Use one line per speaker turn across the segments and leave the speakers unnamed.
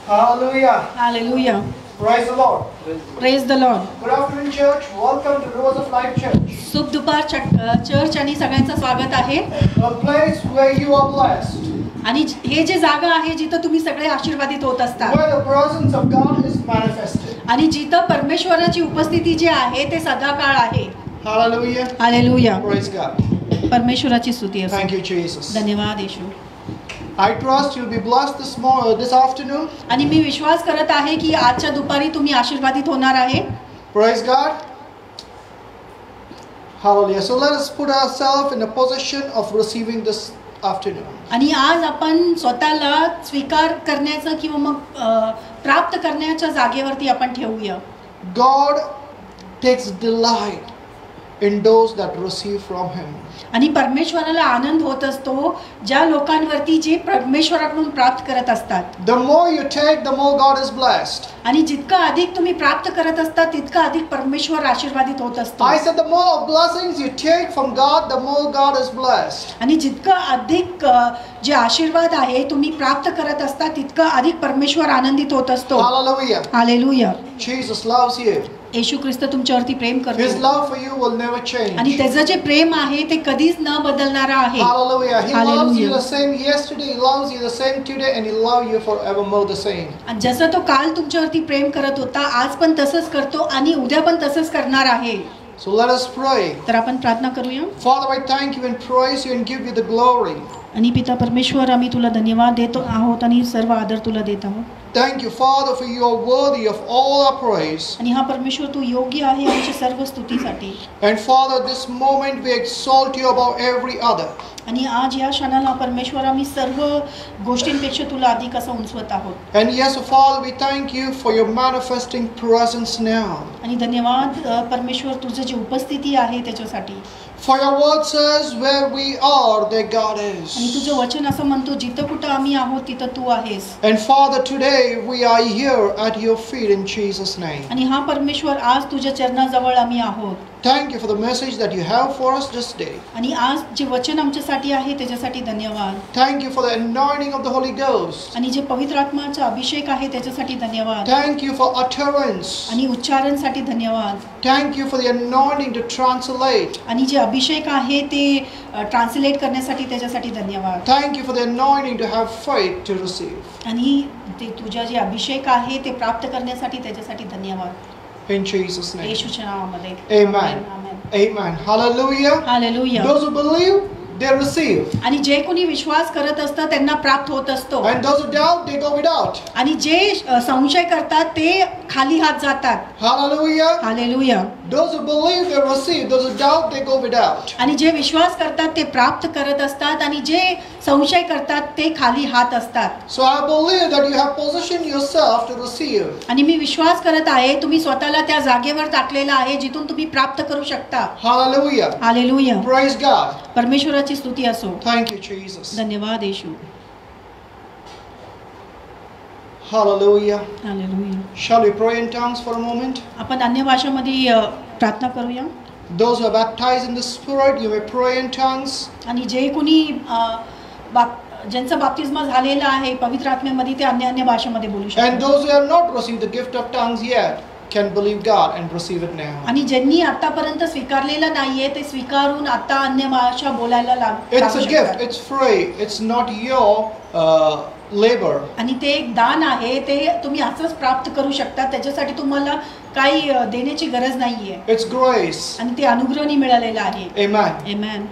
Hallelujah.
Hallelujah.
Praise the Lord.
Praise the Lord.
Good afternoon, church. Welcome to Rivers of Life Church,
शुभ दुपार church आणि सगळ्यांचं स्वागत आहे.
a place where you are blessed,
आणि हे जे जागा आहे जिथं तुम्ही सगळे आशीर्वादित होत असता
where the presence of God is manifested.
आणि जिथं परमेश्वराची उपस्थिती जी आहे ते सदाकाळ आहे.
Hallelujah.
हालेलुया.
Praise God.
परमेश्वराची स्तुती असो.
Thank you, Jesus.
धन्यवाद येशू.
I trust you'll be blessed this afternoon.
आणि मी विश्वास करत आहे की आजच्या दुपारी तुम्ही आशीर्वादित होणार आहे.
Praise God. Hallelujah. So let us put ourselves in a position of receiving this afternoon.
आणि आज आपण स्वतःला स्वीकार करण्याचं किंवा मग प्राप्त करण्याच्या जागेवरती आपण ठेवूया.
God takes delight in those that receive from Him.
आणि परमेश्वराला आनंद होत असतो ज्या लोकांवरती जे परमेश्वराकडून प्राप्त करत असतात.
The more you take, the more God is blessed.
आणि जितका अधिक तुम्ही प्राप्त करत असता तितका अधिक परमेश्वर आशीर्वादित होत असतो.
I said the more blessings you take from God, the more God is blessed.
आणि जितका अधिक जे आशीर्वाद आहे तुम्ही प्राप्त करत असता तितका अधिक परमेश्वर आनंदित होत असतो.
Hallelujah.
Hallelujah.
Jesus loves you.
येशू ख्रिस्त तुमच्यावरती प्रेम
His
करतो
love for you will never change.
आणि त्याचं जे प्रेम आहे ते कधीच न बदलणारा आहे.
Hallelujah. He loves you
Hallelujah.
the same yesterday, He loves you the same today, and He loves you forevermore the same.
आणि जसं तो काल तुमच्यावरती प्रेम करत होता आज पण तसंच करतो आणि उद्या पण तसंच करणार आहे.
So let us pray.
तर आपण प्रार्थना करूया.
Father, I thank you and praise you and give you the glory.
आणि पिता परमेश्वर आम्ही तुला धन्यवाद देतो आहोत आणि सर्व आदर तुला देत आहोत.
Thank you, Father, for you are worthy of all our praise.
आणि हा परमेश्वर तू योग्य आहे आमच्या सर्व स्तुतीसाठी.
And Father, this moment we exalt you above every other.
आणि आज या क्षणाला परमेश्वर आम्ही सर्व गोष्टींपेक्षा तुला अधिक असं उंचवत आहोत.
And yes, Father, we thank you for your manifesting presence now.
आणि धन्यवाद परमेश्वर तुझं जी उपस्थिती आहे त्याच्यासाठी.
For your word says, where we are, there God is.
आणि तुझं वचन असं म्हणतो जिथं कुठं आम्ही आहोत तिथं तू आहेस.
And Father, today we are here at your feet in Jesus' name.
आणि हा परमेश्वर आज तुझ्या चरणाजवळ आम्ही आहोत.
Thank you for the message that you have for us this day.
आणि आज जे वचन आमच्यासाठी आहे त्याच्यासाठी धन्यवाद.
Thank you for the anointing of the Holy Ghost.
आणि जे पवित्र आत्म्याचा अभिषेक आहे त्याच्यासाठी धन्यवाद.
Thank you for utterance.
आणि उच्चारणसाठी धन्यवाद.
Thank you for the anointing to translate.
आणि जे अभिषेक आहे ते ट्रान्सलेट करण्यासाठी त्याच्यासाठी धन्यवाद.
Thank you for the anointing to have faith to receive.
आणि ते तुझा जे अभिषेक आहे ते प्राप्त करण्यासाठी त्याच्यासाठी धन्यवाद.
In Jesus' name.
येशूच्या नावामध्ये.
Amen. Amen. Hallelujah.
Hallelujah.
Those who believe, they receive.
आणि जे कोणी विश्वास करत असतं त्यांना प्राप्त होत असतो.
And those who doubt, they go without.
आणि जे संशय करतात ते खाली हात जातात.
Hallelujah.
Hallelujah.
Those who believe, they receive. Those who doubt, they go without.
आणि जे विश्वास करतात ते प्राप्त करत असतात आणि जे संशय करतात ते खाली हात असतात.
So I believe that you have positioned yourself to receive.
आणि मी विश्वास करत आहे तुम्ही स्वतःला त्या जागेवर टाकलेला आहे जिथून तुम्ही प्राप्त करू शकता.
Hallelujah.
हालेलुया.
Praise God.
परमेश्वराची स्तुती असो.
Thank you, Jesus.
धन्यवाद येशू.
Hallelujah.
Hallelujah.
Shall we pray in tongues for a moment?
आपण अन्य भाषामध्ये प्रार्थना करूया.
Those who are baptized in the Spirit, you may pray in tongues.
आणि जे कोणी ज्यांचा बाप्तिस्मा झालेला आहे पवित्र आत्म्यामध्ये ते अन्य भाषेमध्ये बोलू
And
शकतात.
those who have not received the gift of tongues yet can believe God and receive it now.
आणि ज्यांनी आतापर्यंत स्वीकारलेलं नाहीये ते स्वीकारून आता अन्य भाषा बोलायला
It's a gift. It's free. It's not your labor.
आणि ते एक दान आहे ते तुम्ही असंच प्राप्त करू शकता. त्याच्यासाठी तुम्हाला काही देण्याची गरज नाहीये.
It's grace.
आणि ते अनुग्रहाने मिळालेलं आहे.
Amen.
Amen.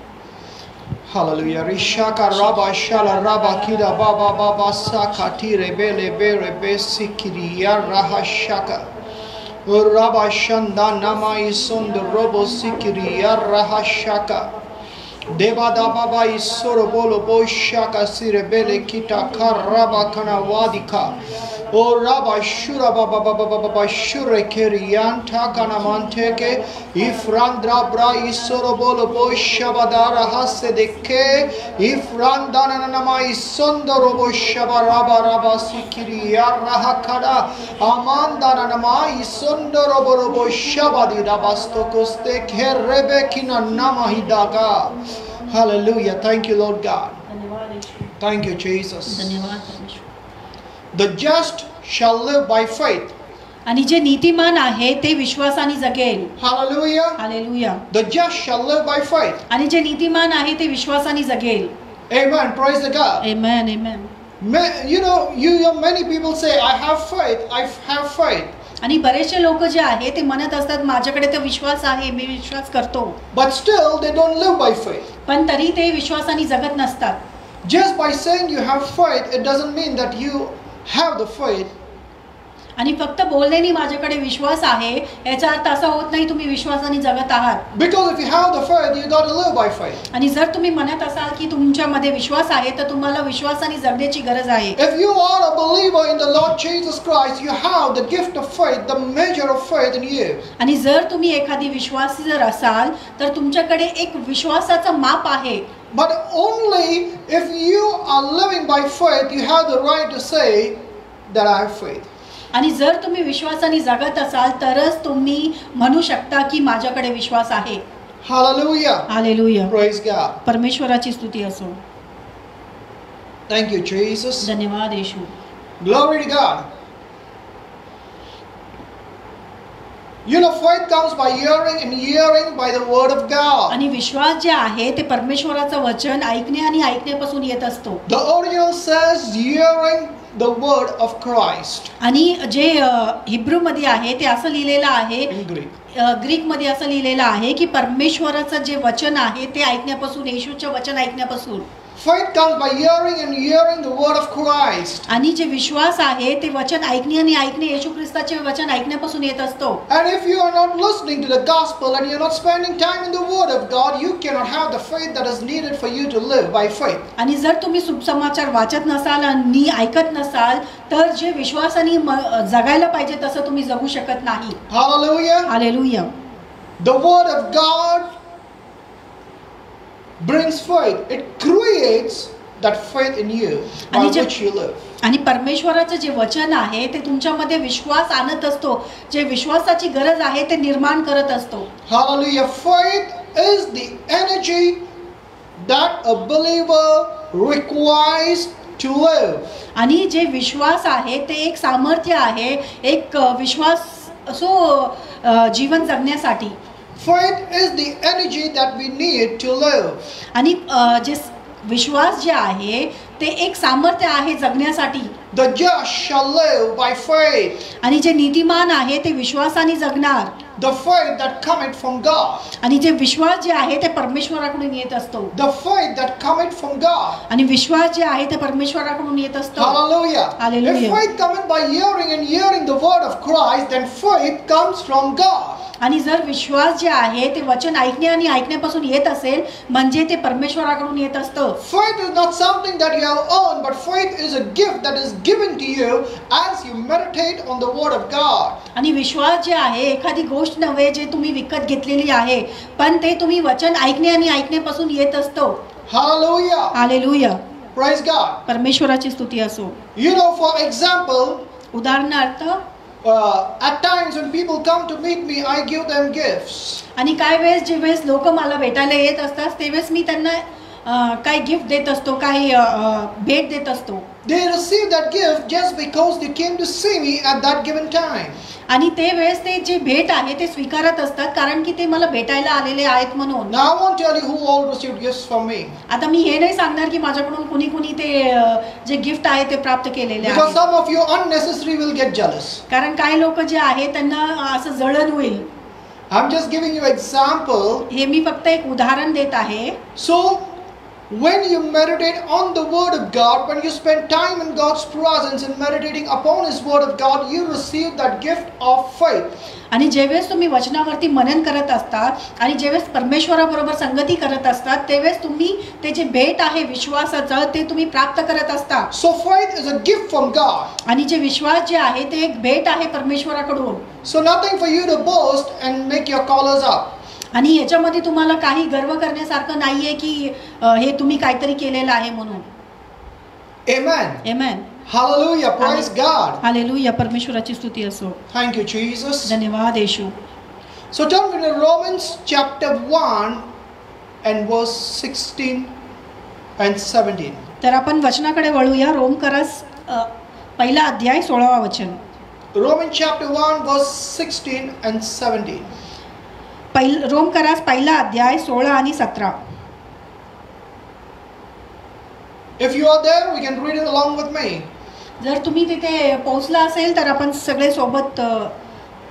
Hallelujah. Rishaka Rabba Shala Rabba Kida Baba Baba Sakati Rebele Berebe Sikiria Rahashaka. Rabba Shanda Nama Isunda Robo Sikiria Rahashaka. Deva da Baba Isoro Bolo Boshaka Sirebele Kita Karaba Kana Wadika. O Rabba Shura Baba Baba Baba Shure Kirian Takana Manteke Ifrandra Bra Isoro Bolo Boshabadara Hasedeke Ifrandana Nama Isondo Robo Shabaraba Rabba Sikiria Rahakada Amandana Nama Isondo Robo Shabadi Rabastokoste Kerebekina Nama Hidaga. Hallelujah. Thank you, Lord God. Thank you, Jesus.
धन्यवाद परमेश्वर.
The just shall live by faith.
आणि जे नीतिमान आहे ते विश्वासाने जगेल.
Hallelujah.
Hallelujah.
The just shall live by faith.
आणि जे नीतिमान आहे ते विश्वासाने जगेल.
Amen. Praise the God.
Amen amen.
Many people say, I have faith, I have faith.
आणि बरेचसे लोक जे आहे ते म्हणत असतात माझ्याकडे तर विश्वास आहे, मी विश्वास करतो.
But still they don't live by faith.
पण तरी ते विश्वासाने जगत नसतात.
Just by saying you have faith, it doesn't mean that you have the faith.
आणि फक्त बोलण्याने माझ्याकडे विश्वास आहे याचा अर्थ असा होत नाही तुम्ही विश्वासाने जगत आहात.
Because if you have the faith, you got to live by faith.
आणि जर तुम्ही म्हणत असाल की तुमच्यामध्ये विश्वास आहे तर तुम्हाला विश्वासाने जगण्याची गरज आहे.
If you are a believer in the Lord Jesus Christ, you have the gift of faith, the measure of faith in you.
आणि जर तुम्ही एखादी विश्वासी जर असाल तर तुमच्याकडे एक विश्वासाचं माप आहे.
But only if you are living by faith, you have the right to say that I have faith.
आणि जर तुम्ही विश्वासाने जगत असाल तरच तुम्ही म्हणू शकता की माझ्याकडे विश्वास आहे.
Hallelujah.
हालेलुया.
Praise God.
परमेश्वराची स्तुती असो.
Thank you, Jesus.
धन्यवाद येशू.
Glory to God. Faith comes by hearing and hearing by the word of God.
आणि विश्वास जे आहे ते परमेश्वराचं वचन ऐकणे आणि ऐकण्यापासून येत असतो.
The original says hearing the word of Christ.
आणि जे हिब्रू मध्ये आहे ते असं लिहिलेलं आहे,
In Greek.
ग्रीक मध्ये असं लिहिलेलं आहे की परमेश्वराचं जे वचन आहे ते ऐकण्यापासून, येशूचे वचन ऐकण्यापासून.
Faith comes by hearing and hearing the word of Christ.
आणि जे विश्वास आहे ते वचन ऐकणे आणि ऐकणे येशू ख्रिस्ताचे वचन ऐकण्यापासून येत असतो.
And if you are not listening to the gospel and you're not spending time in the word of God, you cannot have the faith that is needed for you to live by faith.
आणि जर तुम्ही सुसमाचार वाचत नसाल आणि ऐकत नसाल तर जे विश्वासाने जगायला पाहिजे तसं तुम्ही जगू शकत नाही.
Hallelujah.
Hallelujah.
The word of God brings faith. It creates that faith in you by which you live.
आणि परमेश्वराचं जे वचन आहे ते तुमच्यामध्ये विश्वास आणत असतो. जे विश्वासाची गरज आहे ते निर्माण करत असतो.
Hallelujah. Faith is the energy that a believer requires to live.
आणि जे विश्वास आहे ते एक सामर्थ्य आहे, एक विश्वास असो जीवन जगण्यासाठी.
Faith is the energy that we need to live.
आणि जे विश्वास जे आहे ते एक सामर्थ्य आहे जगण्यासाठी.
The just shall live by faith.
आणि जे नीतिमान आहे ते विश्वासाने जगणार.
The faith that cometh from God.
आणि जे विश्वास जे आहे ते परमेश्वराकडून येत असतो.
The faith that cometh from God.
आणि विश्वास जे आहे ते परमेश्वराकडून येत असतो.
Hallelujah.
Hallelujah.
If faith cometh by hearing and hearing the word of Christ, then faith comes from God.
आणि जर विश्वास जे आहे ते वचन ऐकणे आणि ऐकण्यापासून येत असेल म्हणजे ते परमेश्वराकडून येत असतं.
Faith is not something that you have earned, but faith is a gift that is given to you as you meditate on the word of God.
आणि विश्वास जे आहे एखादी गोष्ट नव्हे जे तुम्ही विकत घेतलेली आहे, पण ते तुम्ही वचन ऐकणे आणि ऐकण्यापासून येत असतो.
Hallelujah.
हालेलुया.
Praise God.
परमेश्वराची स्तुती असो.
For example,
उदाहरणार्थ
at times when people come to meet me, I give them gifts.
आणि काय वेळेस जे वेळेस लोक मला भेटायला येत असतात त्यावेळेस मी त्यांना काही गिफ्ट देत असतो, काही भेट देत असतो.
They receive that gift just because they came to see me at that given time.
आणि ते वेळेस ते जे भेट आहे ते स्वीकारत असतात कारण की ते मला भेटायला आलेले आहेत म्हणून.
Now I won't tell you who all received gifts from me.
आता मी हे नाही सांगणार की माझ्याकडून कुणी कुणी ते जे गिफ्ट आहे ते प्राप्त केलेले आहे.
Because some of you unnecessarily will get jealous.
कारण काही लोक जे आहे त्यांना असं जळण होईल.
I'm just giving you example.
हे मी फक्त एक उदाहरण देत आहे.
So when you meditate on the word of God, when you spend time in God's presence and meditating upon his word of God, you receive that gift of faith.
आणि जेवेळेस तुम्ही वचनावरती मनन करत असतात आणि जेवेळेस परमेश्वराबरोबर संगती करत असतात त्यावेळेस तुम्ही ते जे भेट आहे विश्वासाचं ते तुम्ही प्राप्त करत असता.
So faith is a gift from God.
आणि जे विश्वास जे आहे ते एक भेट आहे परमेश्वराकडून.
So nothing for you to boast and make your collars up.
आणि याच्यामध्ये तुम्हाला काही गर्व करण्यासारखं नाहीये की हे तुम्ही काहीतरी केलेलं आहे म्हणून.
Amen.
आमेन.
Hallelujah. Praise God.
हालेलुया. परमेश्वराची स्तुती असो.
Thank you, Jesus.
धन्यवाद येशू.
So turn with me to Romans chapter 1 and verse 16 and 17.
तर आपण वचनाकडे वळूया. रोमकरास पहिला अध्याय 16वा वचन.
Romans chapter 1 verse 16 and 17.
रोमकरास पहिला अध्याय 16 आणि 17.
If you are there, we can read it along with me.
जर तुम्ही तिथे पोहोचला असेल तर आपण सगळे सोबत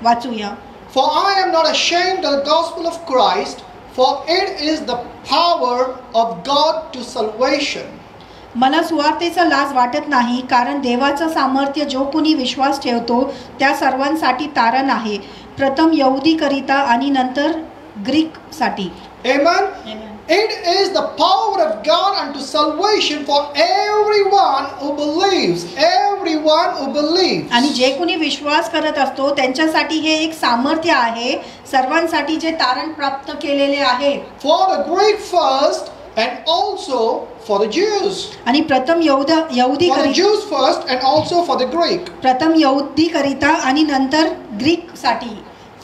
वाचूया.
For I am not ashamed of the gospel of Christ, for it is the power of God to salvation.
मला सुवार्तेचा लाज वाटत नाही, कारण देवाचं सामर्थ्य जो कोणी विश्वास ठेवतो त्या सर्वांसाठी तारण आहे, प्रथम यहुदीकरिता आणि नंतर ग्रीकसाठी.
Amen. It is the power of God unto salvation for everyone who believes. Everyone who believes.
आणि जे कोणी विश्वास करत असतो त्यांच्यासाठी हे एक सामर्थ्य आहे, सर्वांसाठी जे तारण प्राप्त केलेले आहे.
For the Greek first and also for the Jews.
आणि प्रथम यहुदी
For the Jews first and also for the Greek.
प्रथम यहुदी करिता आणि नंतर ग्रीक साठी.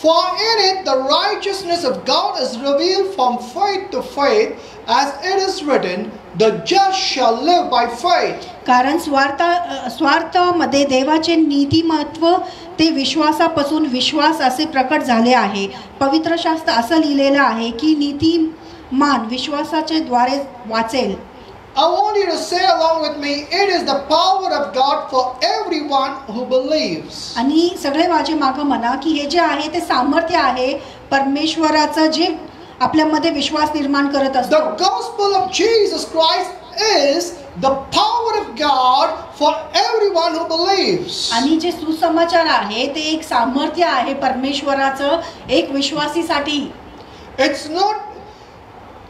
For in it the righteousness of God is revealed from faith to faith, as it is written, the just shall live by faith.
कारण स्वार्थामध्ये देवाचे नीतिमत्व ते विश्वासापासून विश्वास असे प्रकट झाले आहे. पवित्र शास्त्र असं लिहिलेलं आहे की नीतिमान विश्वासाचे द्वारे वाचेल.
I want you to say along with me, it is the power of God for everyone who believes.
आणि सगळे माझे मागं म्हणा की हे जे आहे ते सामर्थ्य आहे परमेश्वराचं जे आपल्यामध्ये विश्वास निर्माण करत असतो.
The gospel of Jesus Christ is the power of God for everyone who believes.
आणि जे सुसमाचार आहे ते एक सामर्थ्य आहे परमेश्वराचं एक विश्वासीसाठी.
It's not,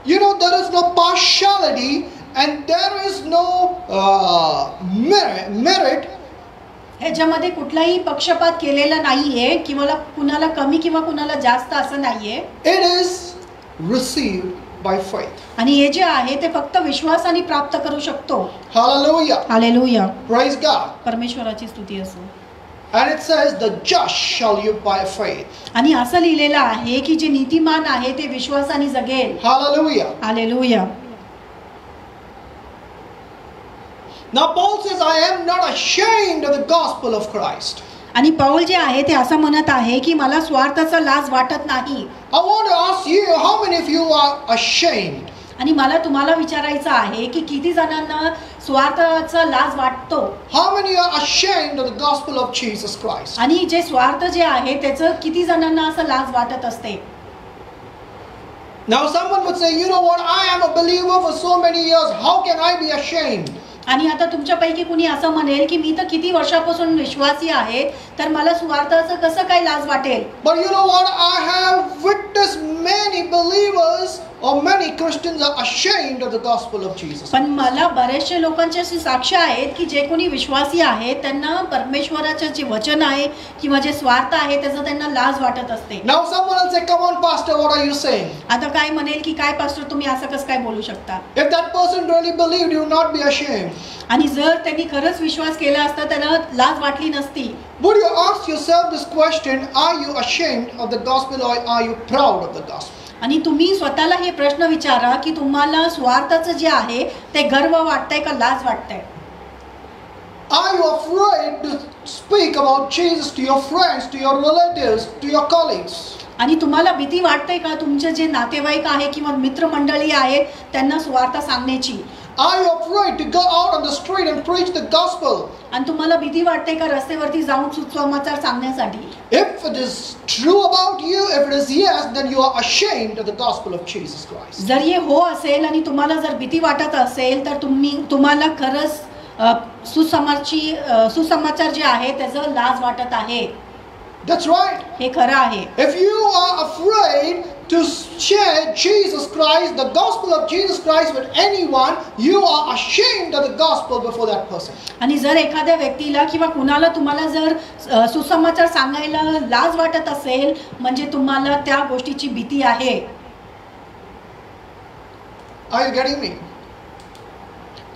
there is no partiality and there is no merit.
ह्याच्यामध्ये कुठलाही पक्षपात केलेला नाहीये किंवा कुणाला कमी किंवा कुणाला जास्त असं नाहीये.
It is received by faith.
आणि हे जे आहे ते फक्त विश्वासाने प्राप्त करू शकतो.
Hallelujah.
हालेलुया.
Praise God.
परमेश्वराची स्तुती असो.
And it says the just shall live by faith.
आणि असं लिहिलेलं आहे की जे नीतिमान आहे ते विश्वासाने जगेल.
Hallelujah.
Hallelujah.
Now Paul says, I am not ashamed of the gospel of Christ.
आणि पौल जे आहे ते असं म्हणत आहे की मला स्वार्थाचा लाज वाटत नाही.
I want to ask you, how many of you are ashamed?
आणि मला तुम्हाला विचारायचं आहे की किती जणांना स्वार्थाचा लाज वाटतो.
How many are ashamed of the gospel of Jesus Christ?
आणि जे स्वार्थ जे आहे त्याचं किती जणांना असं लाज वाटत असते.
Now someone would say, you know what, I am a believer for so many years, how can I be ashamed?
आणि आता तुमच्यापैकी कुणी असं म्हणेल की मी तर किती वर्षापासून विश्वासी आहे तर मला स्वार्थाचं कसं काय लाज वाटेल.
But you know what, I have witnessed many believers or many Christians are ashamed of the gospel of Jesus.
पण मला बरेचसे लोकांचे असे साक्ष आहेत की जे कोणी विश्वासी आहेत त्यांना परमेश्वराचे जे वचन आहे किंवा जे स्वार्थ आहे त्याचा त्यांना लाज वाटत असते.
Now someone will say, come on pastor, what are you saying?
आता काय म्हणेल की काय पास्टर तुम्ही असं कसं काय बोलू शकता.
If that person really believed, he would not be ashamed.
आणि जर त्यांनी खरंच विश्वास केला असता त्यांना लाज वाटली नसती.
Would you ask yourself this question, are you ashamed of the gospel or are you proud of the gospel?
आणि तुम्ही स्वतःला हे प्रश्न विचारा की तुम्हाला स्वार्थाचं जे आहे ते गर्व वाटतंय का लाज वाटतंय.
Are you afraid to speak about Jesus to your friends, to your relatives, to your colleagues?
आणि तुम्हाला भीती वाटते का तुमचे जे नातेवाईक आहे किंवा मित्रमंडळी आहेत त्यांना स्वार्थ सांगण्याची.
Are you afraid to go out on the street and preach the gospel?
आणि तुम्हाला भीती वाटते का रस्त्यावरती जाऊन सुसमाचार सांगण्यासाठी.
If it is true about you, if it is yes, then you are ashamed of the gospel of Jesus Christ.
जर हे हो असेल आणि तुम्हाला जर भीती वाटत असेल तर तुम्हाला खरंच सुसमाचार जे आहे त्याचं लाज वाटत आहे.
That's right.
हे खरं आहे.
If you are afraid to share Jesus Christ, the gospel of Jesus Christ with anyone, you are ashamed of the gospel before that person.
आणि जर एखाद्या व्यक्तीला किंवा कुणाला तुम्हाला जर सुसमाचार सांगायला लाज वाटत असेल म्हणजे तुम्हाला त्या गोष्टीची भीती आहे.
Are you getting me?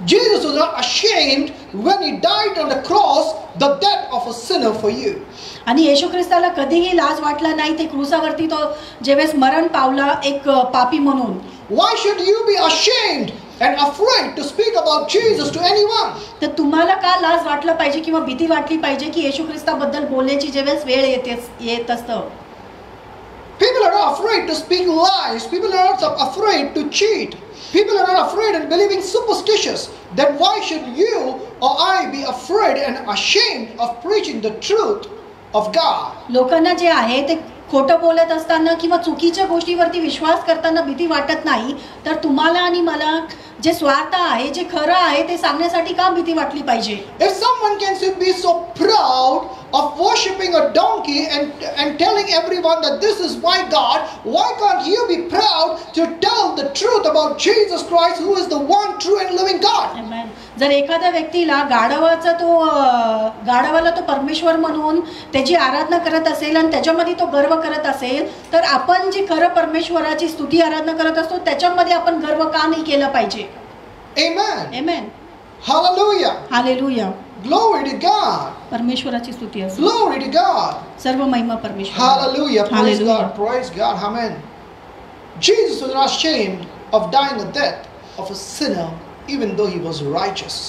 Jesus was not ashamed when he died on the cross, the death of a sinner for you.
आणि येशू ख्रिस्ताला कधीही लाज वाटला नाही ते क्रूसावरती तो जेव्हा मरण पावला एक पापी म्हणून.
Why should you be ashamed and afraid to speak about Jesus to anyone.
तर तुम्हाला का लाज वाटलं पाहिजे किंवा भीती वाटली पाहिजे की येशू ख्रिस्ताबद्दल बोलण्याची जेव्हा वेळ येत असतं?
People are not afraid to speak lies. People are not afraid to cheat. People are not afraid and believing superstitious. Then why should you or I be afraid and ashamed of preaching the truth of God?
लोकांना जे आहे ते खोटं बोलत असताना किंवा चुकीच्या गोष्टीवरती विश्वास करताना भीती वाटत नाही, तर तुम्हाला आणि मला जे स्वार्थ आहे, जे खरं आहे ते सांगण्यासाठी का भीती वाटली पाहिजे?
If someone can be so proud of worshipping a donkey and telling everyone that this is my God, why can't you be proud to tell the truth about Jesus Christ, who is the one true and living God?
Amen. जर एखाद्या व्यक्तीला गाढवाला तो परमेश्वर म्हणून त्याची आराधना करत असेल आणि त्याच्यामध्ये तो गर्व करत असेल, तर आपण जी खरं परमेश्वराची स्तुती आराधना करत असतो त्याच्यामध्ये आपण गर्व का नाही केला पाहिजे?
Amen.
Amen.
Hallelujah.
Hallelujah.
Glory to God.
परमेश्वराची स्तुती असो.
Glory to God.
सर्व महिमा परमेश्वर.
Hallelujah. Praise
Hallelujah.
God. Praise God. Amen. Jesus was not ashamed of dying the death of a sinner, even though he was righteous.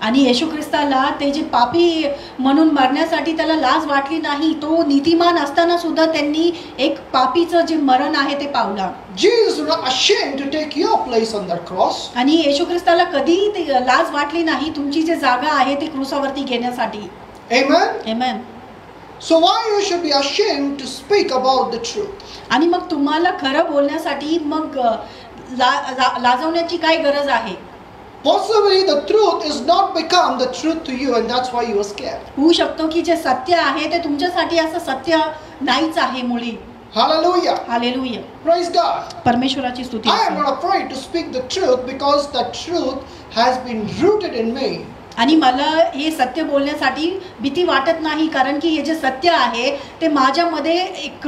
आणि येशू ख्रिस्ताला ते जे पापी म्हणून मरण्यासाठी त्याला लाज वाटली नाही. तो नीतिमान असताना सुद्धा त्यांनी एक पापीचं जे मरण आहे ते पावला.
Jesus was not ashamed to take your place on that cross.
आणि येशू ख्रिस्ताला कधी लाज वाटली नाही तुमची जे जागा आहे ती क्रूसावरती घेण्यासाठी.
Amen.
Amen.
So why you should be ashamed to speak about the truth?
आणि मग तुम्हाला खरं बोलण्यासाठी मग लाजवण्याची काय गरज आहे?
Possibly the truth is not become the truth to you, and that's why you are scared.
होऊ शकतो की जे सत्य आहे ते तुमच्यासाठी असं सत्य नाहीच आहे मुळी.
Hallelujah.
हालेलुया.
Praise God.
परमेश्वराची स्तुती
I am
असो.
not afraid to speak the truth because the truth has been rooted in me.
आणि मला हे सत्य बोलण्यासाठी भीती वाटत नाही, कारण की हे जे सत्य आहे ते माझ्यामध्ये एक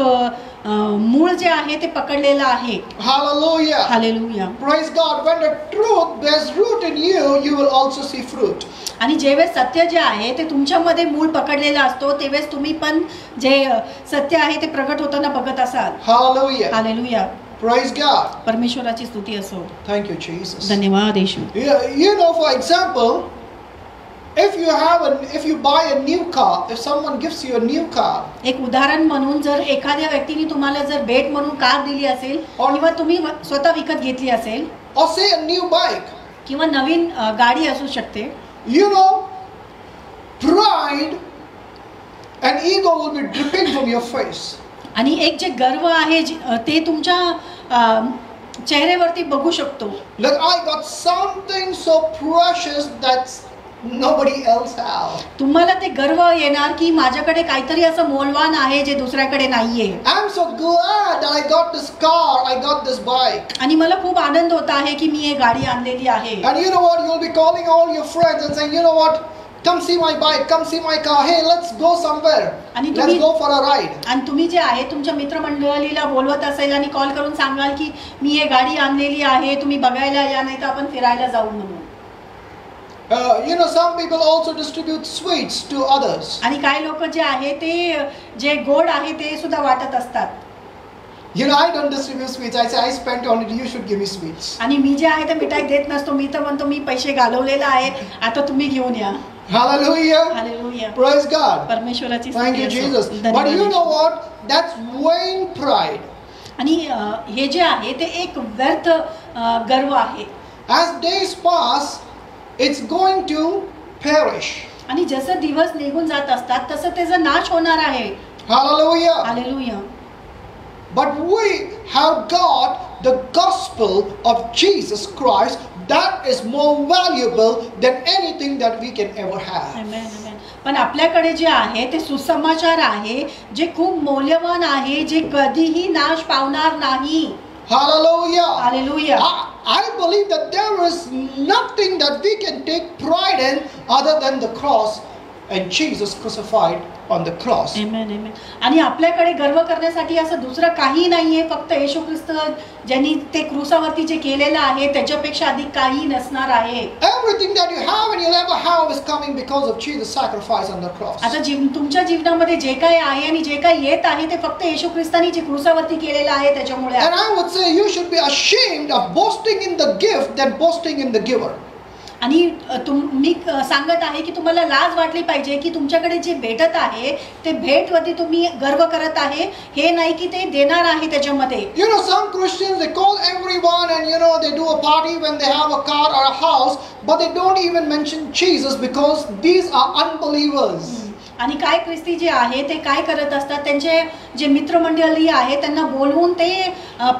मूळ जे आहे ते पकडलेलं आहे.
Hallelujah.
Hallelujah.
Praise God. When the truth bears root in you, you will also see fruit.
आणि जेवेळेस सत्य जे आहे ते तुमच्यामध्ये मूळ पकडलेलं असतो तेवेळेस तुम्ही पण जे सत्य आहे ते प्रगट होताना बघत असाल.
Hallelujah.
हालेलुया.
Praise God.
परमेश्वराची स्तुती असो.
Thank you, Jesus.
धन्यवाद येशू.
You know, for example, if you buy a new car, if someone gives you a new car,
एक उदाहरण म्हणून जर एखाद्या व्यक्तीने तुम्हाला जर भेट म्हणून कार दिली असेल किंवा तुम्ही स्वतः विकत घेतली असेल,
or say a new bike,
किंवा नवीन गाडी असू शकते,
you know, pride and ego will be dripping from your face.
आणि एक जे गर्व आहे ते तुमच्या चेहऱ्यावरती बघू शकतो.
Like, I got something so precious that nobody else have.
तुम्हाला ते गर्व येणार की माझ्याकडे काहीतरी असं मौल्यवान आहे जे दुसऱ्याकडे नाहीये.
I'm so glad that I got this car, I got this bike.
आणि मला खूप आनंद होत आहे की मी हे गाडी आणलेली आहे.
And you know what, you'll be calling all your friends and saying, you know what, come see my bike, come see my car, hey, let's go somewhere, let's go for a ride.
आणि तुम्ही जे आहे तुमच्या मित्रमंडळीला बोलवत असेल आणि call करून सांगाल की मी हे गाडी आणलेली आहे, तुम्ही बघायला या, नाही तर आपण फिरायला जाऊ म्हणून.
You know, some people also distribute sweets to others.
आणि काही लोक जे आहे ते जे गोड आहे ते सुद्धा वाटत असतात.
You know, I don't distribute sweets. I say I spent on it, you should give me sweets.
आणि मी जे आहे ते मिठाई देत नसतो, मी तर म्हणतो मी पैसे घालवलेला आहे, आता तुम्ही घेऊन या.
Hallelujah.
हालेलुया.
Praise God.
परमेश्वराची
Thank you, Jesus. But you know what? That's vain pride.
आणि हे जे आहे ते एक व्यर्थ गर्व आहे.
As days pass, it's going to perish.
आणि जसं दिवस निघून जात असतात तसं त्याचा नाश होणार आहे.
Hallelujah.
Hallelujah.
But we have got the gospel of Jesus Christ that is more valuable than anything that we can ever have.
Amen, amen. पण आपल्याकडे जे आहे ते सुसमाचार आहे जे खूप मौल्यवान आहे, जे कधीही नाश पावणार नाही.
Hallelujah.
Hallelujah.
I believe that there is nothing that we can take pride in other than the cross and Jesus crucified on the cross.
Amen, amen. आणि आपल्याकडे गर्व करण्यासाठी असं दुसरं काही नाहीये, फक्त येशू ख्रिस्त ज्यांनी ते क्रूसावरती जे केलेलं आहे त्याच्यापेक्षा अधिक काही नसणार आहे.
Everything that you have and you'll ever have is coming because of Jesus' sacrifice on the cross.
आता तुमच्या जीवनामध्ये जे काही आहे आणि जे काही येत आहे ते फक्त येशू ख्रिस्तानी जे क्रूसावरती केलेलं आहे त्याच्यामुळे.
And I would say you should be ashamed of boasting in the gift than boasting in the giver.
आणि मी सांगत आहे की तुम्हाला लाज वाटली पाहिजे की तुमच्याकडे जे भेटत आहे ते भेटवरती तुम्ही गर्व करत आहे, हे नाही की ते देणार आहे त्याच्यामध्ये.
You know, some Christians, they call everyone and you know they do a party when they have a car or a house, but they don't even mention Jesus because these are unbelievers.
आणि काय ख्रिस्ती जे आहे ते काय करत असतात, त्यांचे जे मित्रमंडळी आहे त्यांना बोलवून ते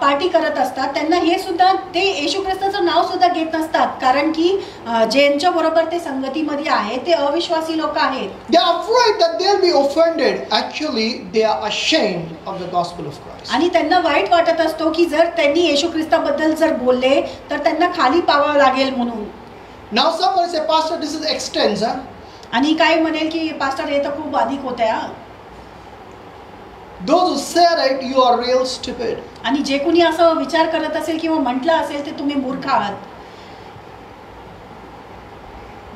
पार्टी करत असतात. त्यांना हे सुद्धा ते येशू ख्रिस्ताचं नाव सुद्धा घेत नसतात, कारण की ज्यांच्या बरोबर ते संगतीमध्ये आहे ते अविश्वासी लोक आहेत.
They are afraid that they'll be offended. Actually, they are ashamed of the gospel of Christ.
आणि त्यांना वाईट वाटत असतो की जर त्यांनी येशू ख्रिस्ताबद्दल जर बोलले तर त्यांना खाली पाहावं लागेल म्हणून.
Now somebody say, Pastor, this is extends, huh?
आणि काय म्हणेल की पास्टर हे तर खूप अधिक होते.
Those who said it, you are real stupid.
आणि जे कोणी असं विचार करत असेल किंवा म्हटलं असेल ते तुम्ही मूर्ख आहात.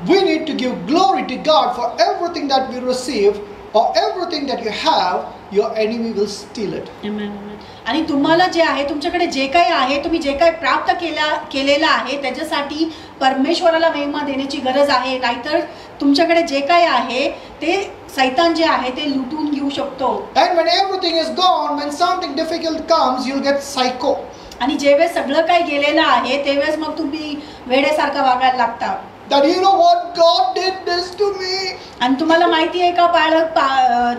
We need to give glory to God for everything that we receive or everything that you have. Your enemy will steal it.
आणि तुम्हाला जे आहे तुमच्याकडे जे काही आहे तुम्ही जे काही प्राप्त केलेलं आहे त्याच्यासाठी परमेश्वराला महिमा देण्याची गरज आहे. नाहीतर तुमच्याकडे जे काही आहे ते सैतान जे आहे ते लुटून घेऊ शकतो.
And when everything is gone, when something difficult comes, you'll get psycho.
आणि जेवेळेस सगळं काही गेलेलं आहे तेवेळेस मग तुम्ही वेड्यासारखं वागायला लागता.
That you know what, God did this to me.
आणि तुम्हाला माहिती आहे का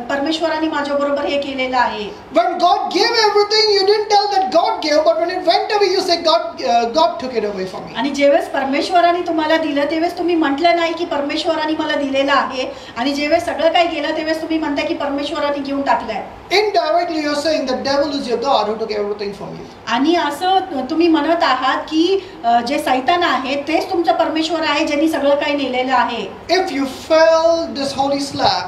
परमेश्वराने माझ्या बरोबर हे केलेलं आहे.
When God gave everything, you didn't tell that God gave, but when it went away, you say God took it away from me.
आणि जेवेळेस परमेश्वराने तुम्हाला दिलं तेवेळेस तुम्ही म्हटलं नाही की परमेश्वराने मला दिलेलं आहे, आणि जेवेळेस सगळं काही गेलं तेवेळेस तुम्ही म्हणता की परमेश्वराने घेऊन टाकलंय.
Indirectly you're saying the devil is your God who took everything from you.
आणि असं तुम्ही म्हणत आहात की जे सैतान आहे तेच तुमचा परमेश्वर आहे ज्यांनी सगळं काही नेलेलं आहे.
If you fell this holy slap,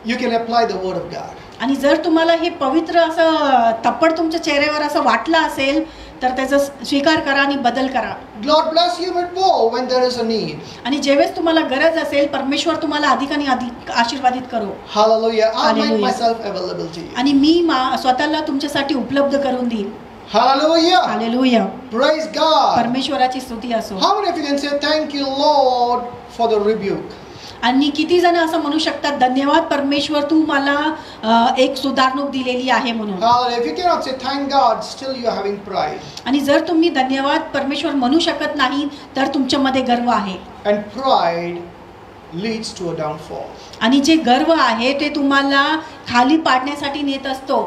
you can apply the word of God.
आणि जर तुम्हाला हे पवित्र असं थप्पड तुमच्या चेहऱ्यावर असं वाटलं असेल तर त्याचा स्वीकार करा आणि बदल करा.
Lord bless you with more when there is a need.
आणि जेवेळेस तुम्हाला गरज असेल परमेश्वर तुम्हाला अधिक आणि अधिक आशीर्वादित करो.
Hallelujah. I'll make myself available to you.
आणि मी स्वतःला तुमच्यासाठी उपलब्ध करून देईन.
Hallelujah.
Hallelujah.
Praise God.
परमेश्वराची स्तुती असो.
How many of you can say thank you Lord for the rebuke?
आणि किती जण असं म्हणू शकतात धन्यवाद परमेश्वर तू मला एक सुधारणूक दिलेली आहे म्हणून.
If you cannot say thank God, still you are having pride.
आणि जर तुम्ही धन्यवाद परमेश्वर म्हणू शकत नाही तर तुमच्यामध्ये गर्व आहे.
And pride leads to a downfall.
आणि जे गर्व आहे ते तुम्हाला खाली पाडण्यासाठी नेत असतो.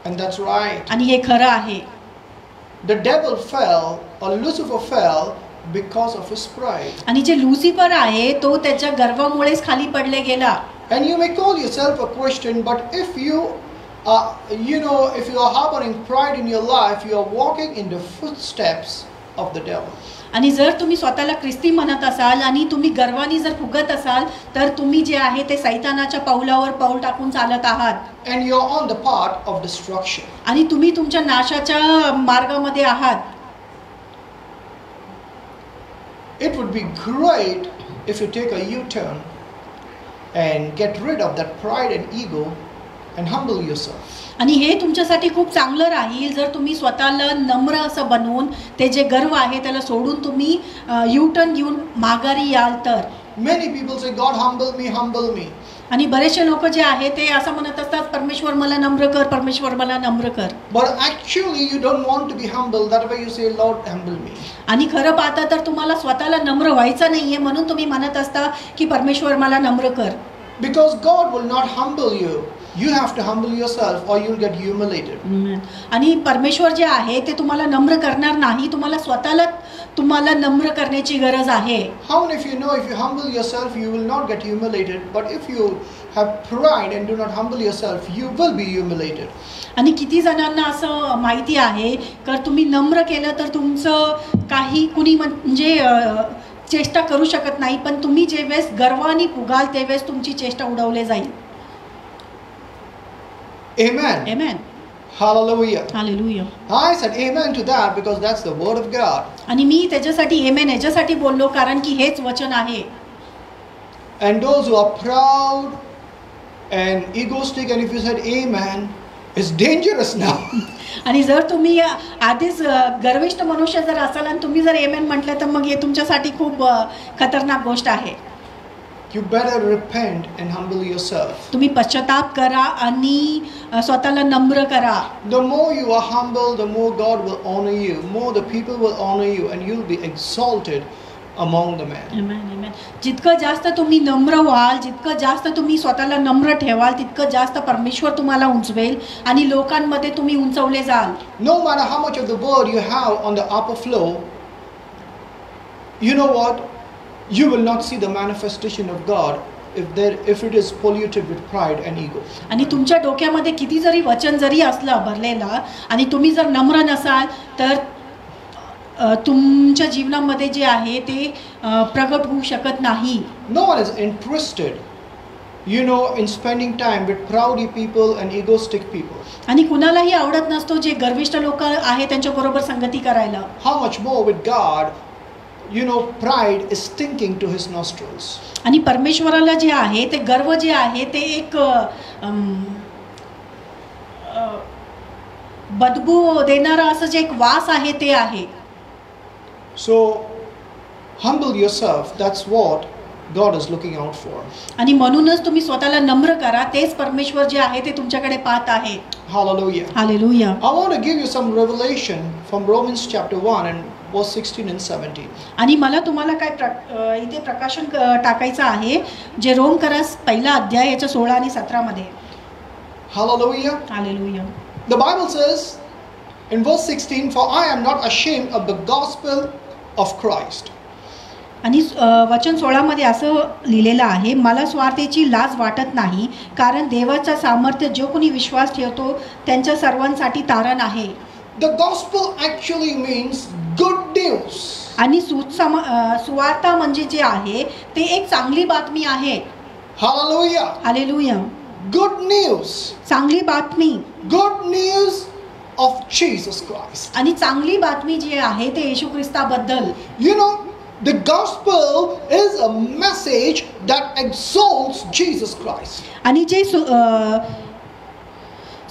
And that's right.
आणि हे खरं आहे.
The devil fell, or Lucifer fell, because of his pride.
आणि जे लुसिफर आहे तो त्याच्या गर्वामुळेच खाली पडले गेला.
And you may call yourself a Christian, but if you if you are harboring pride in your life, you are walking in the footsteps of the devil.
आणि जर तुम्ही स्वतःला ख्रिस्ती म्हणत असाल आणि तुम्ही गर्वाने जर फुगत असाल तर तुम्ही जे आहे ते सैतानाच्या पाऊलावर पाऊल टाकून चालत आहात.
And you are on the path of destruction.
आणि तुम्ही तुमच्या नाशाच्या मार्गामध्ये आहात.
It would be great if you take a U-turn and get rid of that pride and ego and humble yourself.
आणि हे तुमच्यासाठी खूप चांगलं राहील जर तुम्ही स्वतःला नम्र असं बनवून ते जे गर्व आहे त्याला सोडून तुम्ही यू-टर्न घेऊन माघारी याल तर.
Many people say God humble me, humble me.
आणि बरेचसे लोक जे आहे ते असं म्हणत असतात परमेश्वर मला नम्र कर, परमेश्वर मला नम्र कर.
But actually you don't want to be humble. That way you say Lord humble me.
आणि खरं पाहता तर तुम्हाला स्वतःला नम्र व्हायचं नाहीये म्हणून तुम्ही म्हणत असता की परमेश्वर मला नम्र कर.
Because God will not humble you. You have to humble yourself or you'll get humiliated.
आणि परमेश्वर जे आहे ते तुम्हाला नम्र करणार नाही, तुम्हाला नम्र करण्याची गरज आहे.
How many of you know if you humble yourself you will not get humiliated, but if you have pride and do not humble yourself you will be humiliated.
आणि किती जणांना असं माहिती आहे की तुम्ही नम्र केलं तर तुमचं काही कुणी म्हणजे चेष्टा करू शकत नाही, पण तुम्ही जे वेळेस गर्वाने फुगाल त्यावेळेस तुमची चेष्टा उडवली जाईल.
Amen.
Amen.
Hallelujah.
Hallelujah.
I said amen to that because that's the word of God.
आणि मी त्याच्यासाठी आमेन याच्यासाठी बोललो कारण की हेच वचन आहे.
And those who are proud and egoistic, and if you said amen, it's dangerous now.
आणि जर तुम्ही आधीच गर्विष्ठ मनुष्य जर असाल आणि तुम्ही जर आमेन म्हटलं तर मग हे तुमच्यासाठी खूप खतरनाक गोष्ट आहे.
You better repent and humble yourself.
तुम्ही पश्चाताप करा आणि स्वतःला नम्र करा.
The more you are humble, the more God will honor you. More the people will honor you, and you'll be exalted among the men.
आमेन, आमेन. जितकं जास्त तुम्ही नम्र व्हाल, जितकं जास्त तुम्ही स्वतःला नम्र ठेवाल, तितकं जास्त परमेश्वर तुम्हाला उंचवेल आणि लोकांमध्ये तुम्ही उंचवले जाल.
No matter how much of the word you have on the upper floor, you know what? You will not see the manifestation of God if it is polluted with pride and ego.
आणि तुमच्या डोक्यामध्ये किती जरी वचन जरी असलं भरलेलं आणि तुम्ही जर नम्र नसाल तर तुमच्या जीवनामध्ये जे आहे ते प्रगट होऊ शकत नाही.
No one is interested, in spending time with proudy people and egoistic people.
आणि कुणालाही आवडत नसतो जे गर्विष्ठ लोक आहेत त्यांच्या बरोबर संगती करायला.
How much more with God? Pride is stinking to his nostrils.
आणि परमेश्वराला जे आहे ते गर्व जे आहे ते एक बदबू देणारा असं जे एक वास आहे ते आहे.
So humble yourself. That's what God is looking out for.
आणि म्हणूनच तुम्ही स्वतःला नम्र करा, तेच परमेश्वर जे आहे ते तुमच्याकडे पाहत आहे.
Hallelujah.
Hallelujah.
I want to give you some revelation from Romans chapter 1 and verse 16 and 17.
आणि मला तुम्हाला काय इथे प्रकाशन टाकायचं आहे जे रोमकरास पहिला अध्याय याच्या 16 आणि 17 मध्ये.
Hallelujah.
Hallelujah.
The Bible says in verse 16, "For I am not ashamed of the gospel of Christ."
आणि वचन 16 मध्ये असं लिहिलेलं आहे, मला स्वार्थेची लाज वाटत नाही कारण देवाचं सामर्थ्य जो कोणी विश्वास ठेवतो त्यांच्या सर्वांसाठी तारण आहे.
The gospel actually means good news.
आणि सुवार्ता म्हणजे जे आहे ते एक चांगली बातमी आहे.
Hallelujah.
हालेलुया.
Good news.
चांगली बातमी.
Good news of Jesus Christ.
आणि चांगली बातमी जी आहे ते येशू ख्रिस्ताबद्दल.
The gospel is a message that exalts Jesus Christ.
आणि जे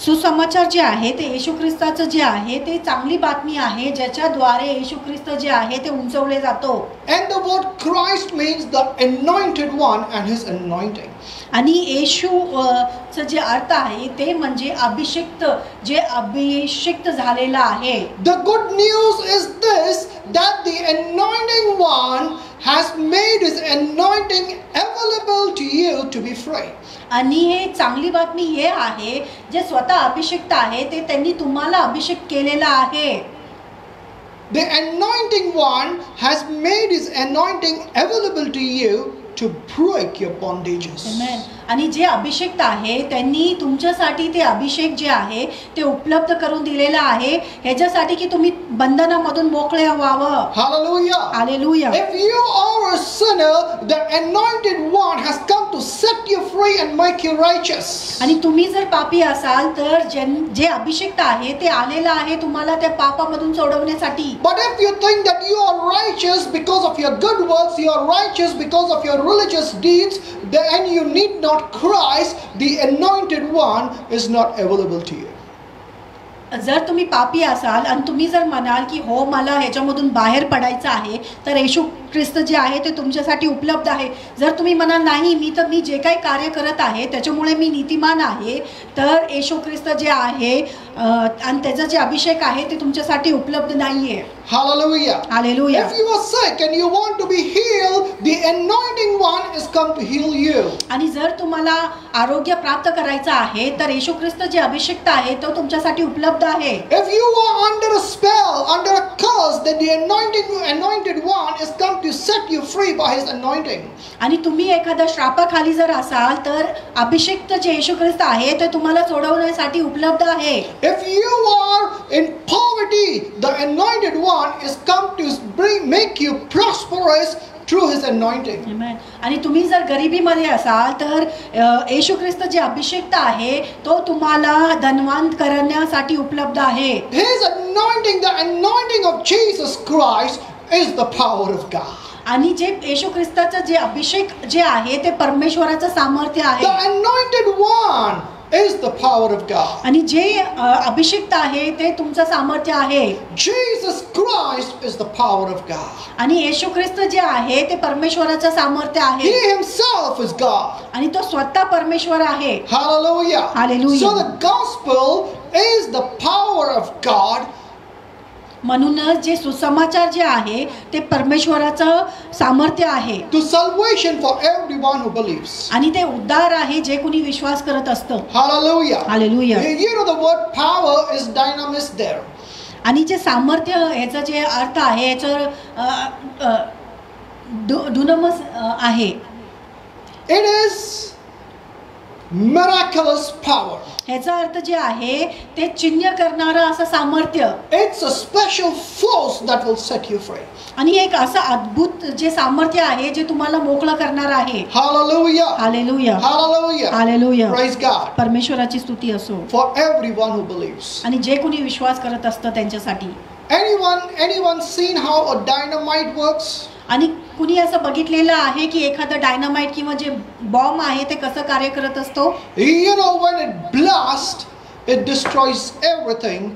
सुसमाचार जे आहे ते येशू ख्रिस्ताचं जे आहे ते चांगली बातमी आहे ज्याच्याद्वारे येशू ख्रिस्त जे आहे ते उंचवले जातो.
And the word Christ means the anointed one and his anointing.
आणि येशूचं जे अर्थ आहे ते म्हणजे अभिषिक्त, जे अभिषिक्त झालेला आहे.
The good news is this, that the anointing one has made his anointing available to you to be free.
आणि हे चांगली बातमी हे आहे जे स्वतः अभिषिक्त आहे ते त्यांनी तुम्हाला अभिषेक केलेला आहे.
The anointing one has made his anointing available to you to break your bondages.
Amen. आणि जे अभिषेक आहे त्यांनी तुमच्यासाठी ते अभिषेक जे आहे ते उपलब्ध करून दिलेलं आहे ह्याच्यासाठी की तुम्ही बंधनामधून मोकळे व्हावं.
Hallelujah.
Hallelujah.
If you are a sinner, the anointed one has come to set you free and make you righteous.
आणि तुम्ही जर पापी असाल तर जे अभिषेक आहे ते आलेलं आहे तुम्हाला त्या पापामधून सोडवण्यासाठी.
But if you think that you are righteous because of your good works, you are righteous because of your religious deeds, then you need not Christ, the anointed one is not available to you.
जर तुम्ही पापी असाल आणि तुम्ही जर म्हणाल की हो मला ह्याच्यामधून बाहेर पडायचं आहे तर येशू ख्रिस्त जे आहे ते तुमच्यासाठी उपलब्ध आहे. जर तुम्ही म्हणाल नाही मी जे काही कार्य करत आहे त्याच्यामुळे मी नीतिमान आहे तर येशू ख्रिस्त जे आहे आणि त्याचा जे अभिषेक आहे ते तुमच्यासाठी उपलब्ध नाहीये.
Hallelujah.
Hallelujah.
If you are sick and you want to be healed, the anointing one is come to heal you.
आणि जर तुम्हाला आरोग्य प्राप्त करायचं आहे तर येशू ख्रिस्त जे अभिषिक्त आहे तो तुमच्यासाठी उपलब्ध आहे.
If you are under a spell, under a curse, then the anointed one is come to set you free by his anointing.
आणि तुम्ही एखाद्या श्रापाखाली जर असाल तर अभिषिक्त जे येशू ख्रिस्त आहे ते तुम्हाला सोडवण्यासाठी उपलब्ध आहे.
If you are in poverty, the anointed one is come to make you prosperous through His anointing.
Amen. आणि तुम्ही जर गरिबीमध्ये असाल तर येशू ख्रिस्त जे अभिषेक्त आहे तो तुम्हाला धनवान करण्यासाठी उपलब्ध आहे.
His anointing, the anointing of Jesus Christ, is the power of God.
आणि जे येशू ख्रिस्ताचं जे अभिषेक जे आहे ते परमेश्वराचं सामर्थ्य आहे.
The anointed one is the power of God.
आणि जे अभिषेक्त आहे ते तुमचं सामर्थ्य आहे.
Jesus Christ is the power of God.
आणि येशू ख्रिस्त जे आहे ते परमेश्वराचं सामर्थ्य
He
आहे.
Himself is God.
आणि तो स्वतः परमेश्वर आहे.
Hallelujah.
Hallelujah.
So the gospel is the power of God.
म्हणूनच जे सुसमाचार जे आहे ते परमेश्वराचं सामर्थ्य आहे.
To salvation for everyone who believes.
आणि ते उद्धार आहे जे कोणी विश्वास करत असतं.
Hallelujah.
Hallelujah.
You know the word power is dynamis there.
आणि जे सामर्थ्य ह्याचा जे अर्थ आहे याचं दुनामस आहे.
It is miraculous power.
ह्याचा अर्थ जे आहे ते चिन्ह करणारं असं सामर्थ्य.
It's a special force that will set you free.
आणि एक असं अद्भुत जे सामर्थ्य आहे जे तुम्हाला मोकळं करणार आहे.
Hallelujah.
Hallelujah.
Hallelujah.
Hallelujah.
Praise God.
परमेश्वराची स्तुती असो.
For everyone who believes.
आणि जे कोणी विश्वास करत असतं त्यांच्यासाठी.
Anyone seen how a dynamite works?
आणि कुणी असं बघितलेलं आहे की एखादं डायनामाइट किंवा जे बॉम्ब आहे ते कसं कार्य करत असतो?
You know, when it blasts, it destroys everything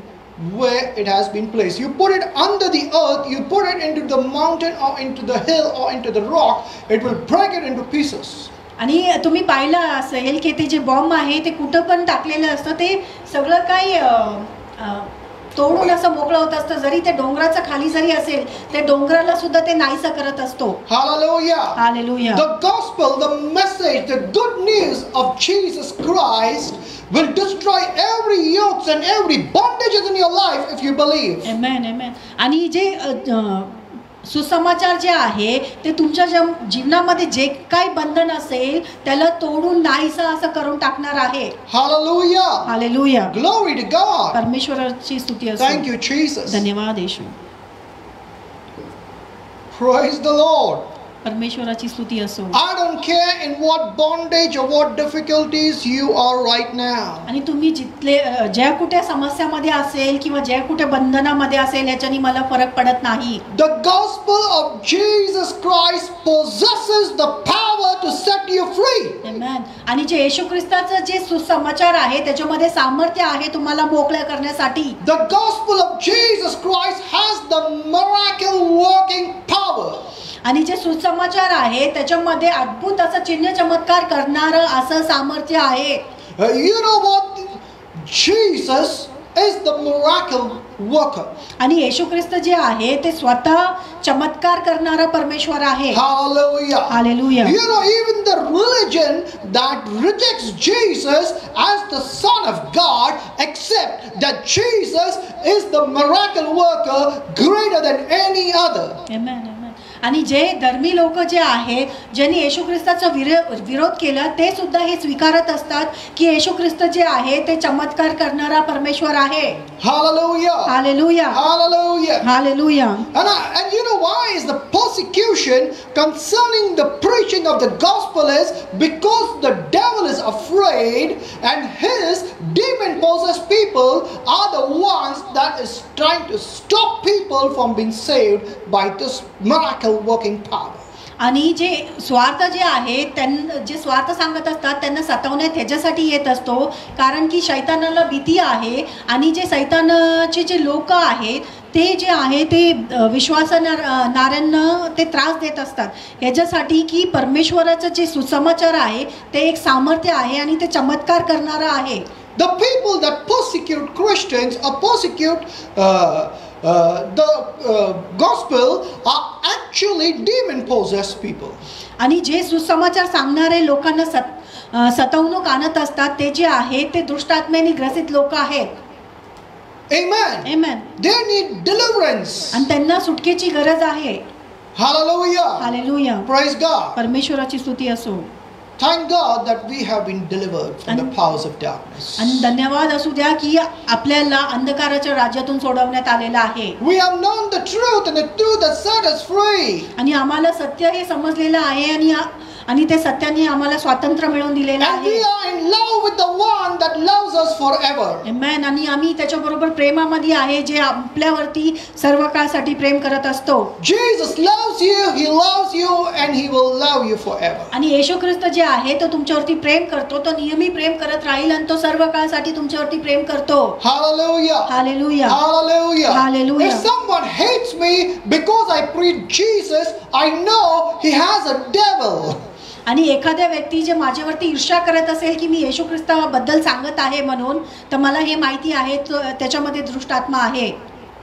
where it has been placed. You put it under the earth, you put it into the mountain or into the hill or into the rock, it will break it into pieces.
आणि तुम्ही पाहिलं असेल की ते जे bomb आहे ते कुठं पण टाकलेलं असतं ते सगळं काही तोडून असं मोकळं होत असतं. जरी ते डोंगराच्या खाली जरी असेल ते डोंगराला सुद्धा ते नाहीसं करत असतो.
Hallelujah.
Hallelujah.
The gospel, the message, the good news of Jesus Christ will destroy every yoke and every bondages in your life if you believe.
Amen, amen. आणि जे सुसमाचार जे आहे ते तुमच्या जीवनामध्ये जे काही बंधन असेल त्याला तोडून नाहीसं असं करून टाकणार आहे.
Hallelujah.
Hallelujah.
Glory to God.
परमेश्वराची स्तुती असो.
Thank you, Jesus.
धन्यवाद येशू.
Praise the Lord.
परमेश्वराची स्तुती असो.
I don't care in what bondage or what difficulties you are right now.
आणि तुम्ही जिथले ज्या कुठे समस्यामध्ये असेल किंवा ज्या कुठे बंधनामध्ये असेल याच्यानी मला फरक पडत नाही.
The gospel of Jesus Christ possesses the power to set you free.
Amen. आणि जे येशू ख्रिस्ताचं जे सुसमाचार आहे त्याच्यामध्ये सामर्थ्य आहे तुम्हाला मोकळं करण्यासाठी.
The gospel of Jesus Christ has the miracle working power.
आणि जे सुसमाचार आहे त्याच्यामध्ये अद्भुत असं चिन्ह चमत्कार करणारं असं सामर्थ्य आहे.
You know what? Jesus is the miracle worker.
आणि येशू ख्रिस्त जे आहे ते स्वतः चमत्कार करणारा परमेश्वर आहे.
Hallelujah.
Hallelujah.
You know, even the religion that rejects Jesus as the Son of God, except that Jesus is the miracle worker greater than any other.
Amen, amen. आणि जे धर्मी लोक जे आहे ज्यांनी येशू ख्रिस्ताचा विरोध केला ते सुद्धा हे स्वीकारत असतात की येशू ख्रिस्त जे आहे ते चमत्कार करणारा परमेश्वर आहे.
Hallelujah.
Hallelujah.
Hallelujah.
Hallelujah.
And you know why is the persecution concerning the preaching of the gospel is because the devil is afraid and his demon possessed people are the ones that is trying to stop people from being saved by this miracle working power.
आणि जे स्वार्थ जे आहे त्यांना जे स्वार्थ सांगत असतात त्यांना सतावण्यात ह्याच्यासाठी येत असतो कारण की शैतानाला भीती आहे आणि जे शैतानाचे जे लोक आहेत ते जे आहे ते विश्वासणाऱ्यांना ते त्रास देत असतात ह्याच्यासाठी की परमेश्वराचं जे सुसमाचार आहे ते एक सामर्थ्य आहे आणि ते चमत्कार करणारं आहे.
The people that persecute Christians or persecute the gospel are actually demon-possessed people.
आणि जे सुसमाचार सांगणारे लोकांना सतावणूक आणत असतात ते जे आहे ते दुष्टात्म्याने ग्रसित लोक आहेत.
Amen.
Amen.
They need deliverance.
आणि त्यांना सुटकेची गरज आहे.
Hallelujah.
Hallelujah.
Praise God.
परमेश्वराची स्तुती असो.
Thank God that we have been delivered from the powers of darkness.
आणि धन्यवाद असू द्या की आपल्याला अंधकाराच्या राज्यातून सोडवण्यात आलेलं आहे.
We have known the truth and the truth has set us free.
आणि आम्हाला सत्य हे समजलेलं आहे आणि ते सत्याने आम्हाला स्वातंत्र्य मिळवून दिलेलं
And we
आहे.
are in love with the one that loves us forever.
आमेन. आणि आम्ही त्याच्याबरोबर प्रेमामध्ये आहे जे आपल्यावरती सर्व काळसाठी प्रेम करत असतो.
Jesus loves you, he loves you, and he will love you forever.
आणि येशू ख्रिस्त जे आहे तो तुमच्यावरती प्रेम करतो, तो नेहमी प्रेम करत राहील आणि तो सर्व काळसाठी तुमच्यावरती प्रेम करतो.
Hallelujah.
Hallelujah.
Hallelujah.
Hallelujah.
If someone hates me because I preach Jesus, I know he has a devil.
आणि एखाद्या व्यक्ती जे माझ्यावरती ईर्ष्या करत असेल की मी येशू ख्रिस्ताबद्दल सांगत आहे म्हणून, तर मला हे माहिती आहे त्याच्यामध्ये दुष्ट आत्मा आहे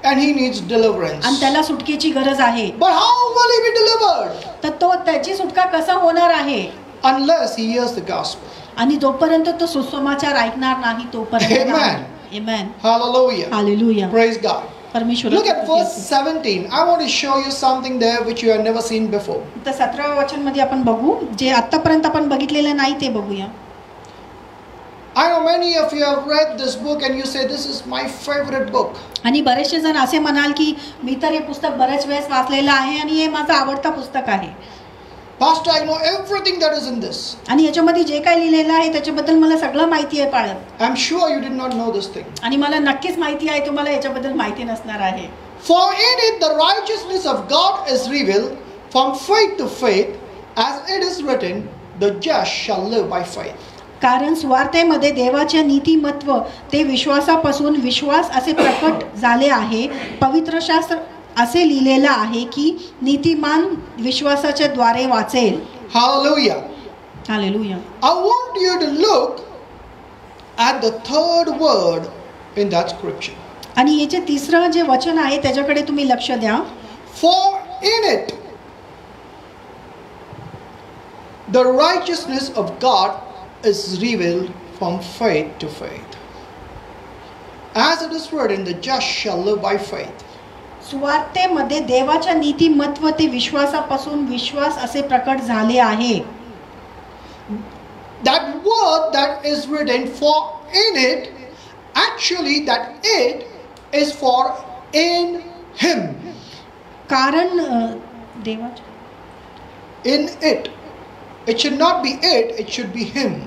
And he needs deliverance.
आणि त्याला सुटकेची गरज आहे.
But how will he be delivered?
तर त्याची सुटका कसा होणार आहे?
Unless he hears the gospel.
आणि जोपर्यंत तो सुसमाचार ऐकणार नाही तोपर्यंत.
Amen.
Amen.
Hallelujah.
Hallelujah.
Praise God.
परमेश्वर.
Look at verse 17. I want to show you something there which you have never seen before.
तर 17व्या वचन मध्ये आपण बघू जे आतापर्यंत आपण बघितलेलं नाही ते बघूया.
I know many of you have read this book and you say this is my favorite book.
आणि बरेचसे जण असे म्हणाल की मी तर हे पुस्तक बरेच वेळेस वाचलेलं आहे आणि हे माझं आवडतं पुस्तक आहे.
Pastor, I know everything that is in this.
आणि याच्यामध्ये जे काही लिहिलेलं आहे त्याच्याबद्दल मला सगळं माहिती आहे पाळत.
I'm sure you did not know this thing.
आणि मला नक्कीच माहिती आहे तुम्हाला याच्याबद्दल माहिती नसणार आहे.
For in it the righteousness of God is revealed from faith to faith, as it is written, the just shall live by faith.
कारण सुवार्तेमध्ये देवाचे नीतिमत्व ते विश्वासापासून विश्वास असे प्रकट झाले आहे. पवित्र शास्त्र असे लिहिलेलं आहे की नीतिमान विश्वासाच्या द्वारे वाचेल.
Hallelujah.
Hallelujah.
I want you to look at the third word in that scripture.
आणि याचे तिसरं जे वचन आहे त्याच्याकडे तुम्ही लक्ष द्या.
For in it the righteousness of God is revealed from faith to faith. As it is written, the just shall live by faith.
सुवार्तेमध्ये देवाच्या नीतिमत्व ते विश्वासापासून विश्वास असे प्रकट झाले आहे.
That word that is written for in it, actually that it is for in him.
कारण देवाच्या
In it. It should not be it should be him.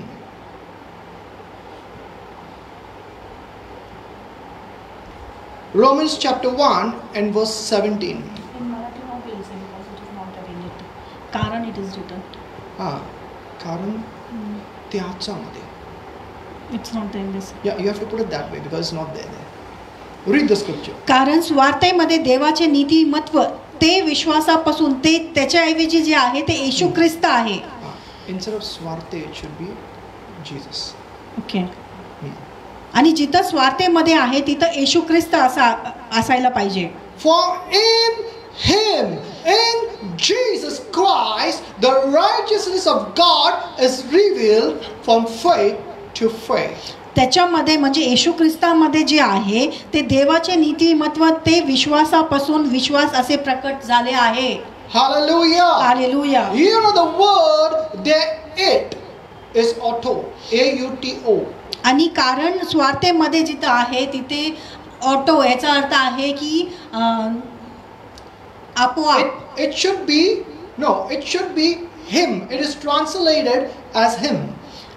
Romans chapter 1 and verse 17.
कारण it is written.
कारण त्याच्यामध्ये.
It's not there in this.
Yeah, you have to put it that way because it's not there. Read the scripture.
कारण सुवार्तेमध्ये देवाचे नीतिमत्व ते विश्वासापासून ते त्याच्याऐवजी जे आहे ते येशू ख्रिस्त आहे.
Instead of swarte, it should be Jesus.
Okay. आणि जिथं स्वार्थेमध्ये आहे तिथं येशू ख्रिस्त असायला पाहिजे.
For in him, in Jesus Christ, the righteousness of God is revealed from faith to faith.
त्याच्यामध्ये म्हणजे येशू ख्रिस्तामध्ये जे आहे ते देवाचे नीतिमत्व ते विश्वासापासून विश्वास असे प्रकट झाले आहे.
Hallelujah.
Hallelujah.
You know the word there it is auto, A-U-T-O.
आणि कारण स्वार्थेमध्ये जिथं आहे तिथे ऑटो याचा अर्थ आहे की आपोआप.
It should be, no, it should be him. It is translated as him.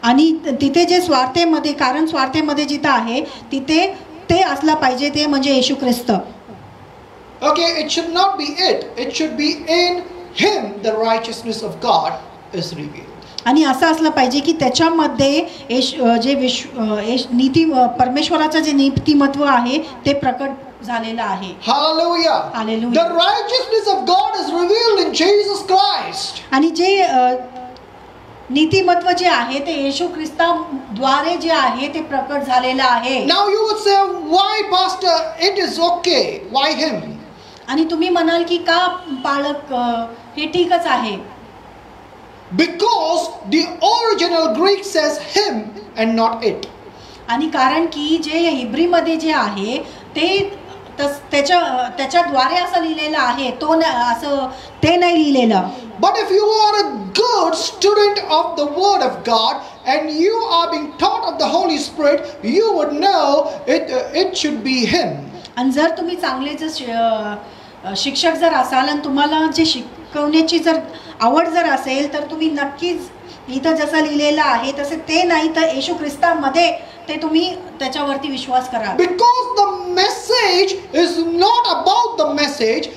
आणि तिथे जे स्वार्थेमध्ये कारण स्वार्थेमध्ये जिथं आहे तिथे ते असला पाहिजे ते म्हणजे येशू ख्रिस्त.
Okay, it should not be it. It should be in him the righteousness of God is revealed.
आणि असं असलं पाहिजे की त्याच्यामध्ये जे नीती परमेश्वराचं जे नीतिमत्व आहे ते प्रकट झालेलं आहे.
Hallelujah.
Hallelujah.
The righteousness of God is revealed in Jesus Christ.
आणि जे नीतिमत्व जे आहे ते येशू ख्रिस्ताद्वारे जे आहे ते प्रकट झालेलं आहे.
Now you would say, why pastor, it is okay. Why him?
आणि तुम्ही म्हणाल की का पालक हे ठीकच आहे.
Because the original Greek says him and not it.
आणि कारण की जे हिब्रीमध्ये जे आहे ते त्याच्याद्वारे असं लिहिलेलं आहे, तो असं ते नाही लिहिलेलं.
But if you are a good student of the Word of God and you are being taught of the Holy Spirit, you would know it should be Him.
आणि जर तुम्ही चांगले जर शिक्षक जर असाल आणि तुम्हाला जे शिकवण्याची जर आवड जर असेल तर तुम्ही नक्कीच इथं जसं लिहिलेलं आहे तसे ते नाही तर येशू ख्रिस्तामध्ये ते तुम्ही त्याच्यावरती विश्वास करा.
Because the message is not about the message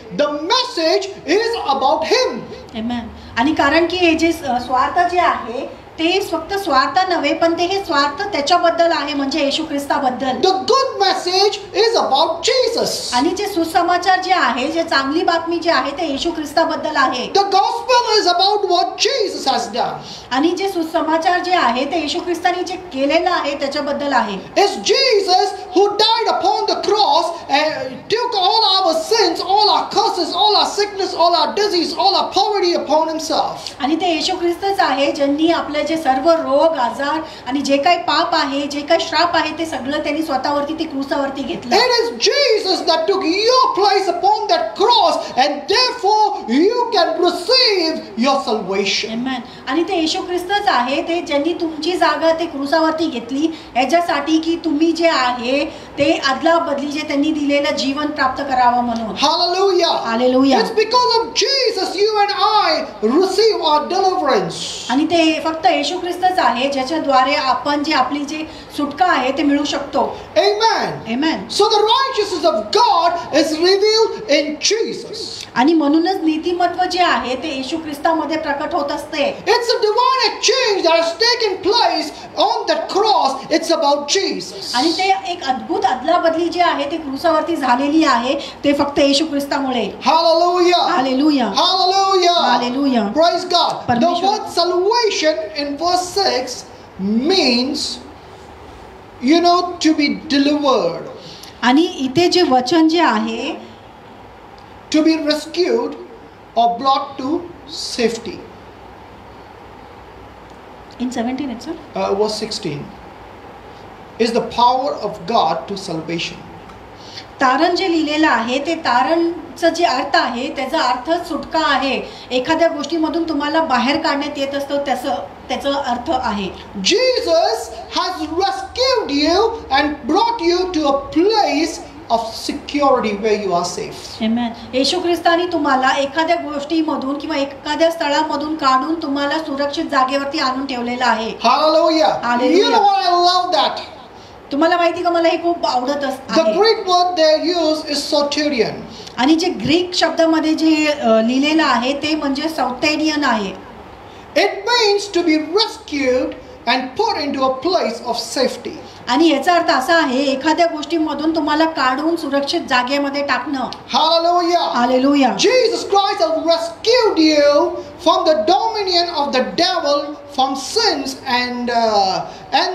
is about Him.
Amen. आणि कारण की हे जे स्वार्थ जे आहे ते फक्त स्वार्थ नव्हे पण ते हे स्वार्थ त्याच्याबद्दल आहे म्हणजे येशू ख्रिस्ताबद्दल.
The good message is about Jesus.
आणि जे सुसमाचार जे आहे जे चांगली बातमी जे आहे ते येशू ख्रिस्ताबद्दल आहे.
The gospel is about what Jesus has done.
आणि जे सुसमाचार जे आहे ते येशू ख्रिस्ताने जे केलेलं आहे त्याच्याबद्दल आहे.
It's Jesus who died upon the cross and took all our sins, all our curses, all our sickness, all our disease, all our poverty upon Himself.
आणि ते येशू ख्रिस्तच आहे ज्यांनी आपले जे सर्व रोग आजार आणि जे काही पाप आहे जे काही श्राप आहे ते सगळं त्यांनी स्वतःवरती ते क्रूसावरती घेतलं.
It is Jesus that took your place upon that cross and therefore you can receive your salvation.
Amen. आणि ते येशू ख्रिस्तच आहे ते ज्यांनी तुमची जागा ते क्रूसावरती घेतली याच्यासाठी की तुम्ही जे आहे ते आदला बदली जे त्यांनी दिलेलं जीवन प्राप्त करावं म्हणून.
Hallelujah.
Hallelujah.
It's because of Jesus you and I receive our deliverance.
आणि ते फक्त येशू ख्रिस्तच आहे ज्याच्याद्वारे आपण जे आपली जे सुटका आहे ते मिळू शकतो.
Amen.
Amen.
So the righteousness of God is revealed in Jesus.
आणि म्हणूनच नीतिमत्व जे आहे ते येशू ख्रिस्तामध्ये प्रकट होत असते.
It's a divine exchange that has taken place on that cross. It's about Jesus.
आणि ते एक अद्भुत अदलाबदली जे आहे ते क्रूसावरती झालेली आहे ते फक्त येशू ख्रिस्तामुळे.
Hallelujah.
Hallelujah.
Hallelujah.
Hallelujah.
Praise God. The
परमेश्वर.
word salvation in verse 6 means, to be delivered,
आणि इथे जे वचन जे आहे
to be rescued or brought to safety.
in 17 it's
Verse 16 is the power of God to salvation.
तारण जे लिहिलेलं आहे ते तारणचं जे अर्थ आहे त्याचा अर्थ सुटका आहे. एखाद्या गोष्टीमधून तुम्हाला बाहेर काढण्यात येत असतो त्याचा अर्थ आहे.
Jesus has rescued you and brought you to a place of security where you are safe.
Amen. येशू ख्रिस्ताने तुम्हाला एखाद्या गोष्टीमधून किंवा एखाद्या स्थळामधून काढून तुम्हाला सुरक्षित जागेवरती आणून ठेवलेलं आहे.
Hallelujah.
Hallelujah.
You know what, I love that.
तुम्हाला माहिती का मला हे खूप आवडत
The
आहे.
Greek word they use is soterion.
आणि जे ग्रीक शब्दामध्ये जे लिहिलेलं आहे ते म्हणजे सौतेरियन आहे.
It means to be rescued and put into a place of safety.
आणि याचा अर्थ असा आहे एखाद्या गोष्टीमधून तुम्हाला काढून सुरक्षित जागेमध्ये टाकणं.
Hallelujah.
Hallelujah.
Jesus Christ has rescued you from the dominion of the devil, from sins and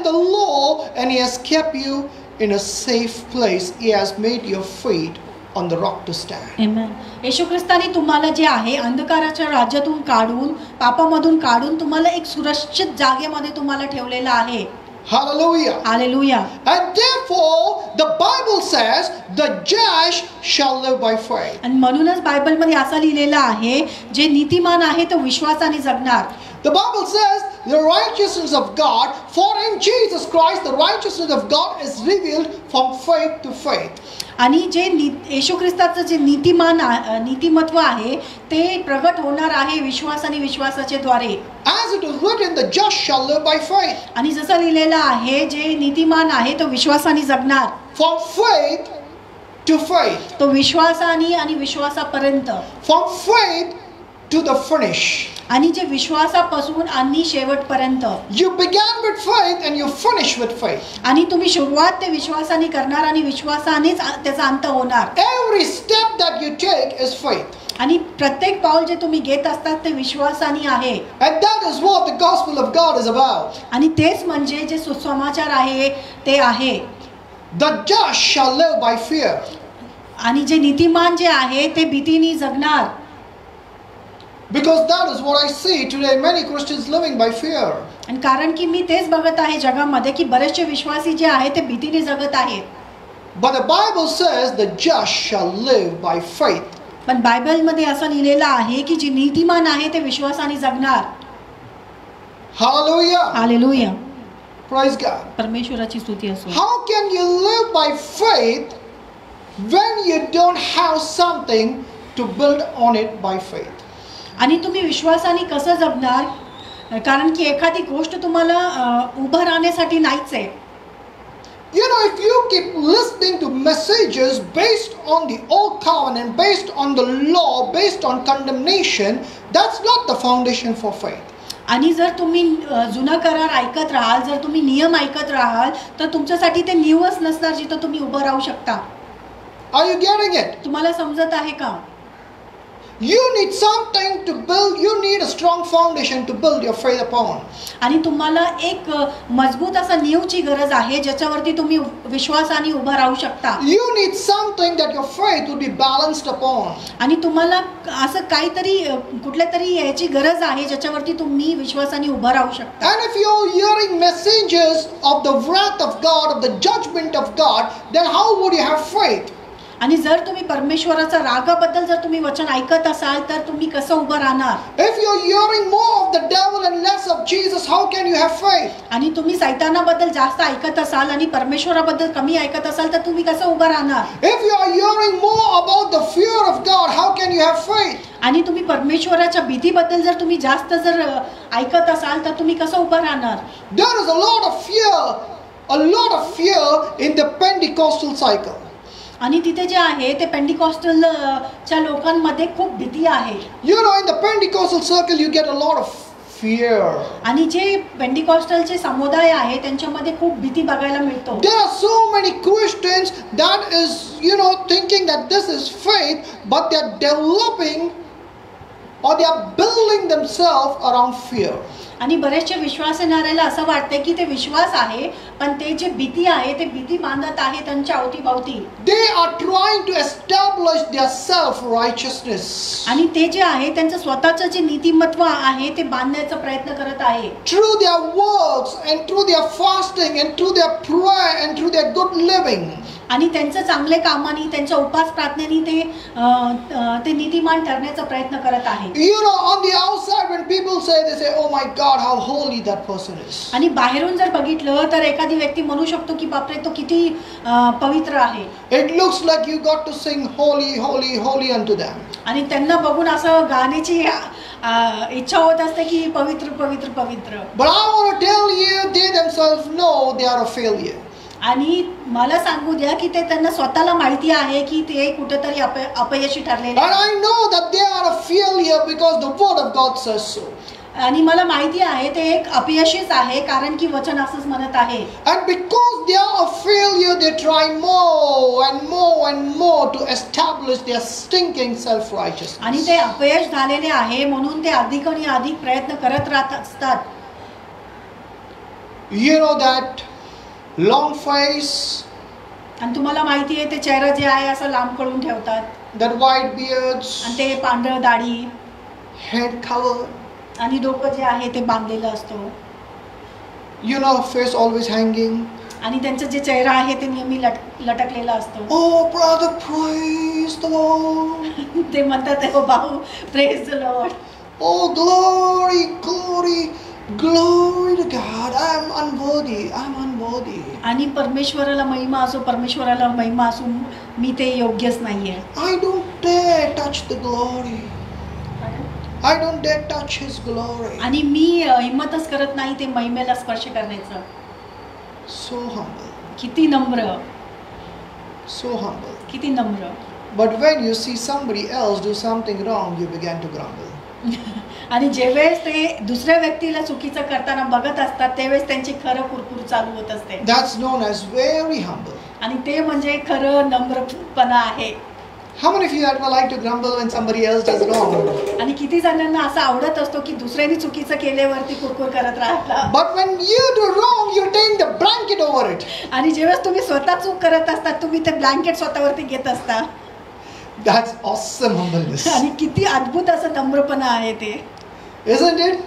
the law, and He has kept you in a safe place. He has made your feet on the rock to stand.
Amen. येशू ख्रिस्ताने तुम्हाला जे आहे अंधकाराच्या राज्यातून काढून पापामधून काढून तुम्हाला एक सुरक्षित जागेमध्ये तुम्हाला ठेवलेलं आहे.
Hallelujah.
Hallelujah.
And therefore the Bible says the just shall live by faith.
आणि म्हणूनच बायबलमध्ये असं लिहिलेलं आहे जे नीतिमान आहे तो विश्वासाने जगणार.
The Bible says the righteousness of God, for in Jesus Christ the righteousness of God is revealed from faith to faith.
आणि जे येशू ख्रिस्ताचं जे नीतिमत्व आहे ते प्रगट होणार आहे विश्वास आणि विश्वासाच्या द्वारे.
As it is written, the just shall live by faith.
आणि जसं लिहिलेलं आहे जे नीतिमान आहे तो विश्वासाने जगणार.
From faith to faith.
तो विश्वासाने आणि विश्वासापर्यंत.
From faith to the finish.
आणि जे विश्वासापासून आणि शेवटपर्यंत.
You began with faith and you finish with faith.
आणि तुम्ही सुरुवात ते विश्वासाने करणार आणि विश्वासानेच त्याचा अंत होणार.
Every step that you take is faith.
आणि प्रत्येक पाऊल जे तुम्ही घेत असतात ते विश्वासाने आहे.
And that is what the gospel of God is about.
आणि तेच म्हणजे जे सुसमाचार आहे ते आहे.
The just shall live by fear.
आणि जे नीतिमान जे आहे ते भीतीने जगणार.
Because that is what I see today, many Christians living by fear.
आणि कारण की मी तेच बघत आहे जगामध्ये की बरेचसे विश्वासी जे आहे ते भीतीने जगत आहेत.
But the Bible says the just shall live by faith.
पण बायबलमध्ये असं लिहिलेलं आहे की जे नीतिमान आहे ते विश्वासाने जगणार.
Hallelujah.
हालेलुया.
Praise God.
परमेश्वराची स्तुती असो.
How can you live by faith when you don't have something to build on it by faith?
आणि तुम्ही विश्वासाने कसं जगणार, कारण की एखादी गोष्ट तुम्हाला उभं राहण्यासाठी नाहीच आहे.
You know, if you keep listening to messages based on the old covenant, based on the law, based on condemnation, that's not the foundation for faith.
आणि जर तुम्ही जुना करार ऐकत राहाल, जर तुम्ही नियम ऐकत राहाल, तर तुमच्यासाठी ते नीवच नसणार जिथं तुम्ही उभं राहू शकता.
Are you getting it?
तुम्हाला समजत आहे का?
You need something to build, you need a strong foundation to build your faith upon.
आणि तुम्हाला एक मजबूत असा नीवची गरज आहे ज्याच्यावरती तुम्ही विश्वासाने उभं राहू शकता.
You need something that your faith will be balanced upon.
आणि तुम्हाला असं काहीतरी कुठल्या तरी याची गरज आहे ज्याच्यावरती तुम्ही विश्वासाने उभं राहू शकता.
And if you're hearing messages of the wrath of God, of the judgment of God, then how would you have faith?
आणि जर तुम्ही परमेश्वराचा रागाबद्दल जर तुम्ही वचन ऐकत असाल तर तुम्ही कसं उभं राहणार.
If you're hearing more of the devil and less of Jesus, how can you have faith?
आणि तुम्ही सैतानाबद्दल जास्त ऐकत असाल आणि परमेश्वराबद्दल कमी ऐकत असाल तर तुम्ही कसं उभं राहणार.
If you are hearing more about the fear of God, how can you have faith?
आणि तुम्ही परमेश्वराच्या भीतीबद्दल जर तुम्ही जास्त जर ऐकत असाल तर तुम्ही कसं उभं राहणार.
There is a lot of fear in the Pentecostal cycle.
आणि तिथे जे आहे ते पेंटिकॉस्टलच्या लोकांमध्ये खूप भीती आहे.
You know, in the Pentecostal circle you get a lot of fear.
आणि जे पेंटिकॉस्टलचे समुदाय आहे त्यांच्यामध्ये खूप भीती बघायला मिळतो.
There are so many Christians that is, you know, thinking that this is faith, but they are developing or they are building themselves around fear.
आणि बरेचसे विश्वास येणाऱ्याला असं वाटते की ते विश्वास आहे पण ते जे भीती आहे ते भीती बांधत आहे त्यांच्या अवतीभवती.
They are trying to establish their self righteousness.
आणि ते जे आहे त्यांचं स्वतःचं जे नीतिमत्व आहे ते बांधण्याचा प्रयत्न करत आहे.
Through their works and through their fasting and through their prayer and through their good living.
आणि त्यांचं चांगले कामाने त्यांच्या उपास प्रार्थनेने ते नीतिमान ठरण्याचा प्रयत्न करत आहे.
You know, on the outside when people say, they say, oh my God, how holy that person is.
आणि बाहेरून जर बघितलं तर एखादी व्यक्ती म्हणू शकतो की बापरे तो किती पवित्र आहे.
It looks like you got to sing holy, holy, holy unto them.
आणि त्यांना बघून असं गाण्याची इच्छा होत असते की पवित्र पवित्र पवित्र.
But I want to tell you, they themselves know they are a failure.
आणि मला सांगू द्या की ते त्यांना स्वतःला माहिती आहे की ते कुठेतरी अपयशी ठरलेले.
And I know that they are a failure because the word of God says so.
आणि मला माहिती आहे ते एक अपयशीच आहे कारण की वचन असंच म्हणत आहे.
And because they are a failure, they try more and more and more to establish their stinking self-righteousness.
आणि ते अपयश झालेले आहे म्हणून ते अधिक आणि अधिक प्रयत्न करत राहत असतात.
You know that long face,
आणि तुम्हाला माहिती आहे ते चेहरा जे आहे असं लांब करून ठेवतात.
that white beards,
आणि ते पांढरं दाढी,
head cover,
आणि डोकं जे आहे ते बांधलेलं असतो.
you know, face always hanging.
आणि त्यांचं जे चेहरा आहे ते नेहमी लटकलेला असतो.
Oh brother, praise the Lord.
ते म्हणतात हो भाऊ, praise the Lord.
Oh glory, glory, glory to God. I'm unworthy.
आणि परमेश्वराला महिमा असो, परमेश्वराला महिमा असो, मी ते योग्यच नाहीये.
I don't dare touch the glory. I don't dare touch his glory.
आणि मी हिम्मतच करत नाही ते महिमेला स्पर्श करण्याचं.
So humble.
किती नम्र.
So humble.
किती नम्र.
But when you see somebody else do something wrong, you begin to grumble.
आणि जेवेळेस ते दुसऱ्या व्यक्तीला चुकीचं करताना बघत असतात त्यावेळेस त्यांची खरं कुरकुर चालू होत असते.
That's known as very humble.
आणि ते म्हणजे खरं नम्रपणा आहे.
How many of you ever like to grumble when somebody else does wrong?
आणि किती जणांना असं आवडत असतो की दुसऱ्याने चुकीचं केल्यावरती कुरकुर करत राहता.
But when you do wrong, you take the blanket over it.
आणि जेव्हा तुम्ही स्वतः चूक करत असतात तुम्ही ते ब्लँकेट स्वतःवरती घेत असता.
That's awesome humbleness.
आणि किती अद्भुत असं नम्रपणा आहे ते.
Isn't it?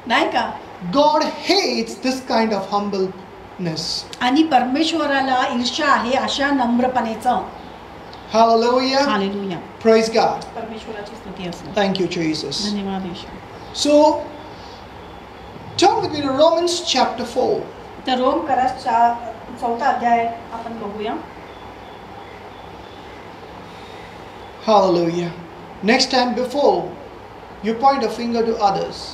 नाही का?
God hates this kind of humbleness.
आणि परमेश्वराला ईर्ष्या आहे अशा नम्रपणेचं.
Hallelujah.
हालेलुया.
Praise God.
परमेश्वराची स्तुती असो.
Thank you, Jesus.
धन्यवाद येशू.
So, turn with me to Romans chapter 4.
तर रोम करासचा 4था अध्याय आपण बघूया.
Hallelujah. Next time, before you point a finger to others,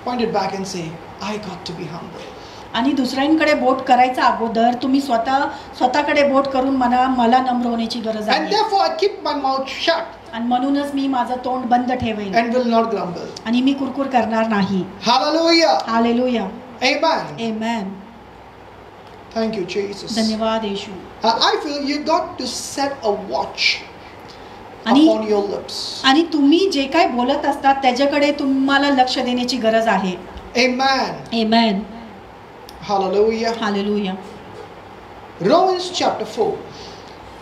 point it back and say, I got to be humble.
आणि दुसऱ्यांकडे बोट करायचा अगोदर तुम्ही स्वतःकडे बोट करून मला नम्र होण्याची गरज
And
आहे.
therefore, I keep my mouth shut
आणि म्हणूनच मी माझं तोंड बंद ठेवेन
and will not grumble.
आणि मी कुरकुर करणार नाही.
Hallelujah.
Hallelujah.
Amen.
Amen.
Thank you, Jesus.
धन्यवाद येशू.
I feel you got to set a watch
आणि
upon your lips.
आणि तुम्ही जे काय बोलत असतात त्याच्याकडे तुम्हाला लक्ष देण्याची गरज आहे.
Amen.
आमेन.
Hallelujah.
Hallelujah.
Romans chapter 4.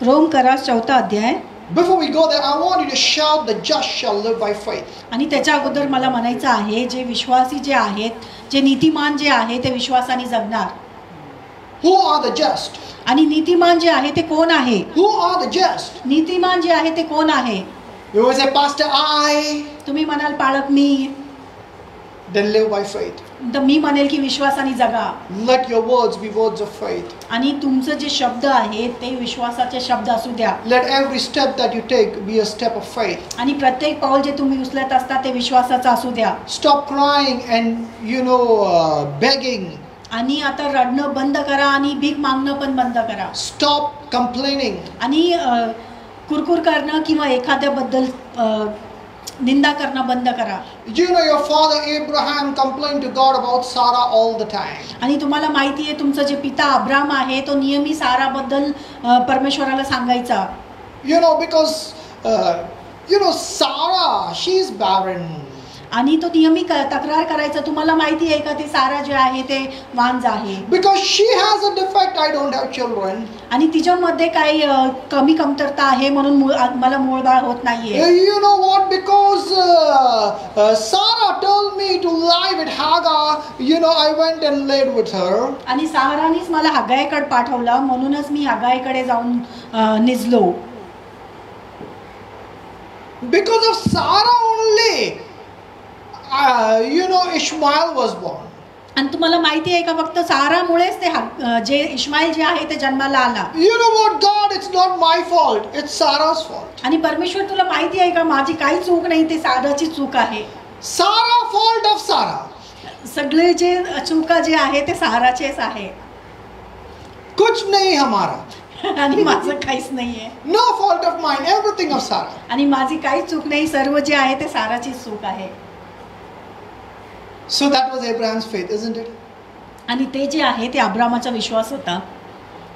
Rome करास 4था अध्याय.
Before we go there, I want you to shout, the just shall live by faith.
आणि त्याच्या अगोदर मला म्हणायचं आहे जे विश्वासी जे आहेत, जे नीतिमान जे आहे ते विश्वासाने जगणार.
Who are the just?
आणि नीतिमान जे आहे ते कोण आहे?
Who are the just?
नीतिमान जे आहे ते कोण आहे?
You will say, Pastor, I.
तुम्ही म्हणाल पाळक मी.
Then live by faith.
तर मी म्हणेल की विश्वासाने जगा.
Let your words be words of faith.
आणि तुमचं जे शब्द आहेत ते विश्वासाचे शब्द असू द्या.
Let every step that you take be a step of faith.
आणि प्रत्येक पाऊल जे तुम्ही उचलत असता ते विश्वासाचं असू द्या.
Stop crying and begging.
आणि आता रडणं बंद करा आणि भीक मागणं पण बंद करा.
Stop complaining.
आणि कुरकुर करणं किंवा एखाद्याबद्दल निंदा करणं बंद करा.
Your father Abraham complained to God about Sarah all the time.
आणि तुम्हाला माहिती आहे तुमचं जे पिता अब्राम आहे तो नेहमी साराबद्दल परमेश्वराला सांगायचा.
Because Sarah, she is barren.
आणि तो नेहमी तक्रार करायचा. तुम्हाला माहिती आहे का ते सारा जे आहे ते वांझ आहे.
Because she has a defect, I don't have children.
आणि तिच्यामध्ये काही कमी कमतरता आहे म्हणून मला मूळबाळ होत नाहीये.
You know what? Because Sarah told me to lie with Hagar, I went and laid with her.
आणि सारानीच मला हगायकडे पाठवलं म्हणूनच मी हगायकडे जाऊन निजलो.
Because of Sarah only, Ishmael was born.
आणि तुम्हाला माहिती आहे का फक्त सारामुळेच ते जे इश्माईल जे आहे ते जन्माला आला.
You know what, God, it's not my fault, it's Sarah's fault.
आणि परमेश्वर तुला माहिती आहे का माझी काही चूक नाही, ते साराची चूक आहे.
Sarah, fault of Sarah.
सगळे जे चुका जे आहे ते साराचेच आहे.
कुछ नहीं हमारा.
आणि माझं काहीच नाहीये.
No fault of mine, everything of Sarah.
आणि माझी काहीच चूक नाही, सर्व जे आहे ते साराचीच चूक आहे.
So that was Abraham's faith, isn't it?
आणि ते जे आहे ते अब्रामाचा विश्वास होता.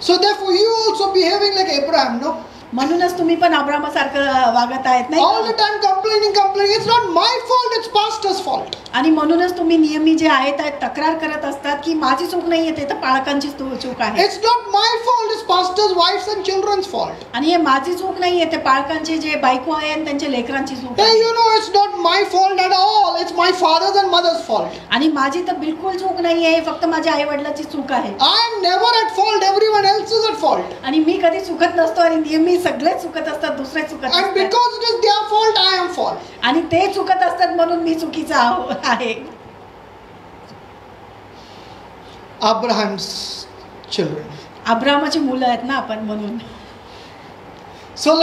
So therefore you also behaving like Abraham, no?
म्हणूनच तुम्ही पण अब्रामासारखं वागत आहेत नाही.
All the time complaining. It's not my fault, it's pastor's fault.
आणि म्हणूनच तुम्ही नेहमी जे आहे ते तक्रार करत असतात की माझी चूक नाहीये, ते तर पालकांची चूक आहे.
It's not my fault, it's pastor's wives and children's fault.
आणि हे माझी चूक नाहीये, ते पालकांचे जे बायको आहे आणि त्यांच्या लेकरांची चूक आहे.
Hey, it's not my fault at all. It's my father's and mother's fault.
आणि माझी तर बिलकुल चूक नाहीये, फक्त माझ्या आई वडिलांची चूक आहे.
I'm never at fault, everyone else is at fault.
आणि मी कधी चुकत नसतो आणि नेहमी सगळे चुकत असतात, दुसरे चुकत
And
असतात.
because it is their fault, I am fault.
आणि ते चुकत असतात म्हणून मी चुकीचा आहे.
Abraham's children.
अब्रामाची मुलं आहेत ना आपण म्हणून.
So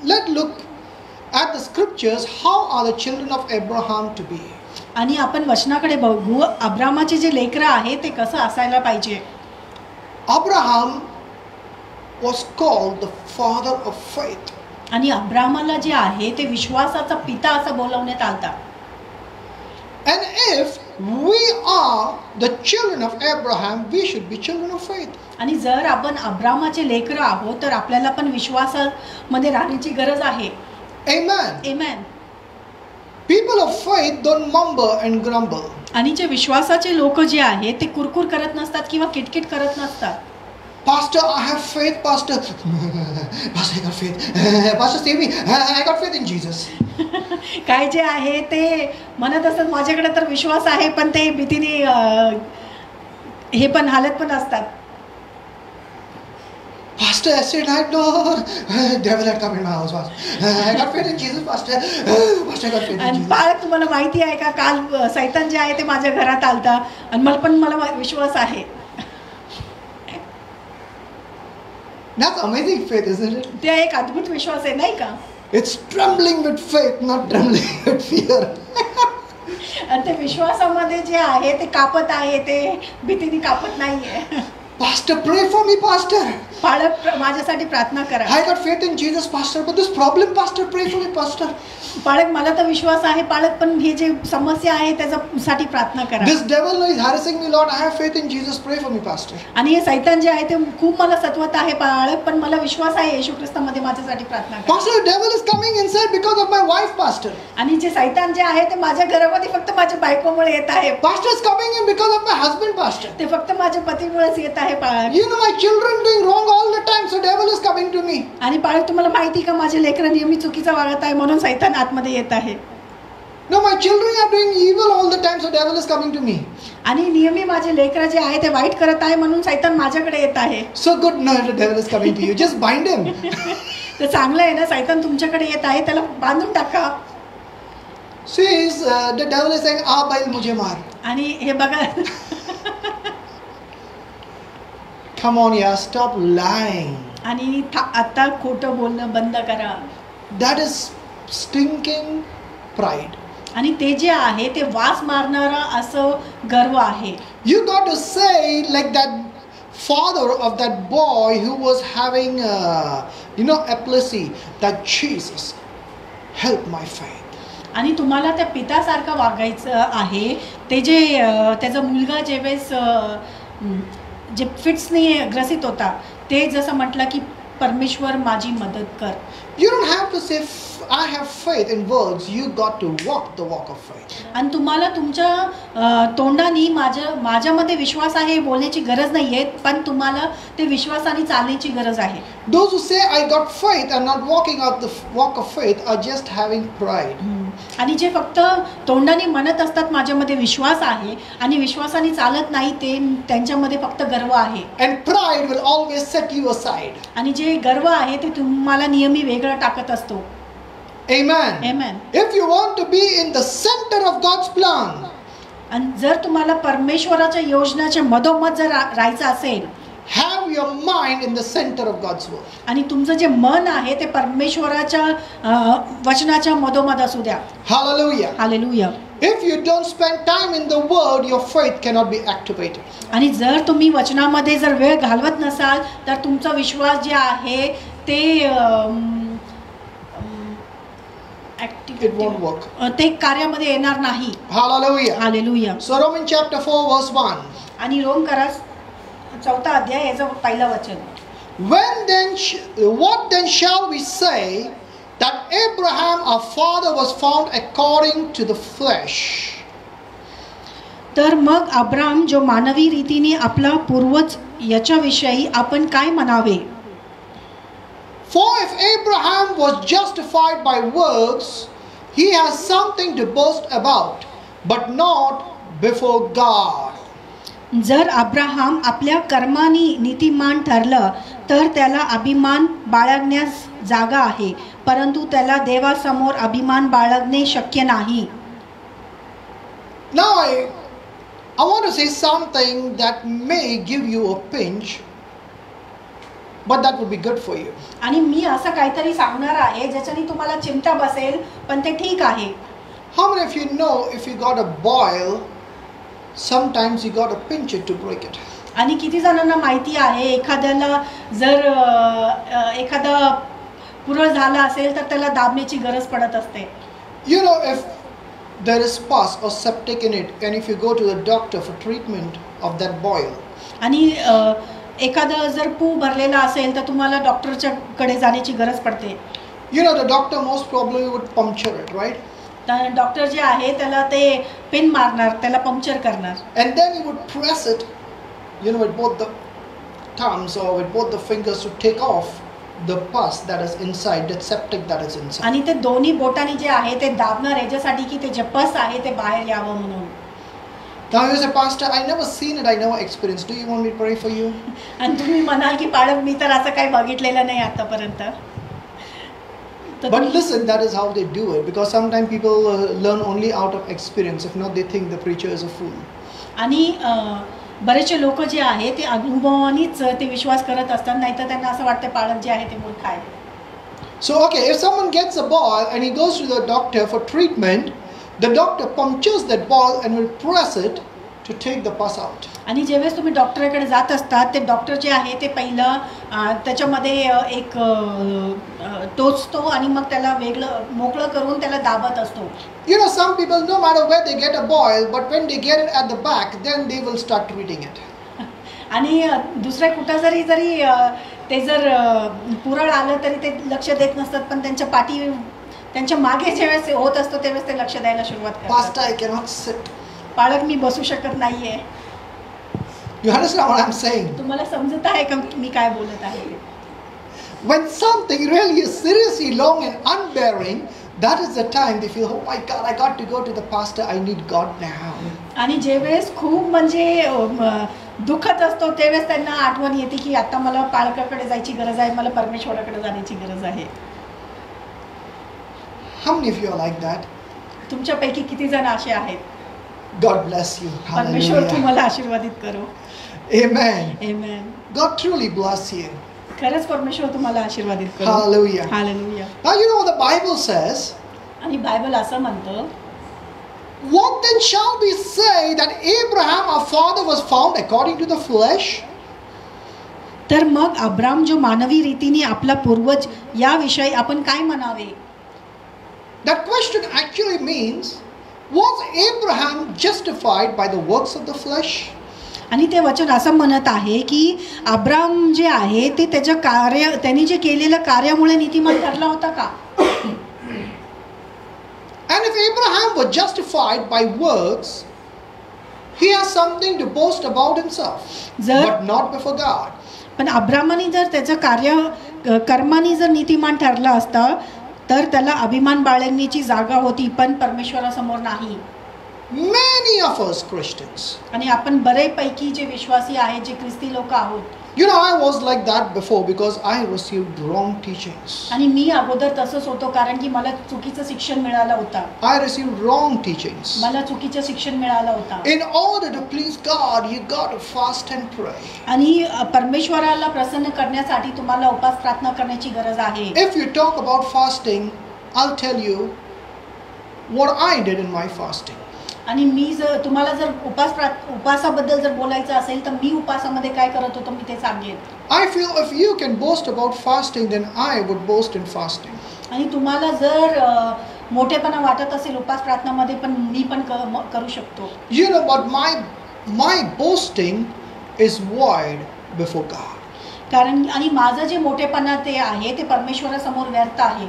let look at the scriptures. How are the children of Abraham to be?
आणि आपण वचनाकडे बघू अब्रामाचे जे लेकरं आहे ते कसं असायला पाहिजे.
Abraham was called the father of faith.
आणि अब्रामाला जे आहे ते विश्वासाचा पिता असं बोलवण्यात आलता.
And if we are the children of Abraham, we should be children of faith.
आणि जर आपण अब्रामाचे लेकरं आहोत तर आपल्याला पण विश्वासामध्ये राहण्याची गरज आहे.
Amen.
Amen.
People of faith don't mumble and grumble.
आणि जे विश्वासाचे लोक जे आहेत ते कुरकुर करत नसतात किंवा किटकिट करत नसतात.
Pastor, I have faith, Pastor. Pastor, I got faith. Pastor, save me. I got faith in Jesus.
काय जे आहे ते म्हणत असतात माझ्याकडे तर विश्वास आहे, पण ते भीतीने हे पण हालत पण असतात.
Pastor, yesterday night, no, devil had come in my house. I got faith in Jesus, Pastor. Pastor, I got faith in
आणि
Jesus.
बाळक तुम्हाला माहिती आहे का, काल सैतान जे आहे ते माझ्या घरात आलता आणि मला विश्वास आहे.
That's amazing faith, isn't it?
ते एक अद्भुत विश्वास आहे नाही का.
It's trembling with faith, not trembling with fear.
आणि ते विश्वासामध्ये जे आहे ते कापत आहे, ते भीतीने कापत नाहीये.
Pastor, pray for me, Pastor.
बाळक माझ्यासाठी प्रार्थना करा.
I got faith in Jesus, Pastor, but this problem, Pastor, pray for me, Pastor.
बाळक मला तर विश्वास आहे बाळक, पण हे जे समस्या आहे त्याच्यासाठी प्रार्थना करा.
This devil is harassing me, Lord. I have faith in Jesus. Pray for me, Pastor.
आणि हे सैतान जे आहे ते खूप मला सतवत आहे बाळक, पण मला विश्वास आहे येशू ख्रिस्तामध्ये माझ्यासाठी प्रार्थना करा.
Pastor, the devil is coming inside because of my wife, Pastor.
आणि जे सैतान जे आहे ते माझ्या घरामध्ये फक्त माझ्या बायकोमुळे येत आहे.
Pastor is coming in because of my husband, Pastor.
ते फक्त माझ्या पतीमुळेच येत आहे बाळक.
You know, my children doing wrong all the time, so devil is coming to me.
आणि बाळक तुम्हाला माहिती का, माझे लेकरं नेहमी चुकीचं वागत आहे म्हणून सैतान आतमध्ये येत आहे.
No, my children are doing evil all the time, so devil is coming to me.
आणि नेहमी माझे लेकरं जे आहे ते वाईट करत आहे म्हणून सैतान माझ्याकडे येत आहे.
So good, no, the devil is coming to you. Just bind him.
तर चांगलं आहे ना, सैतान तुमच्याकडे येत आहे, त्याला बांधून टाका.
Says the devil is saying, "Ah, bail mujhe maar."
आणि हे बघा,
Come on, yeah, stop lying.
आणि आता खोटं बोलणं बंद करा.
That is stinking pride.
आणि ते जे आहे ते वास मारणारा असं गर्व आहे.
You got to say like that father of that boy who was having, epilepsy, that Jesus, help my faith.
आणि तुम्हाला त्या पितासारखं वागायचं आहे. ते जे त्याचा मुलगा ज्यावेळेस जे फिट्सने ग्रसित होता, ते जसं म्हटलं की परमेश्वर माझी मदत कर.
You don't have to say I have faith in words. You got to walk the walk of faith.
आणि तुम्हाला तुमच्या तोंडाने माझ्यामध्ये विश्वास आहे बोलण्याची गरज नाही आहे, पण तुम्हाला ते विश्वासाने चालण्याची गरज आहे.
Those who say I got faith and not walking out the walk of faith are just having pride.
आणि जे फक्त तोंडाने म्हणत असतात माझ्यामध्ये विश्वास आहे आणि विश्वासाने चालत नाही, ते त्यांच्यामध्ये फक्त गर्व आहे.
And pride will always set you aside.
आणि जे गर्व आहे ते तुम्हाला नेहमी वेगळं टाकत असतो.
Amen.
Amen.
If you want to be in the center of God's plan,
आणि जर तुम्हाला परमेश्वराच्या योजनाच्या मधोमध जर राहायचं असेल,
have your mind in the center of God's word.
आणि तुमचं जे मन आहे ते परमेश्वराच्या वचनाच्या मधोमध असू द्या.
Hallelujah.
Hallelujah.
If you don't spend time in the word, your faith cannot be activated.
आणि जर तुम्ही वचनामध्ये जर वेळ घालवत नसाल तर तुमचा विश्वास जे आहे ते
It won't work.
ते कार्यामध्ये येणार नाही.
Hallelujah.
Hallelujah.
So Romans chapter 4 verse 1.
आणि रोम करा 4 अध्याय याचं पहिलं वचन.
What then shall we say that Abraham our father was found according to the flesh?
तर मग अब्राम जो मानवी रीतीने आपला पूर्वज याच्याविषयी आपण काय म्हणावे?
For if Abraham was justified by works, he has something to boast about, but not before God.
जर अब्राहम आपल्या कर्मानी नीतिमान ठरलं तर त्याला अभिमान बाळगण्यास जागा आहे, परंतु त्याला देवासमोर अभिमान बाळगणे शक्य नाही.
Now I want to say something that may give you a pinch, but that would be good for you.
आणि मी असं काहीतरी सांगणार आहे ज्याच्याने तुम्हाला चिमटा बसेल, पण ते ठीक आहे.
How many of you know if you got a boil, sometimes you got to pinch it to break it?
आणि किती जणांना माहिती आहे एखाद्याला जर एखादा पुरळ झाला असेल तर त्याला दाबण्याची गरज पडत असते.
You know, if there is pus or septic in it, and if you go to the doctor for treatment of that boil,
आणि एखादा जर पू भरलेला असेल तर तुम्हाला डॉक्टरच्या कडे जाण्याची गरज पडते.
you know the doctor most probably would puncture it, right?
तर डॉक्टर जे आहे त्याला ते पिन मारणार, त्याला पंक्चर करणार.
And then he would press it, with both the thumbs or with both the fingers to take off the pus that is inside, that septic that is inside.
आणि ते दोन्ही बोटांनी जे आहे ते दाबणार याच्यासाठी की ते जे पस आहे ते बाहेर यावं म्हणून.
Now you say, Pastor, I never seen it, I never experienced. Do you want me to pray for you?
आणि तुम्ही म्हणाल की पालक मी तर असं काही बघितलेलं नाही आतापर्यंत.
But listen, that is how they do it, because sometimes people learn only out of experience. If not, they think the preacher is a fool.
आणि बरेचसे लोक जे आहे ते अनुभवानीच ते विश्वास करत असतात, नाहीतर त्यांना असं वाटतं पालक जे आहे ते मूर्ख आहे.
So okay, if someone gets a boil and he goes to the doctor for treatment, the doctor punctures that ball and will press it to take the pus out.
आणि जेव्हा तुम्ही डॉक्टरकडे जात असतात, ते डॉक्टर जे आहे ते पहिलं त्याच्यामध्ये एक टोचतो आणि मग त्याला वेगळं मोकळं करून त्याला दाबत असतो.
You know, some people, no matter where they get a boil, but when they get it at the back, then they will start treating it.
आणि दुसऱ्या कुठं जरी ते जर पुरळ आलं तरी ते लक्ष देत नसतात, पण त्यांच्या मागे जेवेळेस होत असतो त्यावेळेस ते लक्ष द्यायला सुरुवात करतात.
Pastor, I cannot sit.
पालक मी बसू शकत नाहीये.
You understand what I'm saying?
तुम्हाला समजत आहे का मी काय बोलत आहे?
When something really is seriously long and unbearing, that is the time they feel, oh my God, I got to go to the pastor. I need God now.
आणि जेवेळेस खूप म्हणजे दुखत असतो त्यावेळेस त्यांना आठवण येते की आता मला पालकाकडे जायची गरज आहे, मला परमेश्वराकडे जाण्याची गरज आहे.
How many of you are like that?
तुमच्यापैकी किती जण असे आहेत?
God bless you.
परमेश्वर
Hallelujah.
तुम्हाला आशीर्वादित करो.
Amen.
Amen.
God truly bless you.
खरंच परमेश्वर तुम्हाला आशीर्वादित करो.
Hallelujah.
Hallelujah.
Now you know what the Bible says.
आणि बायबल असं म्हणतं,
What then shall we say that Abraham our father was found according to the flesh?
तर मग Abram जो मानवी रीतीने आपला पूर्वज याविषयी आपण काय म्हणावे?
That question actually means, was Abraham justified by the works of the flesh?
आणि ते वचन असं म्हणत आहे की अब्राम जे आहे ते त्यांनी जे केलेलं कार्यामुळे नीतिमान ठरला होता का?
And if Abraham was justified by works, he has something to boast about himself, but not before God.
पण अब्रामाने जर त्याचं कर्माने जर नीतिमान ठरलं असतं तर त्याला अभिमान बाळगण्याची जागा होती, पण परमेश्वरासमोर नाही.
Many of us Christians,
आणि आपण बरेपैकी जे विश्वासी आहेत, जे ख्रिस्ती लोक आहोत,
you know, I was like that before because I received wrong teachings.
आणि मी अगोदर तसंच होतो कारण की मला चुकीचं शिक्षण मिळालं होतं.
I received wrong teachings.
मला चुकीचं शिक्षण मिळालं होतं.
In order to please God, you got to fast and pray.
आणि परमेश्वराला प्रसन्न करण्यासाठी तुम्हाला उपास प्रार्थना करण्याची गरज आहे.
If you talk about fasting, I'll tell you what I did in my fasting.
आणि मी तुम्हाला जर उपासाबद्दल जर बोलायचं असेल तर मी उपासामध्ये काय करत होतो मी ते सांगेन.
I feel if you can boast about fasting, then I would boast in fasting.
आणि तुम्हाला जर मोठेपणा वाटत असेल उपास प्रार्थनामध्ये, पण मी पण करू शकतो.
You know, but my boasting is void before God.
कारण आणि माझं जे मोठेपणा ते आहे ते परमेश्वरासमोर व्यर्थ आहे.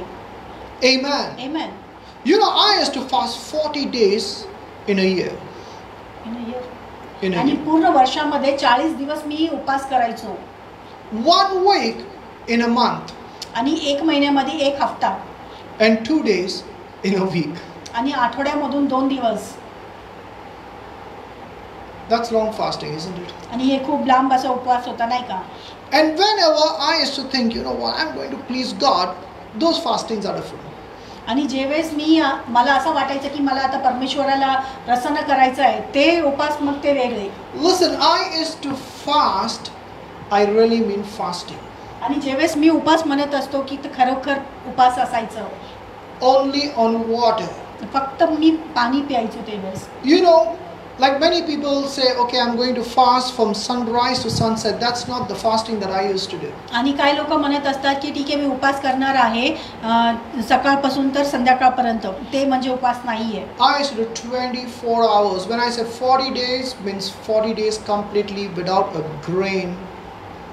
Amen.
Amen.
You know, I used to fast 40 days in a year.
आणि पूर्ण वर्षामध्ये 40 दिवस मी उपास करायचो.
1 week in a month.
आणि 1 महिन्यामध्ये 1 हफ्ता.
And 2 days in a week.
आणि आठवड्यामधून 2 दिवस.
That's long fasting, isn't it?
आणि हे खूप लांब असा उपवास होता, नाही का?
And whenever I used to think, you know what, I'm going to please God, those fastings are different.
आणि जेवेळेस मला असं वाटायचं की मला आता परमेश्वराला प्रसन्न करायचं आहे, ते उपास मग ते वेगळे.
Listen, I used to fast, I really mean fasting.
आणि जेवेळेस मी उपास म्हणत असतो की खरोखर उपास असायचं.
Only on water.
फक्त मी पाणी प्यायचो तेवेळेस.
You know, like many people say, okay, I'm going to fast from sunrise to sunset. That's not the fasting that I used to do.
आणि काही लोक म्हणत असतात की ठीक आहे मी उपास करणार आहे सकाळपासून तर संध्याकाळपर्यंत, ते म्हणजे उपास नाहीये.
I used to do 24 hours. When I say 40 days, means 40 days completely without a grain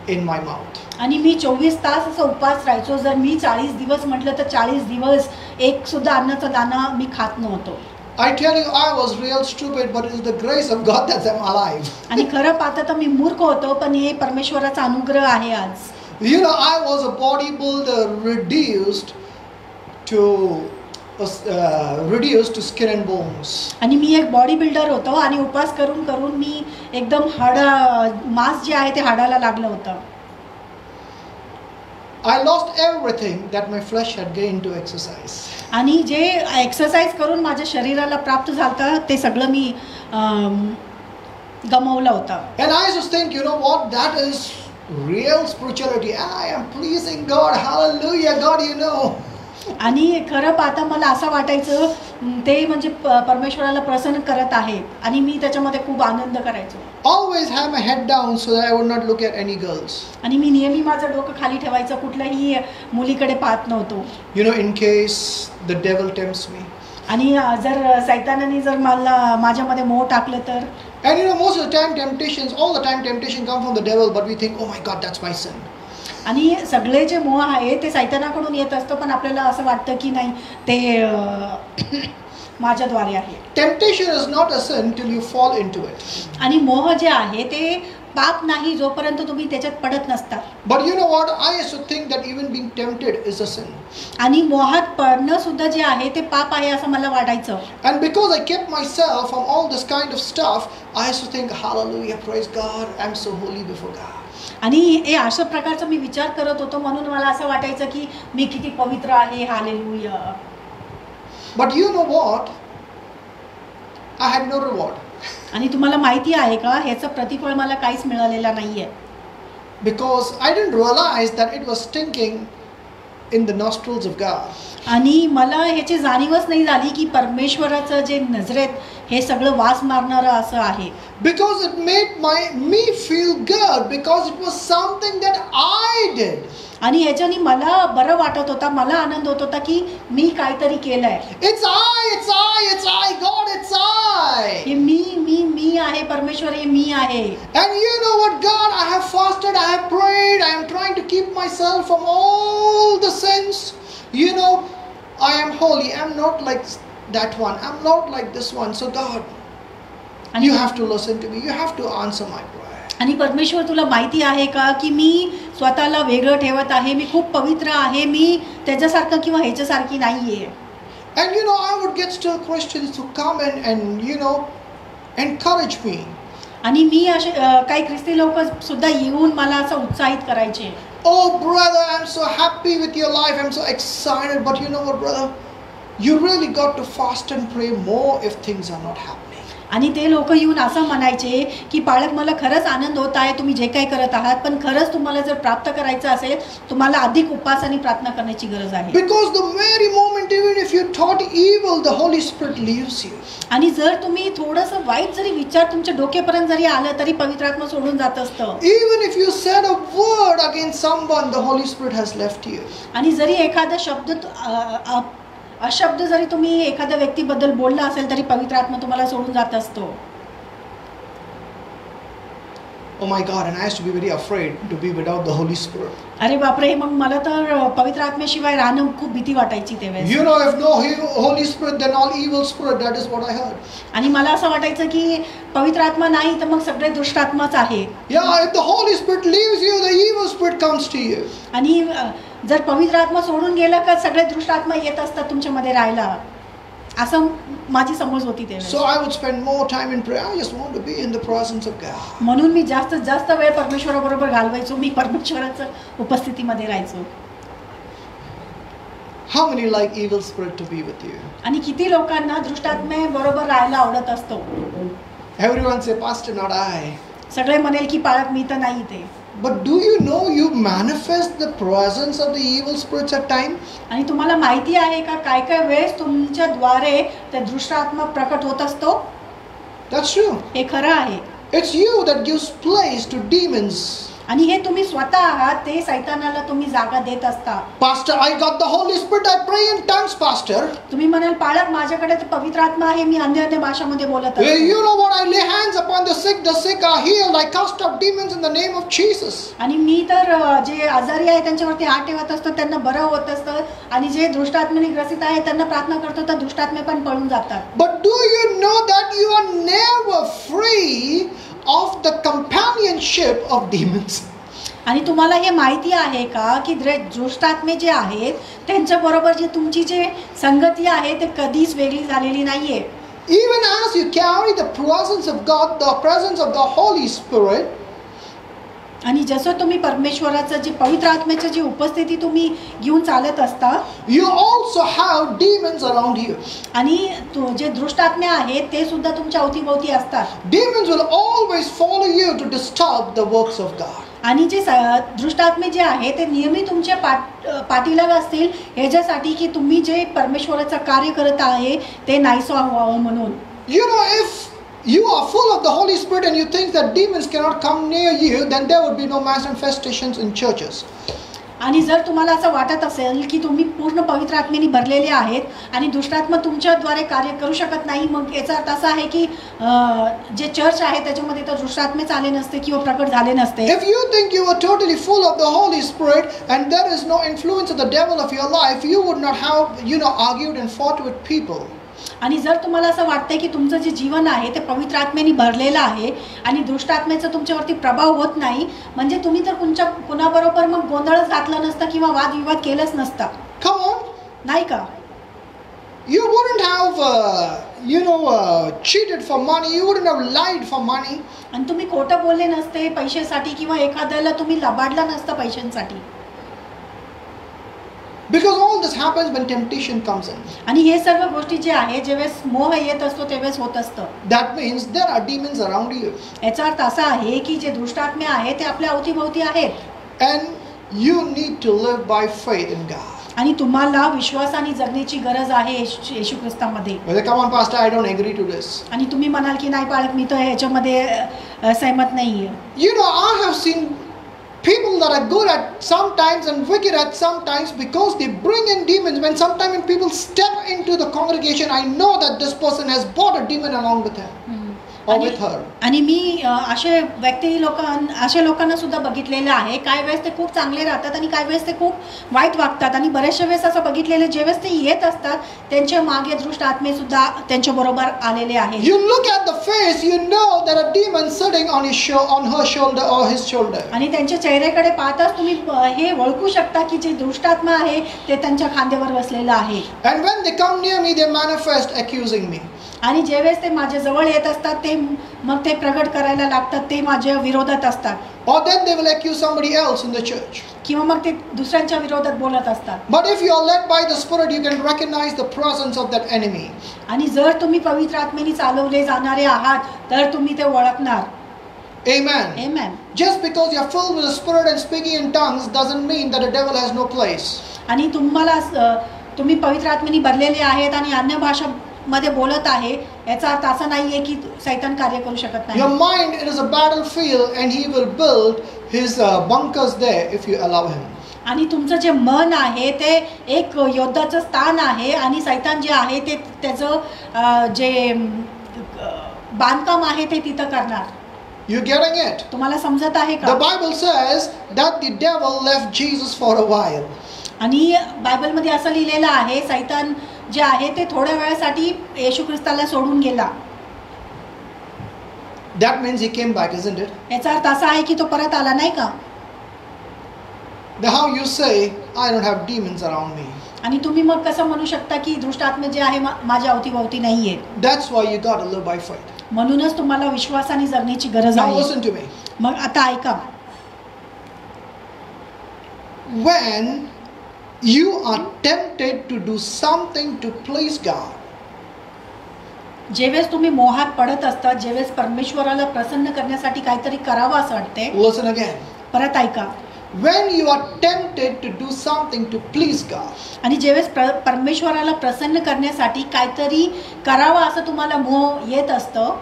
in my mouth.
आणि मी 24 तास असं उपास राहायचो. जर मी 40 दिवस म्हटलं तर 40 दिवस एक सुद्धा अन्नाचा दाना मी खात नव्हतो.
I tell you, I was real stupid, but it is the grace of God that I'm alive.
आणि खरं पाहता तर मी मूर्ख होतो, पण हे परमेश्वराचा अनुग्रह आहे आज.
You know, I was a bodybuilder reduced to was reduced to skin and bones.
आणि मी एक बॉडी बिल्डर होतो आणि उपवास करून करून मी एकदम मांस जे आहे ते हाडाला लागलं होतं.
I lost everything that my flesh had gained to exercise.
आणि जे एक्सरसाइज करून माझ्या शरीराला प्राप्त झालं ते सगळं मी गमावलं होतं.
And I just think, you know what, that is real spirituality. I am pleasing God. Hallelujah. God, you know.
आणि खरं पाहता मला असं वाटायचं ते म्हणजे परमेश्वराला प्रसन्न करत आहे आणि मी त्याच्यामध्ये खूप आनंद करायचो.
Always have my head down so that I would not look at any girls.
आणि मी नेहमी माझं डोकं खाली ठेवायचं, कुठल्याही मुलीकडे पाहत नव्हतो.
You know, in case the devil tempts me.
आणि जर सैतानाने जर मला माझ्यामध्ये मोह टाकलं तर.
And you know, most of the time all the time temptation come from the devil, but we think, oh my God, that's my sin.
आणि सगळे जे मोह आहे ते सैतानाकडून येत असतं, पण आपल्याला असं वाटतं की नाही ते माझ्याद्वारे आहे.
Temptation is not a sin till you fall into it.
आणि मोह जे आहे ते पाप नाही जोपर्यंत तुम्ही त्याच्यात पडत नसता.
But you know what, I used to think that even being tempted is a sin.
आणि मोहात पडणं सुद्धा जे आहे ते पाप आहे असं मला वाटायचं.
And because I kept myself from all this kind of stuff, I used to think, hallelujah, praise God, I'm so holy before God.
आणि हे अशा प्रकारचा मी विचार करत होतो, म्हणून मला असं वाटायचं की मी किती पवित्र आहे, hallelujah.
But you know what, I had no reward.
आणि तुम्हाला माहिती आहे का, ह्याचं प्रतिफळ मला काहीच मिळालेलं नाहीये.
Because I didn't realize that it was stinking in the nostrils of God.
आणि मला ह्याची जाणीवच नाही झाली की परमेश्वराचं जे नजरेत हे सगळं वास मारणारं असं आहे.
Because it made me feel good, because it was something that I did.
आणि ह्याच्याने मला बरं वाटत होता, मला आनंद होत होता की मी काहीतरी केलंय.
It's I, God, it's I.
हे मी आहे, परमेश्वर हे मी आहे.
And you know what, God, I have fasted, I have prayed, I am trying to keep myself from all the sins. You know, I am holy, I'm not like that one, I'm not like this one. So God, you have to listen to me, you have to answer my prayer.
आणि परमेश्वर तुला माहिती आहे का की मी स्वतःला वेगळं ठेवत आहे, मी खूप पवित्र आहे, मी त्याच्यासारखं किंवा ह्याच्यासारखी नाहीये.
And you know, I would get still Christians to come and you know, encourage me.
आणि मी असे काही ख्रिस्ती लोक सुद्धा येऊन मला असं उत्साहित करायचे.
Oh brother, I'm so happy with your life, I'm so excited, but you know what brother, you really got to fast and pray more if things are not happening.
आणि ते लोक येऊन असं म्हणायचे की पालक, मला खरंच आनंद होत आहे तुम्ही जे काही करत आहात, पण खरंच तुम्हाला जर प्राप्त करायचं असेल तुम्हाला अधिक उपवास आणि प्रार्थना करण्याची गरज आहे.
Because the very moment even if you thought evil, the Holy Spirit leaves you.
आणि जर तुम्ही थोडंसं वाईट जरी विचार तुमच्या डोक्यापर्यंत जरी आलं तरी पवित्र आत्मा सोडून जात असतं.
Even if you said a word against someone, the Holy Spirit has left you.
आणि जरी एखादा शब्द अशब्द जरी तुम्ही एखाद्या व्यक्तीबद्दल बोलला असेल तरी पवित्र आत्मा तुम्हाला सोडून जात असतो.
Oh my God, and I used to be very afraid to be without the Holy Spirit.
अरे बापरे, मग मला तर पवित्र आत्म्याशिवाय राहणं खूप भीती वाटायची त्यावेळेस.
You know, if no Holy Spirit, then all evil spirit. That is what I heard.
आणि मला असं वाटायचं की पवित्र आत्मा नाही तर मग सगळे दुष्ट आत्माच आहे.
Yeah, if the Holy Spirit leaves you, the evil spirit comes to you.
आणि जर पवित्र आत्मा सोडून गेला का सगळे दुष्ट आत्मा येत असतात तुमच्यामध्ये राहायला, असं माझी समज होती त्यावेळेस.
So I would spend more time in prayer. I just want to be in the presence of God.
म्हणून मी जास्तीत जास्त वेळ परमेश्वराबरोबर घालवायचो, मी परमेश्वराच्या उपस्थितीमध्ये राहायचो.
How many like evil spirit to be with you?
आणि किती लोकांना दुष्ट आत्म्याबरोबर राहायला आवडत असतो.
Everyone say, Pastor, not I.
सगळे म्हणेल की पाळक मी तर नाही ते.
But do you know you manifest the presence of the evil spirits at times?
आणि तुम्हाला माहिती आहे का काय काय वेळेस तुमच्या द्वारे ते दुष्ट आत्मा प्रकट होत असतो.
That's true.
हे खरं आहे.
It's you that gives place to demons.
आणि हे तुम्ही स्वतः आहात, ते सैतानाला तुम्ही जागा देत असता.
Pastor, I got the Holy Spirit, I pray in tongues, Pastor.
तुम्ही म्हणाल पाळक माझ्याकडे तर पवित्र आत्मा आहे, मी अन्य भाषामध्ये बोलत असतो.
You know what, I lay hands upon the sick are healed, I cast out demons in the name of Jesus.
आणि मी तर जे आजारी आहे त्यांच्यावरती हात ठेवत असतो, त्यांना बरं होत असतं, आणि जे दुष्ट आत्म्याने ग्रसित आहे त्यांना प्रार्थना करतो तर दुष्ट आत्मे पण पळून जातात.
But do you know that you are never free of the companionship of demons?
आणि तुम्हाला हे माहिती आहे का की दुष्टात्मे जे आहेत त्यांच्या बरोबर जी तुमची जे संगती आहे ते कधीच वेगळी झालेली नाहीये.
Even as you carry the presence of God, the presence of the Holy Spirit,
आणि जसं तुम्ही परमेश्वराचं जे पवित्र आत्म्याची जी उपस्थिती तुम्ही घेऊन चालत असता,
you also have demons around you.
आणि जे दुष्ट आत्मे आहेत ते सुद्धा तुमच्या अवतीभोवती असतात.
Demons will always follow you to disturb the works of God.
आणि जे दुष्ट आत्मे जे आहे ते नेहमी तुमच्या पाठीलाग असतील ह्याच्यासाठी की तुम्ही जे परमेश्वराचं कार्य करत आहे ते नाहीसं व्हावं म्हणून.
You know, if you are full of the Holy Spirit and you think that demons cannot come near you, then there would be no manifestations in churches.
आणि जर तुम्हाला असं वाटत असेल की तुम्ही पूर्ण पवित्र आत्म्याने भरलेले आहेत आणि दुष्टात्मा तुमच्याद्वारे कार्य करू शकत नाही, मग याचा अर्थ असा आहे की जे चर्च आहे त्याच्यामध्ये तर दुष्टात्मेच आले नसते किंवा प्रकट झाले नसते.
If you think you are totally full of the Holy Spirit and there is no influence of the devil of your life, you would not have, argued and fought with people.
आणि जर तुम्हाला असं वाटतंय की तुमचं जे जीवन आहे ते पवित्र आत्म्याने भरलेलं आहे आणि दुष्ट आत्म्याचा तुमच्यावरती प्रभाव होत नाही, म्हणजे तुम्ही तर कुणाबरोबर मग गोंधळच घातलं नसतं किंवा वादविवाद केलंच नसतं.
Come on.
नाही का?
You wouldn't have, cheated for money. You wouldn't have lied for money.
आणि तुम्ही खोटं बोलले नसते पैशासाठी किंवा एखाद्याला तुम्ही लबाडला नसतं पैशांसाठी.
Because all this happens when temptation comes in.
आणि हे सर्व गोष्टी जे आहे जेवेळेस मोह येत असतो तेवेळेस होत असतं.
That means there are demons around you.
याचा अर्थ असा आहे की जे दुष्ट आत्मे आहेत ते आपल्या अवतीभोवती आहेत.
And you need to live by faith in God.
आणि तुम्हाला विश्वासाने जगण्याची गरज आहे येशू ख्रिस्तामध्ये.
Well, come on, Pastor, I don't agree to this.
आणि तुम्ही म्हणाल की नाही पालक मी तर ह्याच्यामध्ये सहमत नाहीये.
I have seen people that are good at sometimes and wicked at sometimes because they bring in demons. When people step into the congregation, I know that this person has brought a demon along with him or with her.
आणि मी असे अशा लोकांना सुद्धा बघितलेलं आहे. काही वेळेस ते खूप चांगले राहतात आणि काही वेळेस ते खूप वाईट वागतात. आणि बऱ्याचशा वेळेस असं बघितलेलं ज्यावेळेस ते येत असतात त्यांच्या मागे दुष्ट आत्मे सुद्धा त्यांच्या बरोबर आलेले आहेत.
You look at the face, you know that a demon sitting on her shoulder or his shoulder.
आणि त्यांच्या चेहऱ्याकडे पाहताच तुम्ही हे ओळखू शकता की जे दुष्ट आत्मा आहे ते त्यांच्या खांद्यावर बसलेलं आहे.
And when they come near me, they manifest accusing me.
आणि ज्यावेळेस ते माझ्या जवळ येत असतात ते मग ते प्रगट करायला लागतात, ते माझ्या विरोधात असतात.
Or then they will accuse somebody else in the church.
किंवा मग ते दुसऱ्यांच्या विरोधात बोलत असतात.
But if you are led by the Spirit, you can recognize the presence of that enemy.
आणि जर तुम्ही पवित्र आत्म्याने चालवले जाणारे आहात तर तुम्ही ते ओळखणार.
Amen.
Amen.
Just because you are filled with the Spirit and speaking in tongues doesn't mean that the devil has no place.
आणि तुम्ही पवित्र आत्म्याने भरलेले आहेत आणि अन्य भाषा मध्ये बोलत आहे याचा अर्थ असा नाहीये की शैतान कार्य करू शकत नाही.
Your mind is a battlefield and he will build his bunkers there if you allow him.
आणि तुमचं जे मन आहे ते एक योद्धाचं स्थान आहे आणि शैतान जे आहे ते त्याचं जे बांधकाम आहे ते तिथं करणार.
You getting it?
तुम्हाला समजत आहे का?
The Bible says that the devil left Jesus for a while.
आणि बायबलमध्ये असं लिहिलेलं आहे शैतान जे आहे ते थोड्या वेळासाठी येशू ख्रिस्ताला सोडून गेला.
That means he came back, isn't it?
याचा अर्थ असा आहे की तो परत आला नाही का?
Now how you say I don't have demons around me?
आणि तुम्ही मग कसं म्हणू शकता की दुष्ट आत्मे जे आहे माझ्या अवतीभोवती नाहीये?
That's why you got to live by faith.
म्हणूनच तुम्हाला विश्वासाने जगण्याची गरज
Now
आहे.
listen to me.
मग आता ऐका.
When you are tempted to do something to please God,
जेवेळेस तुम्ही मोहात पडत असता, जेवेळेस परमेश्वराला प्रसन्न करण्यासाठी काहीतरी करावं असं वाटते.
listen again.
परत ऐका.
When you are tempted to do something to please God,
आणि जेवेळेस परमेश्वराला प्रसन्न करण्यासाठी काहीतरी करावं असं तुम्हाला मोह येत असतं,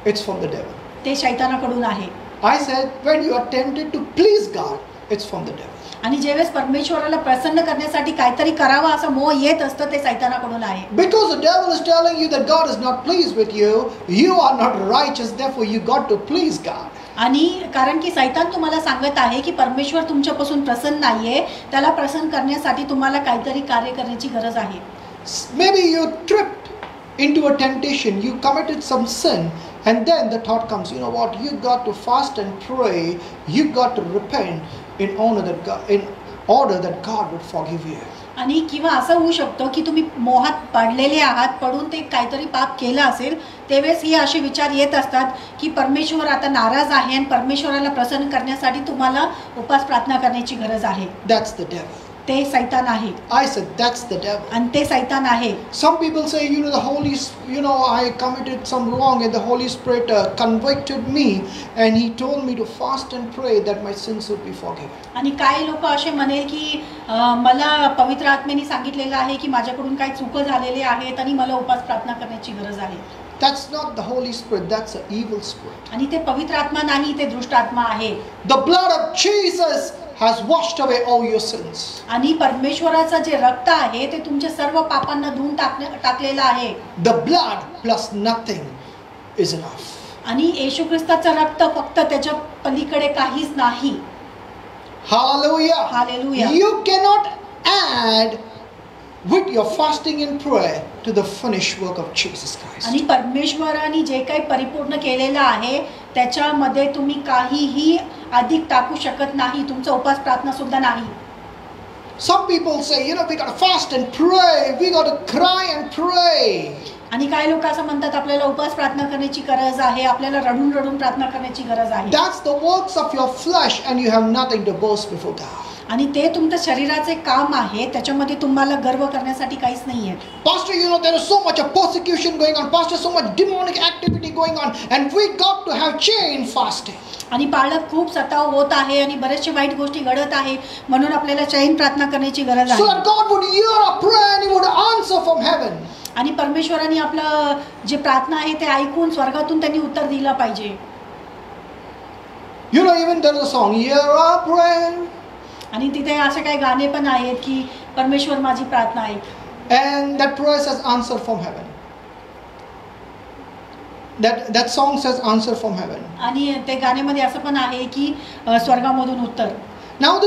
it's from the devil.
ते शैतानाकडून आहे.
I said when you are tempted to please God, it's from the devil.
आणि जेवेळेस परमेश्वराला प्रसन्न करण्यासाठी काहीतरी करावं असं मोह येत असतं ते शैतानाकडून आहे.
Because the devil is telling you that God is not pleased with you, you are not righteous, therefore you got to please God.
आणि कारण की शैतान तुम्हाला सांगत आहे की परमेश्वर तुमच्यापासून प्रसन्न नाहीये, त्याला प्रसन्न करण्यासाठी तुम्हाला काहीतरी कार्य करण्याची गरज आहे.
Maybe you tripped into a temptation, you committed some sin, and then the thought comes, you know what, you got to fast and pray, you got to repent in order that God would forgive you.
आणि किंवा असं होऊ शकतं की तुम्ही मोहात पडलेले आहात, पडून ते काहीतरी पाप केलं असेल, त्यावेळेस हे असे विचार येत असतात की परमेश्वर आता नाराज आहे आणि परमेश्वराला प्रसन्न करण्यासाठी तुम्हाला उपास प्रार्थना करण्याची गरज आहे.
That's the devil.
ते सैतान आहे.
I said that's the devil.
आणि ते सैतान आहे.
Some people say, I committed some wrong and the Holy Spirit convicted me and he told me to fast and pray that my sins would be forgiven.
आणि काही लोक असे म्हणेल की मला पवित्र आत्म्याने सांगितलेलं आहे की माझ्याकडून काही चुका झालेले आहेत आणि मला उपास प्रार्थना करण्याची गरज आहे.
That's not the Holy Spirit, that's an evil spirit.
आणि ते पवित्र आत्मा नाही, ते दुष्ट आत्मा आहे.
The blood of Jesus has washed away all your sins.
आणि परमेश्वराचं जे रक्त आहे ते तुमच्या सर्व पापांना धुवून टाकलेलं आहे.
The blood plus nothing is enough.
आणि येशू ख्रिस्ताचं रक्त फक्त त्याच्या पलीकडे काहीच नाही.
Hallelujah.
Hallelujah.
You cannot add with your fasting and prayer to the finished work of Jesus Christ.
आणि परमेश्वराने जे काही परिपूर्ण केलेलं आहे त्याच्यामध्ये तुम्ही काहीही अधिक टाकू शकत नाही. तुमचा उपास प्रार्थना सुद्धा नाही.
Some people say, we got to fast and pray, we got to cry and pray.
आणि काही लोक असं म्हणतात आपल्याला उपास प्रार्थना करण्याची गरज आहे, आपल्याला रडून रडून प्रार्थना करण्याची गरज आहे.
That's the works of your flesh and you have nothing to boast before God.
आणि ते तुमच्या शरीराचे काम आहे, त्याच्यामध्ये तुम्हाला गर्व करण्यासाठी काहीच नाहीये.
Pastor, there is so much of persecution going on. Pastor, so much demonic activity going on, and we got to have chain fasting.
आणि पाळत खूप सताव होत आहे आणि बरेचशे वाईट गोष्टी घडत आहे, म्हणून आपल्याला चैन प्रार्थना करण्याची गरज आहे.
So that God would hear our prayer and He would answer from heaven.
आणि परमेश्वराने आपलं जे प्रार्थना आहे ते ऐकून स्वर्गातून त्यांनी उत्तर दिलं पाहिजे.
Even there is a song, hear our prayer.
आणि तिथे असे काही गाणे पण आहेत की परमेश्वर माझी प्रार्थना ऐक.
And that prayer says answer from heaven. That song says answer from heaven.
आणि ते गाण्यामध्ये असं पण आहे की स्वर्गामधून उत्तर.
Now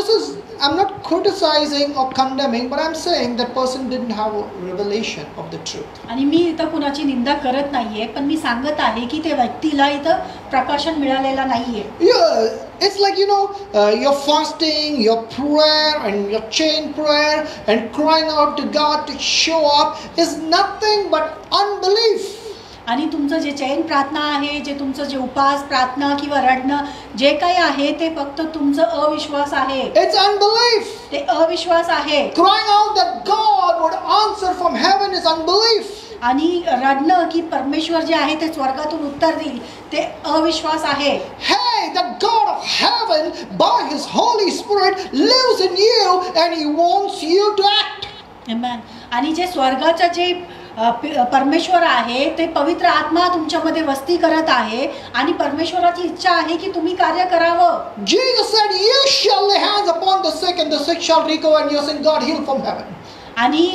I'm not criticizing or condemning, but I'm saying that person didn't have a revelation of the truth.
आणि मी इथं कुणाची निंदा करत नाहीये, पण मी सांगत आहे की त्या व्यक्तीला इथं प्रकाशन मिळालेला नाहीये.
Yeah, it's like you're fasting, your prayer and your chain prayer and crying out to God to show up is nothing but unbelief.
आणि तुमचं जे चैन प्रार्थना आहे, जे तुमचं जे उपास प्रार्थना किंवा रडणं जे काही आहे ते फक्त तुमचं अविश्वास आहे.
It's unbelief.
ते अविश्वास आहे.
Crying out that God would answer from heaven is unbelief.
आणि रडणं की परमेश्वर जे आहे ते स्वर्गातून उत्तर देईल ते अविश्वास आहे.
Hey, that God of heaven by His Holy Spirit lives in you and He wants you to act.
Amen. आणि जे स्वर्गाचं जे परमेश्वर आहे ते पवित्र आत्मा तुमच्यामध्ये वस्ती करत आहे आणि परमेश्वराची इच्छा आहे की तुम्ही कार्य करावं.
Jesus said, "You shall lay hands upon the sick and the sick shall recover," and you're saying, "God heal from heaven."
आणि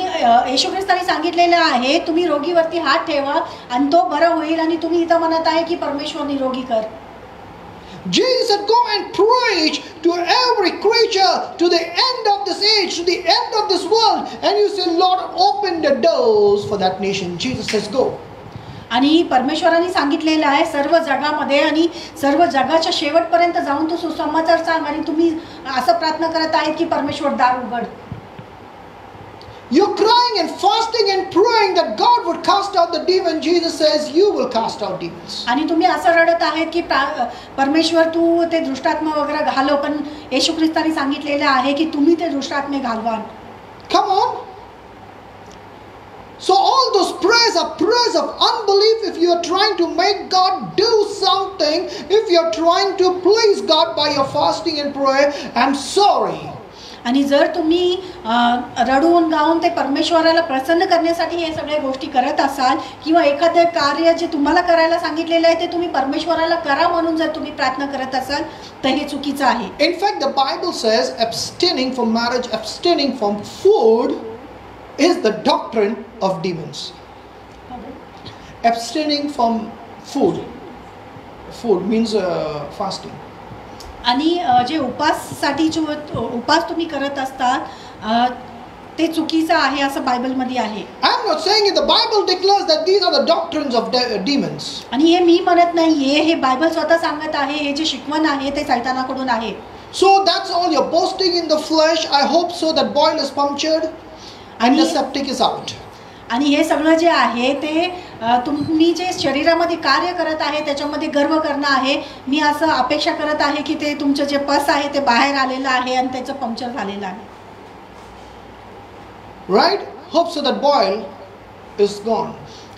येशू ख्रिस्ताने सांगितलेलं आहे तुम्ही रोगीवरती हात ठेवा आणि तो बरा होईल आणि तुम्ही इथं म्हणत आहे की परमेश्वर निरोगी कर.
Jesus said, "Go and preach to every creature, to the end of this age, to the end of this world." And you say, "Lord, open the doors for that nation." Jesus says, "Go."
आणि परमेश्वराने सांगितलेलं आहे सर्व जगामध्ये आणि सर्व जगाच्या शेवटपर्यंत जाऊन तो सुसमाचार सांग. आणि तुम्ही असं प्रार्थना करत आहेत की परमेश्वर दार उघड.
You're crying and fasting and praying that God would cast out the demon. Jesus says, "You will cast out demons."
आणि तुम्ही असं रडत आहेत की परमेश्वर तू ते दुष्टात्मा वगैरे घालव, पण येशू ख्रिस्ताने सांगितलेलं आहे की तुम्ही ते दुष्टात्मे घालवा.
Come on. So all those prayers are prayers of unbelief. If you are trying to make God do something, if you are trying to please God by your fasting and prayer, I'm sorry.
आणि जर तुम्ही रडून गाऊन ते परमेश्वराला प्रसन्न करण्यासाठी हे सगळ्या गोष्टी करत असाल किंवा एखादं कार्य जे तुम्हाला करायला सांगितलेलं आहे ते तुम्ही परमेश्वराला करा म्हणून जर तुम्ही प्रार्थना करत असाल तर हे चुकीचं आहे.
In fact, the Bible says abstaining from marriage, abstaining from food is the doctrine of demons. Abstaining from food. Food means fasting.
आणि जे उपाससाठी जो उपास तुम्ही करत असतात ते चुकीचं आहे असं बायबलमध्ये आहे.
I'm not saying it. The Bible declares that these are the doctrines of demons.
आणि हे मी म्हणत नाहीये, हे बायबल स्वतः सांगत आहे, हे जे शिकवण आहे ते सैतानाकडून आहे.
So that's all you're boasting in the flesh. I hope so that boil is punctured and the septic is out.
आणि हे सगळं जे आहे ते तुम्ही जे शरीरामध्ये कार्य करत आहे त्याच्यामध्ये गर्व करणं आहे. मी असं अपेक्षा करत आहे की ते तुमचं जे पस आहे ते बाहेर आलेलं आहे आणि त्याचं पंक्चर झालेलं आहे.
Right? Hope so that boil is gone.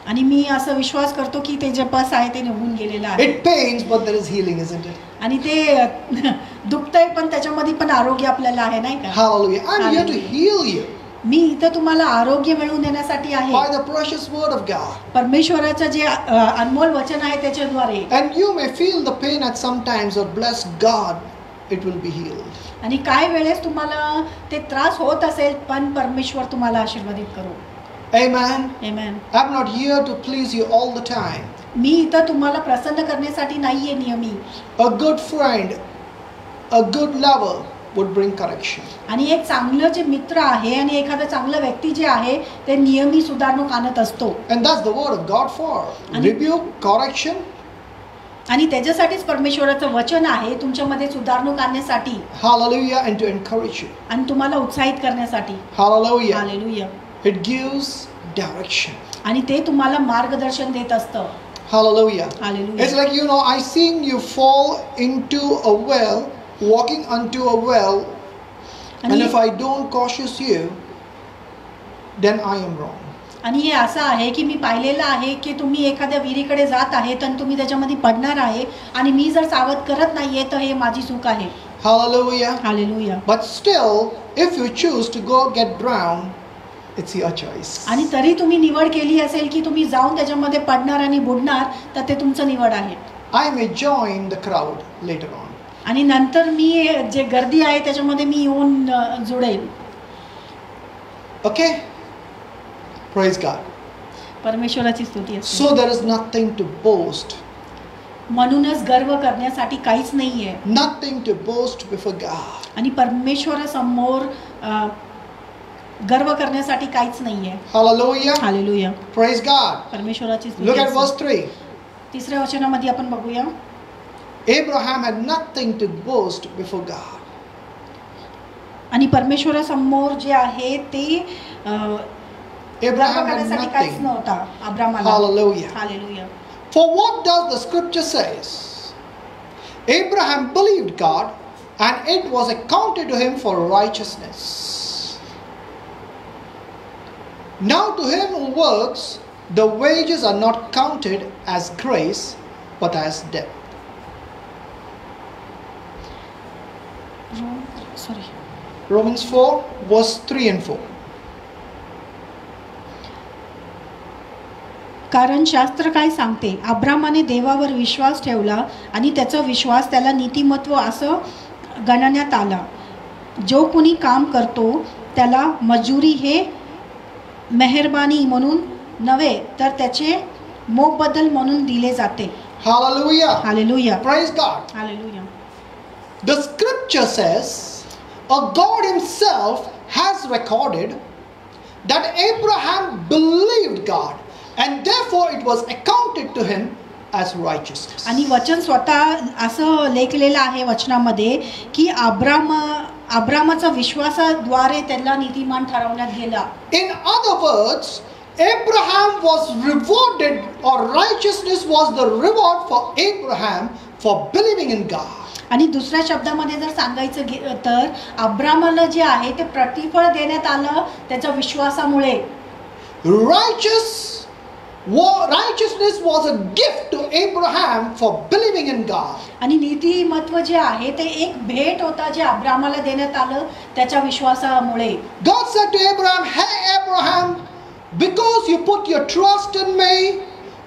आणि मी असं विश्वास करतो की ते जे पस आहे ते निघून गेलेलं आहे.
It pains, but there is healing, isn't it?
आणि ते दुखतंय पण त्याच्यामध्ये पण आरोग्य आपल्याला आहे, नाही का?
Hallelujah. I'm here to heal you
मी इथं तुम्हाला आरोग्य मिळवून देण्यासाठी आहे.
by the precious word of God.
परमेश्वराचं जे अनमोल वचन आहे त्याच्याद्वारे.
And you may feel the pain at some times, or bless God, it will be healed.
आणि काय वेळेस तुम्हाला ते त्रास होत असेल पण परमेश्वर तुम्हाला आशीर्वादित करू.
Amen.
Amen.
I'm not here to please you all the time.
मी इथं तुम्हाला प्रसन्न करण्यासाठी नाहीये नेहमी.
A good friend, a good lover would bring correction.
आणि एक चांगलं जे मित्र आहे आणि एखादा चांगला व्यक्ती जे आहे ते नेहमी सुधारणूक आणत असतो.
And that's the word of God for rebuke, correction.
आणि त्याच्यासाठीच परमेश्वराचं वचन आहे तुमच्यामध्ये सुधारणूक आणण्यासाठी.
Hallelujah. And to encourage you.
आणि तुम्हाला उत्साहित करण्यासाठी.
Hallelujah.
Hallelujah.
It gives direction.
आणि ते तुम्हाला मार्गदर्शन देत असतं.
Hallelujah.
Hallelujah.
It's like, I seen you fall into a well, walking unto a well, and if I don't cautious you, then I am wrong.
आणि हे असं आहे की मी पाहिलेलं आहे की तुम्ही एखाद्या विहिरीकडे जात आहेत आणि तुम्ही त्याच्यामध्ये पडणार आहे आणि मी जर सावध करत नाहीये तर हे माझी चूक आहे.
Hallelujah.
Hallelujah.
But still, if you choose to go get drowned, it's your choice.
आणि तरी तुम्ही निवड केली असेल की तुम्ही जाऊन त्याच्यामध्ये पडणार आणि बुडणार तर ते तुमचं निवड आहे.
I may join the crowd later on.
आणि नंतर मी जे गर्दी आहे त्याच्यामध्ये मी येऊन जुळेल.
Okay? Praise God.
परमेश्वराची स्तुती असते.
So there is nothing to boast.
म्हणूनच गर्व करण्यासाठी काहीच नाहीये.
Nothing to boast before God.
आणि परमेश्वरासमोर गर्व करण्यासाठी काहीच नाहीये.
Hallelujah.
हालेलुया.
Praise God.
परमेश्वराची स्तुती.
Look at verse 3.
तिसऱ्या वचनामध्ये आपण बघूया.
Abraham had nothing to boast before God.
आणि परमेश्वरासमोर जे आहे ते
Abraham had
करण्यासाठी काहीच
nothing.
नव्हता अब्रामाला.
Hallelujah.
Hallelujah.
For what does the scripture says? Abraham believed God, and it was accounted to him for righteousness. Now to him who works, the wages are not counted as grace, but as debt.
Sorry.
Romans 4, verse 3 and 4.
कारण शास्त्र काय सांगते, अब्रामाने देवावर विश्वास ठेवला आणि त्याचा विश्वास त्याला नीतिमत्व असं गणण्यात आला. जो कोणी काम करतो त्याला मजुरी हे मेहरबानी म्हणून नव्हे तर त्याचे मोबदल म्हणून दिले जाते.
Hallelujah.
Hallelujah.
Praise God.
Hallelujah.
The scripture says, God himself has recorded that Abraham believed God, and therefore it was accounted to him as righteousness.
आणि वचन स्वतः असं लेखलेलं आहे वचनामध्ये की अब्रामाचा विश्वासाद्वारे त्याला नीतिमान ठरवण्यात गेला.
In other words, Abraham was rewarded, or righteousness was the reward for Abraham for believing in God.
आणि दुसऱ्या शब्दामध्ये जर सांगायचं तर अब्रामाला जे आहे ते प्रतिफळ देण्यात आलं त्याच्या विश्वासामुळे.
Righteousness was a gift to Abraham for believing in God.
आणि नीतिमत्व जे आहे ते एक भेट होता जे अब्रामाला देण्यात आलं त्याच्या विश्वासामुळे.
God said to Abraham, "Hey Abraham, because you put your trust in me,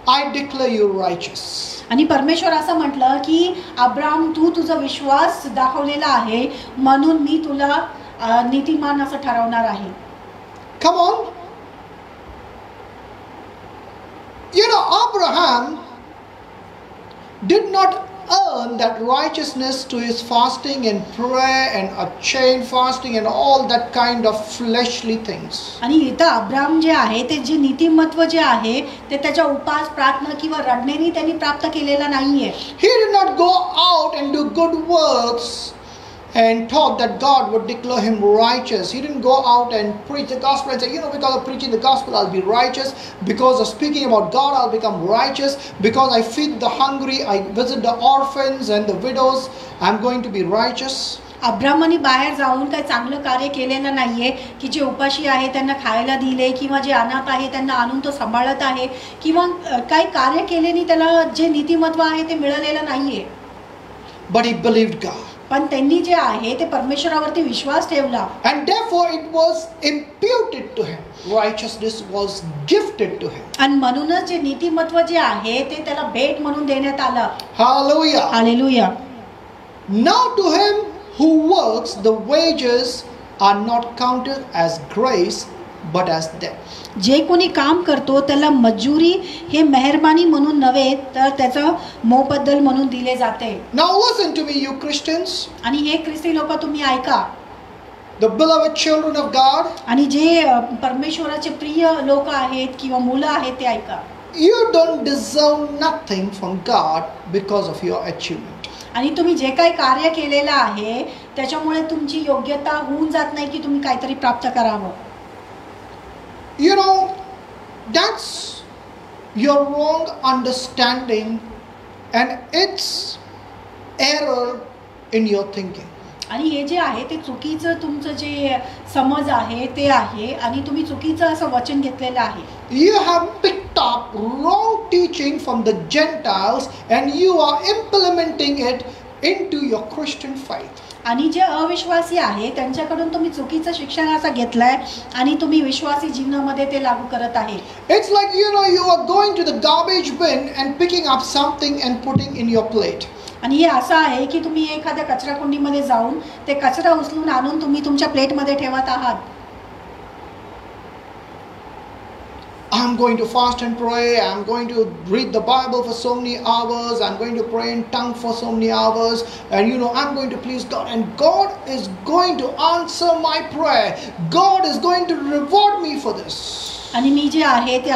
I declare you righteous."
आणि परमेश्वर असं म्हटलं की अब्राम तू तुझा विश्वास दाखवलेला आहे म्हणून मी तुला नीतिमान असं ठरवणार आहे.
Come on. Abraham did not earn that righteousness to his fasting and prayer and a chain fasting and all that kind of fleshly things.
आणि इथं अब्राम जे आहे ते जे नीतिमत्व जे आहे ते त्याच्या उपास प्रार्थना किंवा रडण्याने त्यांनी प्राप्त केलेला नाहीये.
He did not go out and do good works and thought that God would declare him righteous. He didn't go out and preach the gospel and say, because of preaching the gospel I'll be righteous. Because of speaking about God I'll become righteous. Because I feed the hungry, I visit the orphans and the widows, I'm going to be righteous.
अब्रामाने बाहेर जाऊन काही चांगलं कार्य केलेलं नाहीये की जे उपाशी आहे त्यांना खायला दिले किंवा जे अनाथ आहे त्यांना आणून तो सांभाळत आहे किंवा काही कार्य केल्याने त्याला जे नीतिमत्व आहे ते मिळालेलं नाहीये.
But he believed God.
पण त्यांनी जे आहे ते परमेश्वरावरती विश्वास ठेवला.
And therefore it was imputed to him. Righteousness was gifted to him.
आणि म्हणूनच जे नीतिमत्व जे आहे ते त्याला भेट म्हणून देण्यात आलं.
Hallelujah.
Hallelujah.
Now to him who works, the wages are not counted as grace but as debt.
जे कोणी काम करतो त्याला मजुरी हे मेहरबानी म्हणून नव्हे तर त्याचं मोबदल म्हणून दिले जाते.
Now listen to me, you Christians.
आणि हे ख्रिस्ती लोक तुम्ही ऐका.
The beloved children of God.
आणि जे परमेश्वराचे प्रिय लोक आहेत किंवा मुलं आहेत ते ऐका.
You don't deserve nothing from God because of your achievement.
आणि तुम्ही जे काही कार्य केलेलं आहे त्याच्यामुळे तुमची योग्यता होऊन जात नाही की तुम्ही काहीतरी प्राप्त करावं.
That's your wrong understanding and it's error in your thinking.
आणि हे जे आहे ते चुकीचं तुमचं जे समज आहे ते आहे आणि तुम्ही चुकीचं असं वचन घेतलेलं आहे.
You have picked up wrong teaching from the Gentiles and you are implementing it into your Christian faith.
आणि जे अविश्वासी आहे त्यांच्याकडून तुम्ही चुकीचं शिक्षण असं घेतलंय आणि तुम्ही विश्वासी जीवनामध्ये ते लागू करत आहे.
It's like you are going to the garbage bin and picking up something and putting in your plate.
आणि हे असं आहे की तुम्ही एखाद्या कचरा कुंडीमध्ये जाऊन ते कचरा उचलून आणून तुम्ही तुमच्या प्लेटमध्ये ठेवत आहात.
I'm going to fast and pray. I'm going to read the Bible for so many hours. I'm going to pray in tongues for so many hours. And I'm going to please God. And God is going to answer my prayer. God is going to reward me for this.
आणि मी जे आहे ते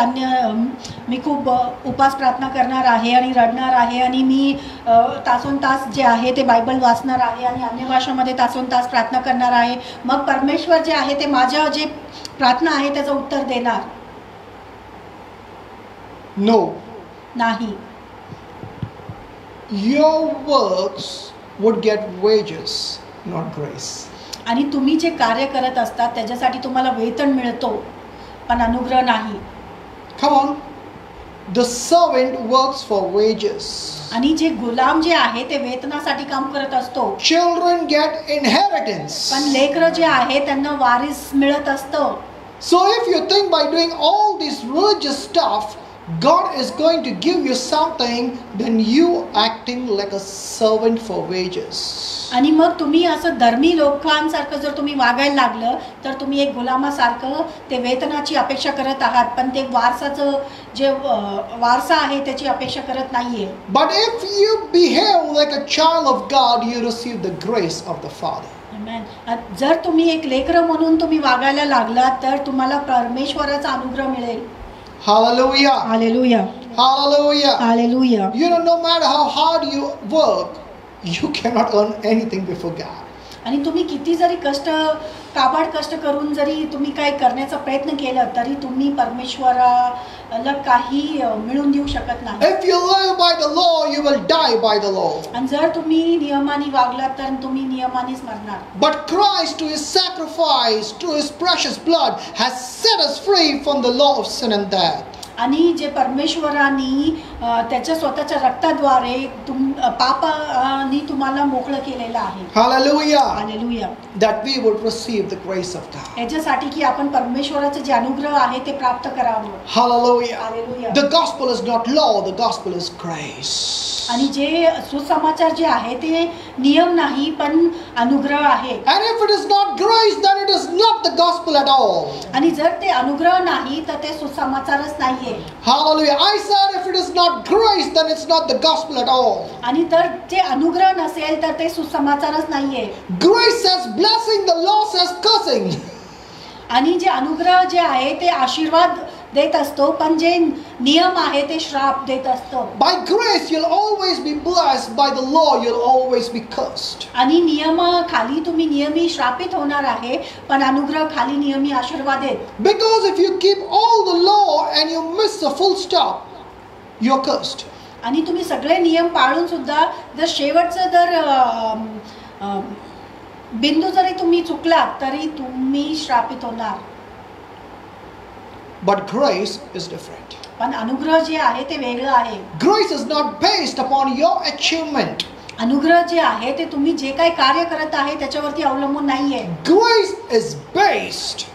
मी खूप उपास प्रार्थना करणार आहे आणि रडणार आहे आणि मी तासोन तास जे आहे ते बायबल वाचणार आहे आणि अन्य भाषामध्ये तासोन तास प्रार्थना करणार आहे. मग परमेश्वर जे आहे ते माझ्या जे प्रार्थना आहे त्याचं उत्तर देणार.
No.
नाही.
Your works would get wages, not grace.
आणि तुम्ही जे कार्य करत असतात त्याच्यासाठी तुम्हाला वेतन मिळतो पण अनुग्रह नाही.
Come on. The servant works for wages.
आणि जे गुलाम जे आहे ते वेतनासाठी काम करत असतो.
Children get inheritance.
पण लेकरं जे आहे त्यांना वारिस मिळत असतं.
So if you think by doing all this religious stuff God is going to give you something, then you acting like a servant for wages.
आणि मग तुम्ही असं धर्मी लोकांसारखं जर तुम्ही वागायला लागलं तर तुम्ही एक गुलामासारखं ते वेतनाची अपेक्षा करत आहात पण ते वारसाचं जे वारसा आहे त्याची अपेक्षा करत नाहीये.
But if you behave like a child of God, you receive the grace of the Father.
आमेन. जर तुम्ही एक लेकरं म्हणून तुम्ही वागायला लागलात तर तुम्हाला परमेश्वराचा अनुग्रह मिळेल.
Hallelujah.
Hallelujah.
Hallelujah.
Hallelujah.
No matter how hard you work, you cannot earn anything before God.
आणि तुम्ही किती जरी काबाड कष्ट करून जरी तुम्ही काय करण्याचा प्रयत्न केला तरी तुम्ही परमेश्वराला काही मिळवून देऊ शकत नाही.
If you live by the law, you will die by the law.
आणि जर तुम्ही नियमाने वागलात तर तुम्ही नियमानेच मरणार.
But Christ, to his sacrifice, to his precious blood, has set us free from the law of sin and death.
आणि जे परमेश्वराने त्याच्या स्वतःच्या रक्ताद्वारे पापाने तुम्हाला मोकळं केलेलं आहे.
Hallelujah.
Hallelujah.
That we would receive the grace of God.
याच्यासाठी की आपण परमेश्वराचे जे अनुग्रह आहे ते प्राप्त करावं.
Hallelujah.
Hallelujah.
The gospel is not law, the gospel is grace.
आणि जे सुसमाचार जे आहे ते नियम नाही पण अनुग्रह आहे.
And if it is not grace, then it is not the gospel at all.
आणि जर ते अनुग्रह नाही तर ते सुसमाचारच नाहीये.
Hallelujah. I said if it is not grace, then it's not the gospel at all.
आणि तर जे अनुग्रह नसेल तर ते सुसमाचारच नाहीये.
Grace says blessing, the law says cursing.
आणि जे अनुग्रह जे आहे ते आशीर्वाद देत असतो, पण जे नियम आहे ते श्राप देत असतो.
By grace you'll always be blessed, by the law you'll always be cursed.
आणि नियम खाली तुम्ही नियमी श्रापित होणार आहे, पण अनुग्रह खाली नियमी आशीर्वाद आहेत.
Because if you keep all the law and you miss a full stop, you're cursed.
आणि तुम्ही सगळे नियम पाळून सुद्धा जर शेवटचं जर बिंदू जरी तुम्ही चुकलात तरी तुम्ही श्रापित होणार.
But grace is different.
पण अनुग्रह जे आहे ते वेगळं आहे.
Grace is not based upon your achievement.
अनुग्रह जे आहे ते तुम्ही जे काही कार्य करत आहे त्याच्यावरती अवलंबून नाहीये.
Grace is based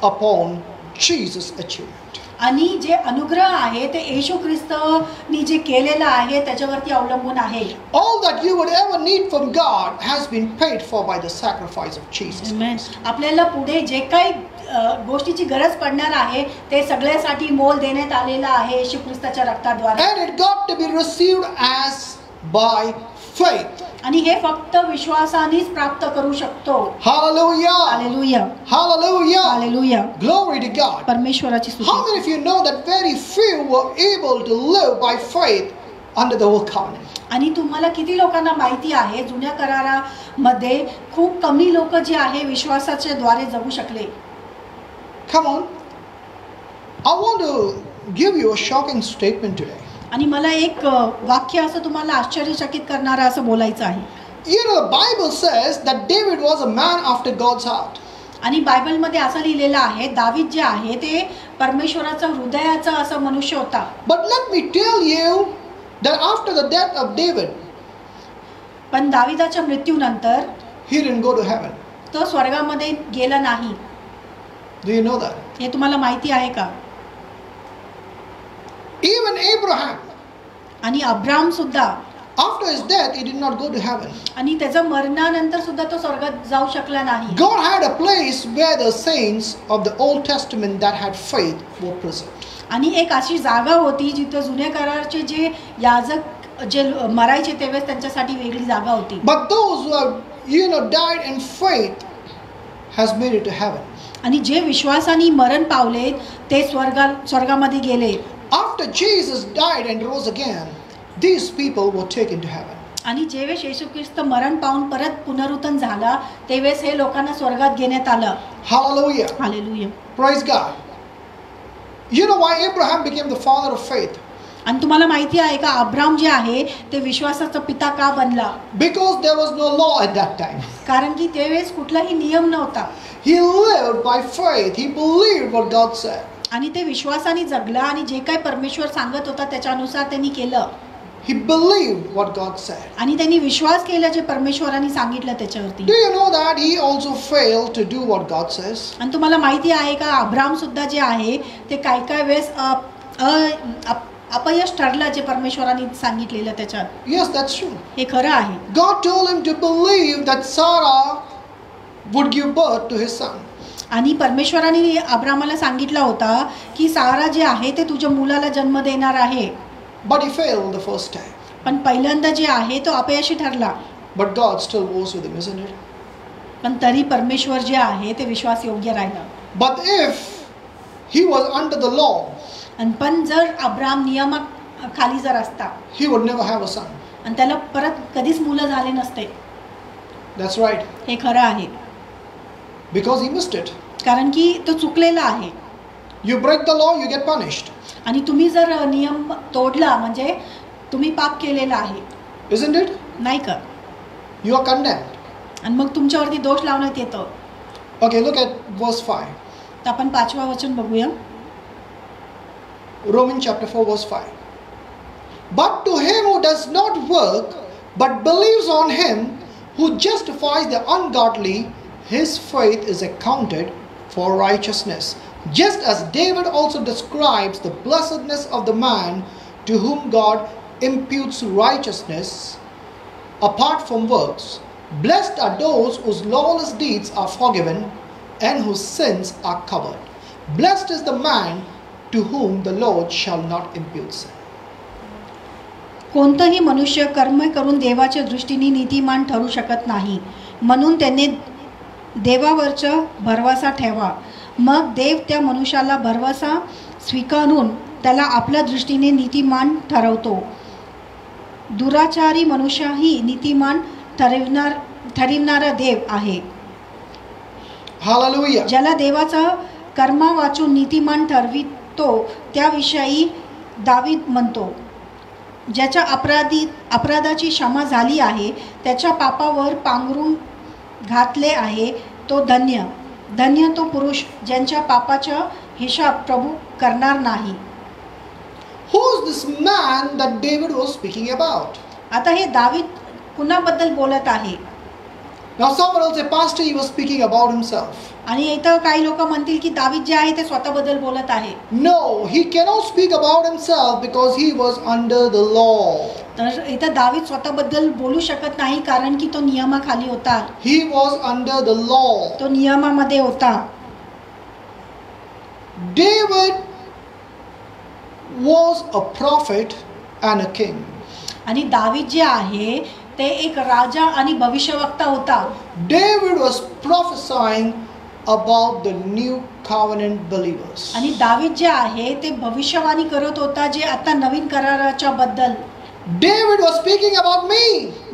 upon Jesus' achievement.
आणि जे अनुग्रह आहे ते येशू ख्रिस्तनी जे केलेलं आहे त्याच्यावरती अवलंबून आहे.
All that you would ever need from God has been paid for by the sacrifice of Jesus.
आपल्याला पुढे जे काही गोष्टीची गरज पडणार आहे ते सगळ्यासाठी मोल देण्यात आलेला आहे येशू ख्रिस्ताच्या रक्ताद्वारे.
And it got to be received as by faith.
आणि हे फक्त विश्वासानेच प्राप्त करू शकतो.
Hallelujah.
Hallelujah.
Hallelujah.
Hallelujah.
Glory to God.
परमेश्वराची स्तुती.
How many of you know that very few were able to live by faith under the old covenant?
आणि तुम्हाला किती लोकांना माहिती आहे जुन्या करारामध्ये खूप कमी लोक जे आहे विश्वासाच्या द्वारे जगू शकले.
Come on. I want to give you a shocking statement today.
आणि मला एक वाक्य असं तुम्हाला आश्चर्यचकित करणारं असं बोलायचं आहे.
You know, the Bible says that David was a man after God's heart.
आणि बायबलमध्ये असं लिहिलेलं आहे दावीद जे आहे ते परमेश्वराचा हृदयाचा असं मनुष्य होता.
But let me tell you that after the death of David,
पण दाविदाच्या मृत्यूनंतर
he didn't go to heaven.
तो स्वर्गामध्ये गेला नाही.
Do you know that?
हे तुम्हाला माहिती आहे का?
Even Abraham,
आणि अब्राम सुद्धा
after his death, he did not go to heaven.
आणि त्याच्या मरणानंतर सुद्धा तो स्वर्गात जाऊ शकला नाही.
God had a place where the saints of the Old Testament that had faith were present.
आणि एक अशी जागा होती जिथे जुन्या कराराचे जे याजक जे मरायचे तेव्हा त्यांच्यासाठी वेगळी जागा होती.
But those who have, died in faith has made it to heaven.
आणि जे विश्वासाने मरण पावले ते स्वर्गामध्ये गेले.
After Jesus died and rose again, these people were taken to heaven.
आणि जेवेळेस येशू ख्रिस्त मरण पावून परत पुनरुत्थान झाला तेवेळेस हे लोकांना स्वर्गात घेण्यात आलं.
Hallelujah.
Hallelujah.
Praise God. You know why Abraham became the father of faith?
आणि तुम्हाला माहिती आहे का अब्राम जे आहे ते विश्वासाचा पिता का बनला?
Because there was no law at that time.
कारण की त्यावेळेस कुठलाही नियम नव्हता.
He lived by faith. He believed what God said.
आणि ते विश्वासाने जगला आणि जे काही परमेश्वर सांगत होता त्याच्यानुसार त्यांनी केलं.
He believed what God said.
आणि त्यांनी विश्वास केला जे परमेश्वराने सांगितलं त्याच्यावरती.
Do you know that he also failed to do what God says?
आणि तुम्हाला माहिती आहे का अब्राम सुद्धा जे आहे ते काय वेळेस अपयश ठरलं जे परमेश्वराने सांगितलेलं त्याच्यात.
Yes, that's true.
हे खरं आहे.
God told him to believe that Sarah would give birth to his son.
आणि परमेश्वराने अब्रामाला सांगितलं होता की सारा जे आहे ते तुझ्या मुलाला जन्म देणार आहे.
But he failed the first time.
पण पहिल्यांदा जे आहे तो अपयशी ठरला.
But God still was with him, isn't it?
पण तरी परमेश्वर जे आहे ते विश्वास योग्य राहिला.
But if he was under the law,
आणि पण जर अब्राम नियमाखाली जर असता
he would never have a son.
आणि त्याला परत कधीच मुलं झाले नसते.
That's right.
हे खरं आहे.
Because he missed it.
कारण की तो चुकलेला आहे.
You break the law, you get punished.
आणि तुम्ही जर नियम तोडला म्हणजे तुम्ही पाप केलेला आहे.
Isn't it?
नाही का?
You are condemned.
आणि मग तुमच्यावरती दोष लावण्यात येतो.
Okay, look at verse 5.
तर आपण 5वं वचन बघूया.
Romans chapter 4 verse 5. But to him who does not work, but believes on him who justifies the ungodly, his faith is accounted for righteousness. Just as David also describes the blessedness of the man to whom God imputes righteousness apart from works. Blessed are those whose lawless deeds are forgiven and whose sins are covered. Blessed is the man to whom the Lord shall not impute sin.
कोणतंही मनुष्य कर्म करून देवाच्या दृष्टीने नीतिमान ठरू शकत नाही. म्हणून त्याने देवावरचा भरवसा ठेवा. मग देव त्या मनुष्याला भरवसा स्वीकारून त्याला आपल्या दृष्टीने नीतिमान ठरवतो. दुराचारी मनुष्यही नीतिमान ठरविणारा देव आहे.
Hallelujah.
ज्याला देवाचा कर्मा वाचून नीतिमान ठरवितो त्याविषयी दावीद म्हणतो, ज्याच्या अपराधाची क्षमा झाली आहे, त्याच्या पापावर पांघरून घातले आहे, तो धन्य. धन्य तो पुरुष ज्यांच्या पापाचा हिसाब प्रभू करणार नाही.
Who is this man that David was speaking about?
आता हे दावीद कुणाबद्दल बोलत आहे?
Now someone will say, Pastor, he was speaking about himself.
आणि इथं काही लोक म्हणतील की दावीद जे आहे ते स्वतःबद्दल बोलत आहे.
No, he cannot speak about himself because he was under the law.
तर इथं दावीद स्वतःबद्दल बोलू शकत नाही कारण की तो नियमाखाली होता.
He was under the law.
तो नियमामध्ये होता.
David was a prophet and a king.
आणि दावीद जे आहे ते एक राजा आणि भविष्यवक्ता होता.
David was prophesying about the new covenant believers.
आणि दावीद जे आहे ते भविष्यवाणी करत होता जे आता नवीन कराराच्या बद्दल.
David was speaking about me.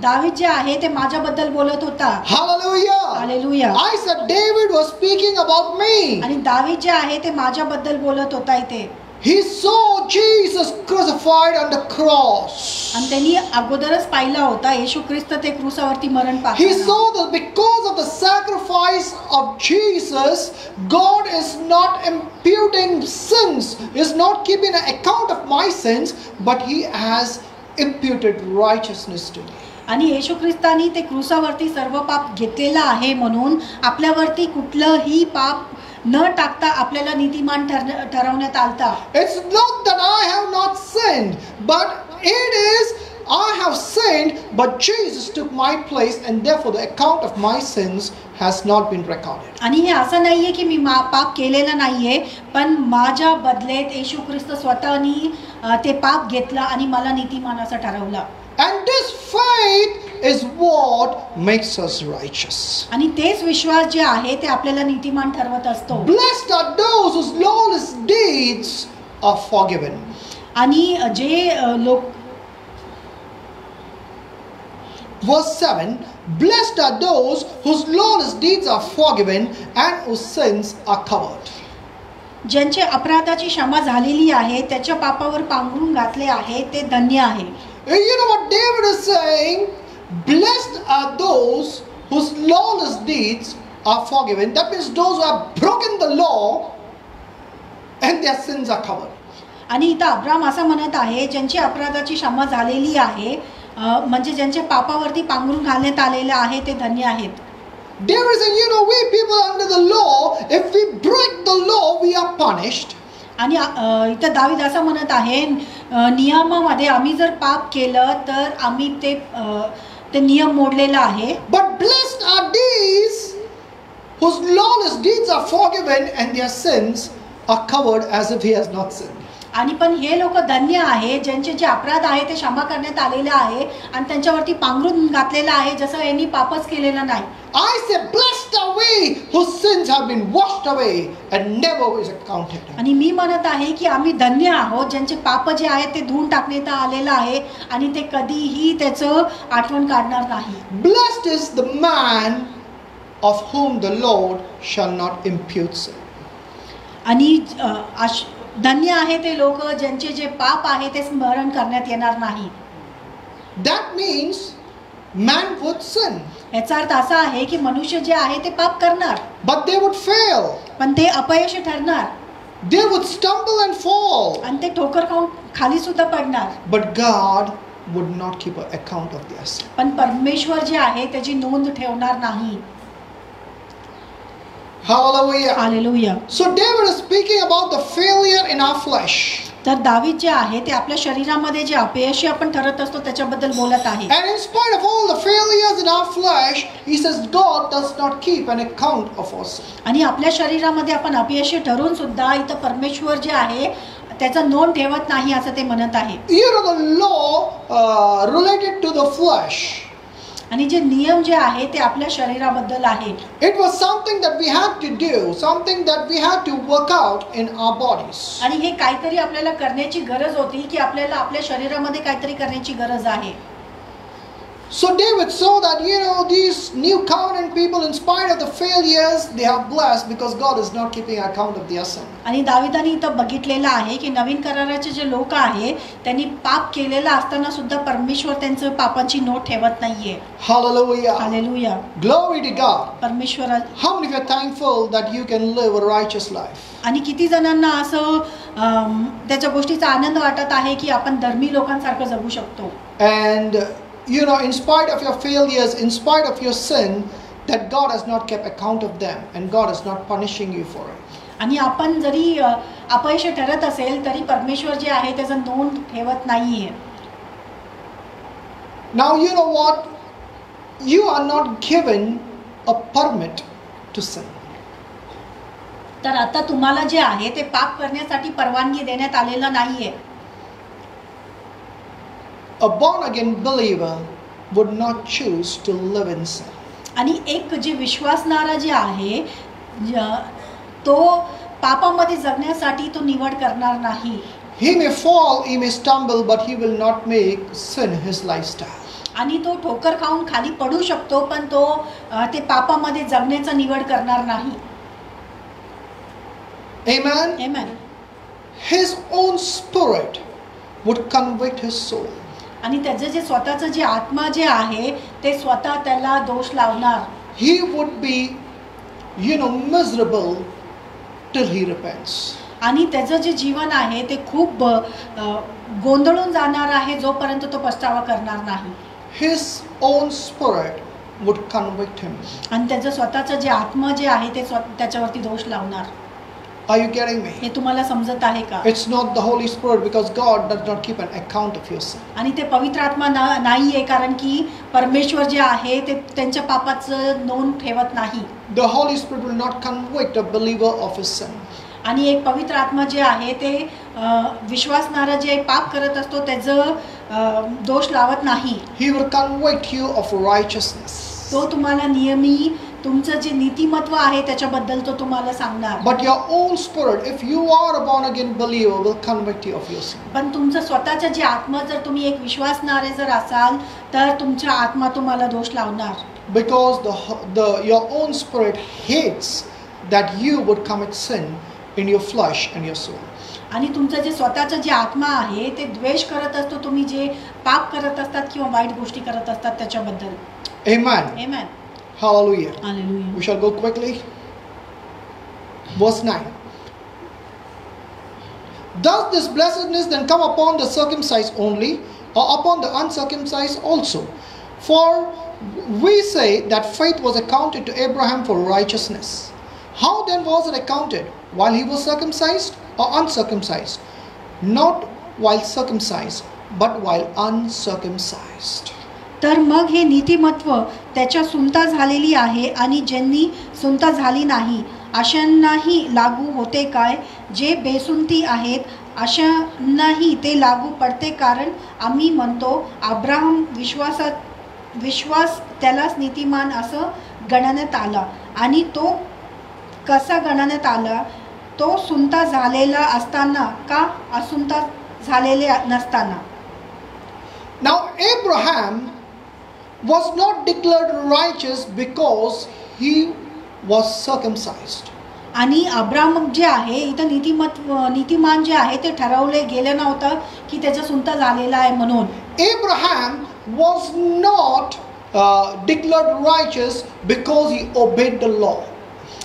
दावीद जे आहे ते माझ्याबद्दल बोलत होता.
Hallelujah.
Hallelujah.
I said David was speaking about me.
आणि दावीद जे आहे ते माझ्याबद्दल बोलत होता इथे.
He saw Jesus crucified on the cross.
आणि त्यांनी अगोदरच पाहिला होता येशू ख्रिस्त ते क्रूसावरती मरण
He
पावला.
saw that because of the sacrifice of Jesus, God is not imputing sins, is not keeping an account of my sins, but He has imputed righteousness to me.
आणि येशू ख्रिस्तानी ते क्रूसावरती सर्व पाप घेतलेलं आहे म्हणून आपल्यावरती कुठलंही पाप न टाकता आपल्याला नीतिमान ठरवण्यात आलता.
It's not that I have not sinned, but it is I have sinned, but Jesus took my place, and therefore the account of my sins has not been recorded.
आणि हे असं नाहीये की मी पाप केलेलं नाहीये, पण माझ्या बदलेत येशू ख्रिस्त स्वतःनी ते पाप घेतलं आणि मला नीतिमान असं ठरवलं.
And this faith is what makes us righteous.
आणि तेच विश्वास जे आहे ते आपल्याला नीतिमान ठरवत असतो.
Blessed are those whose lawless deeds are forgiven.
आणि जे लोक
Verse 7, blessed are those whose lawless deeds are forgiven and whose sins are covered.
ज्यांचे अपराधाची क्षमा झालेली आहे त्याच्या पापावर पांघरून घातले आहे ते धन्य आहे.
You know what David is saying? Blessed are those whose lawless deeds are forgiven. That means those who have broken the law and their sins are covered.
आणि इथं अब्राम असं म्हणत आहे ज्यांची अपराधाची क्षमा झालेली आहे म्हणजे ज्यांच्या पापावरती पांघरून घालण्यात आलेले आहे ते धन्य आहेत.
David is saying, you know, we people under the law, if we break the law, we are punished.
आणि इथं दावीद असं म्हणत आहे नियमामध्ये आम्ही जर पाप केलं तर आम्ही ते नियम मोडलेला आहे.
But blessed are these whose lawless deeds are forgiven and their sins are covered as if he has not sinned.
आणि पण हे लोक धन्य आहे ज्यांचे जे अपराध आहे ते क्षमा करण्यात आलेले आहे आणि त्यांच्यावरती पांघरून घातलेलं आहे जसं यांनी पापच केलेलं नाही.
I say blessed are we whose sins have been washed away and never is accounted.
आणि मी म्हणत आहे की आम्ही धन्य आहोत ज्यांचे पाप जे आहेत ते धुवून टाकण्यात आलेलं आहे आणि ते कधीही त्याचं आठवण काढणार नाही.
Blessed is the man of whom the Lord shall not impute sin.
आणि धन्य आहे ते लोक ज्यांचे जे पाप आहे ते स्मरण करण्यात येणार नाही.
That means man would sin.
याचा अर्थ असा आहे की मनुष्य जे आहे ते पाप करणार
But they would fail.
पण ते अपयशी ठरणार.
They would stumble and fall.
आणि ते ठोकर खाऊन खाली सुद्धा पडणार.
But God would not keep an account of their sin.
पण परमेश्वर जे आहे त्याची नोंद ठेवणार नाही.
Hallelujah.
Hallelujah.
So David is speaking about the failure in our flesh.
तर दावीद जे आहे ते आपल्या शरीरामध्ये जे अपयशी आपण ठरत असतो त्याच्याबद्दल बोलत आहे.
And in spite of all the failures in our flesh, he says God does not keep an account of our sin.
आणि आपल्या शरीरामध्ये आपण अपयशी ठरून सुद्धा इथं परमेश्वर जे आहे त्याचं नोंद ठेवत नाही असं ते म्हणत आहे.
You know, the law related to the flesh.
आणि जे नियम जे आहे ते आपल्या शरीराबद्दल आहे.
It was something that we had to do, something that we had to work out in our bodies.
आणि हे काहीतरी आपल्याला करण्याची गरज होती की आपल्याला आपल्या शरीरामध्ये काहीतरी करण्याची गरज आहे.
So David saw that, you know, these new covenant people, in spite of the failures, they are blessed because God is not keeping account of their sin.
आणि दाविदाने इथं बघितलेलं आहे की नवीन कराराचे जे लोक आहे त्यांनी पाप केलेलं असताना सुद्धा परमेश्वर त्यांचं पापाची नोट ठेवत नाहीये.
Hallelujah.
Hallelujah.
Glory to God.
परमेश्वर.
How many of you are thankful that you can live a righteous life?
आणि किती जणांना असं त्याच्या गोष्टीचा आनंद वाटत आहे की आपण धर्मी लोकांसारखं जगू शकतो.
And you know, in spite of your failures, in spite of your sin, that God has not kept account of them and God is not punishing you for it.
आणि आपण जरी अपयश ठरत असेल तरी परमेश्वर जे आहे त्याचं नोंद ठेवत नाहीये.
Now you know what? You are not given a permit to sin.
तर आता तुम्हाला जे आहे ते पाप करण्यासाठी परवानगी देण्यात आलेलं नाहीये.
A born again believer would not choose to live in sin.
आणि एक जे विश्वासणारा जे आहे तो पापामध्ये जगण्यासाठी तो निवड करणार नाही.
He may fall, he may stumble, but he will not make sin his lifestyle.
आणि तो ठोकर खाऊन खाली पडू शकतो पण तो ते पापामध्ये जगण्याचा निवड करणार नाही.
Amen.
Amen.
His own spirit would convict his soul.
आणि त्याचं जे स्वतःचं जे आत्मा जे आहे ते स्वतः त्याला दोष लावणार.
He would be, you know, miserable till he repents.
आणि त्याचं जे जीवन आहे ते खूप गोंधळून जाणार आहे जोपर्यंत तो पछतावा करणार नाही.
His own spirit would convict him.
आणि त्याचं स्वतःचं जे आत्मा जे आहे ते त्याच्यावरती दोष लावणार.
Are you getting me?
हे तुम्हाला समजत आहे का?
It's not the Holy Spirit because God does not keep an account of your sin.
आणि ते पवित्र आत्मा नाहीये कारण की परमेश्वर जे आहे ते त्यांच्या पापाचं नोंद ठेवत नाही.
The Holy Spirit will not convict a believer of his sin.
आणि एक पवित्र आत्मा जे आहे ते विश्वासणारा जे पाप करत असतो त्याचं दोष लावत नाही.
He will convict you of righteousness.
तो तुम्हाला नियमी तुमचं जे नीतिमत्व आहे त्याच्याबद्दल तो तुम्हाला सांगणार.
But your own spirit, if you are a born again believer, will convict you of your sin.
पण तुमचं स्वतःचं जे आत्मा जर तुम्ही एक विश्वासणारे जर असाल तर तुमचा आत्मा तुम्हाला दोष लावणार.
Because your own spirit hates that you would commit sin in your flesh and your soul.
आणि तुमचं जे स्वतःचं जे आत्मा आहे ते द्वेष करत असतो तुम्ही जे पाप करत असतात किंवा वाईट गोष्टी करत असतात त्याच्याबद्दल.
Amen.
Amen.
Hallelujah.
Hallelujah.
We shall go quickly. Verse 9. Does this blessedness then come upon the circumcised only, or upon the uncircumcised also? For we say that faith was accounted to Abraham for righteousness. How then was it accounted? While he was circumcised or uncircumcised? Not while circumcised, but while uncircumcised.
तर मग हे नीतिमत्व त्याच्या सुनता झालेली आहे आणि ज्यांनी सुनता झाली नाही अशांनाही लागू होते काय? जे बेसुनती आहेत अशांनाही ते लागू पडते. कारण आम्ही म्हणतो अब्राहम विश्वास त्यालाच नीतिमान असं गणण्यात आला. आणि तो कसा गणण्यात आला? तो सुनता झालेला असताना का असुनता झालेले नसताना.
Now Abraham was not declared righteous because he was circumcised.
आणि अब्राहम जे आहे इथं नीतिमान जे आहे ते ठरवले गेले नव्हतं की त्याचा सुनता झालेला आहे म्हणून.
Abraham was not declared righteous because he obeyed the law.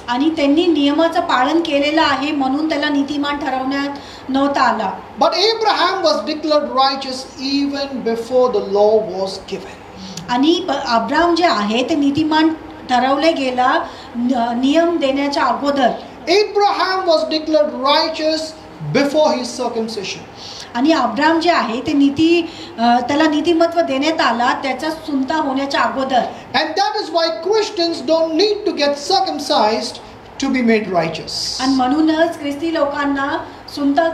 आणि त्यांनी नियमाचं पालन केलेलं आहे म्हणून त्याला नीतिमान ठरवण्यात नव्हता आला.
But Abraham was declared righteous even before the law was given.
आणि अब्राहम जे आहे ते नीतिमान ठरवले गेला नियम देण्याच्या अगोदर.
Abraham was declared righteous before his circumcision.
आणि अब्राहम जे आहे ते त्याला नीतिमत्व देण्यात आला त्याचा सुनता होण्याच्या अगोदर.
And that is why Christians don't need to get circumcised to be made righteous.
आणि म्हणूनच ख्रिस्ती लोकांना सुनता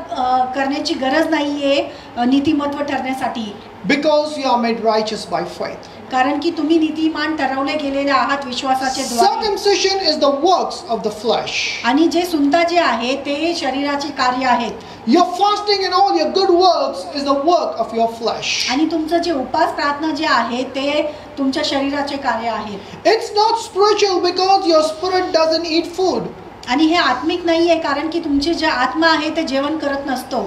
करण्याची गरज नाहीये नीतिमत्व ठरण्यासाठी.
Because you are made righteous by faith.
कारण की तुम्ही नीतिमान ठरवले गेलेले आहात विश्वासाचे द्वारे.
Circumcision is the works of the flesh.
आणि जे सुनता जे आहे ते शरीराचे कार्य आहेत.
Your fasting and all your good works is the work of your flesh.
आणि तुमचं जे उपास प्रार्थना जे आहे ते तुमच्या शरीराचे कार्य आहेत.
It's not spiritual because your spirit doesn't eat food.
आणि हे आत्मिक नाहीये कारण की तुमचे जे आत्मा आहे ते जेवण करत नसतो.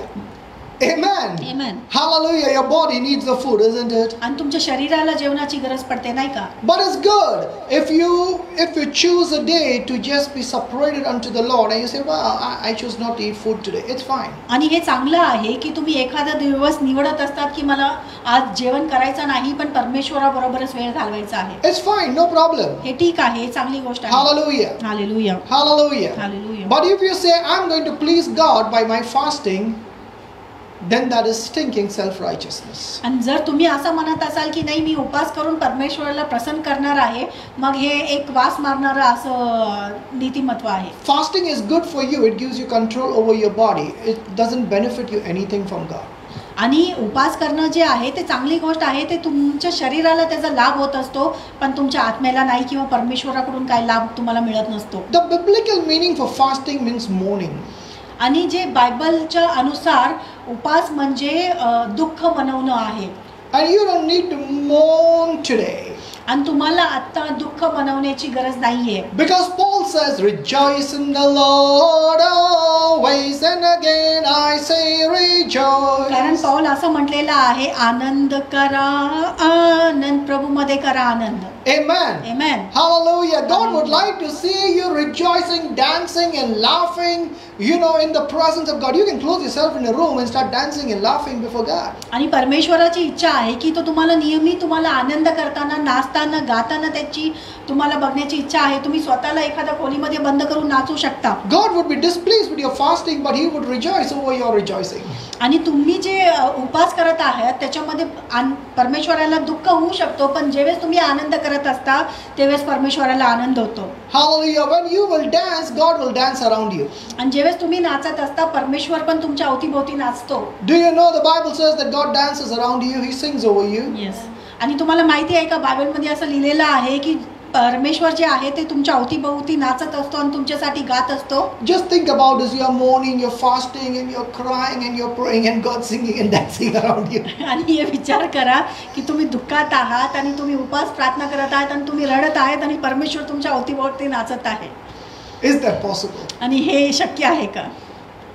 Amen.
Amen.
Hallelujah. Your body needs the food, isn't it?
आणि तुमच्या शरीराला जेवणाची गरज पडते नाही का?
But it's good if you choose a day to just be separated unto the Lord and you say, well, I choose not to eat food today. It's fine.
आणि हे चांगलं आहे की तुम्ही एखादा दिवस निवडत असतात की मला आज जेवण करायचं नाही पण परमेश्वराबरोबरच वेळ घालवायचा आहे.
It's fine, no problem.
हे ठीक आहे, चांगली गोष्ट आहे.
Hallelujah.
Hallelujah.
Hallelujah.
Hallelujah.
But if you say, I'm going to please God by my fasting, then that is stinking self-righteousness.
आणि जर तुम्ही असं म्हणत असाल की नाही मी उपास करून परमेश्वराला प्रसन्न करणार आहे, मग हे एक वास मारणारं असं नीतिमत्व आहे.
Fasting is good for you. It gives you control over your body. It doesn't benefit you anything from God.
आणि उपास करणं जे आहे ते चांगली गोष्ट आहे, ते तुमच्या शरीराला त्याचा लाभ होत असतो पण तुमच्या आत्म्याला नाही किंवा परमेश्वराकडून काही लाभ तुम्हाला मिळत नसतो.
The biblical meaning for fasting means mourning.
आणि जे बायबलच्या अनुसार उपास म्हणजे दुःख मनवणं आहे.
And you don't need to mourn today.
आणि तुम्हाला आता दुःख मनवण्याची गरज नाहीये.
Because Paul says, rejoice in the Lord always, and again I say rejoice.
कारण पौल असं म्हटलेलं आहे, आनंद करा, आनंद प्रभूमध्ये करा आनंद.
Amen.
Amen.
Hallelujah. God would like to see you rejoicing, dancing and laughing, in the presence of God. You can close yourself in a room and start dancing and laughing before God.
आणि परमेश्वराची इच्छा आहे की तो तुम्हाला नेहमी तुम्हाला आनंद करताना, नाचताना, गाताना त्याची तुम्हाला बघण्याची इच्छा आहे. तुम्ही स्वतःला एखाद्या खोलीमध्ये बंद करून नाचू शकता.
God would be displeased with your fasting, but he would rejoice over your rejoicing.
आणि तुम्ही जे उपास करत आहात त्याच्यामध्ये परमेश्वराला दुःख होऊ शकतो, पण जेवेळेस तुम्ही आनंद करत असता त्यावेळेस परमेश्वराला आनंद होतो.
Hallelujah. When you will dance, God will dance around you.
आणि जेवेळेस तुम्ही नाचत असता परमेश्वर पण तुमच्या अवतीभोवती नाचतो.
Do you know the Bible says that God dances around you? He sings over you.
Yes. आणि तुम्हाला माहिती आहे का बायबलमध्ये असं लिहिलेलं आहे की परमेश्वर जे आहे ते तुमच्या अवतीभोवती नाचत असतो आणि तुमच्यासाठी गात असतो.
Just think about this. You are mourning, you're fasting, and you're crying, and you're praying, and God singing and dancing around you.
आणि हे विचार करा की तुम्ही दुःखात आहात आणि तुम्ही उपास प्रार्थना करत आहात आणि तुम्ही रडत आहात आणि परमेश्वर तुमच्या अवतीभोवती नाचत आहे.
Is that possible?
आणि हे शक्य आहे का?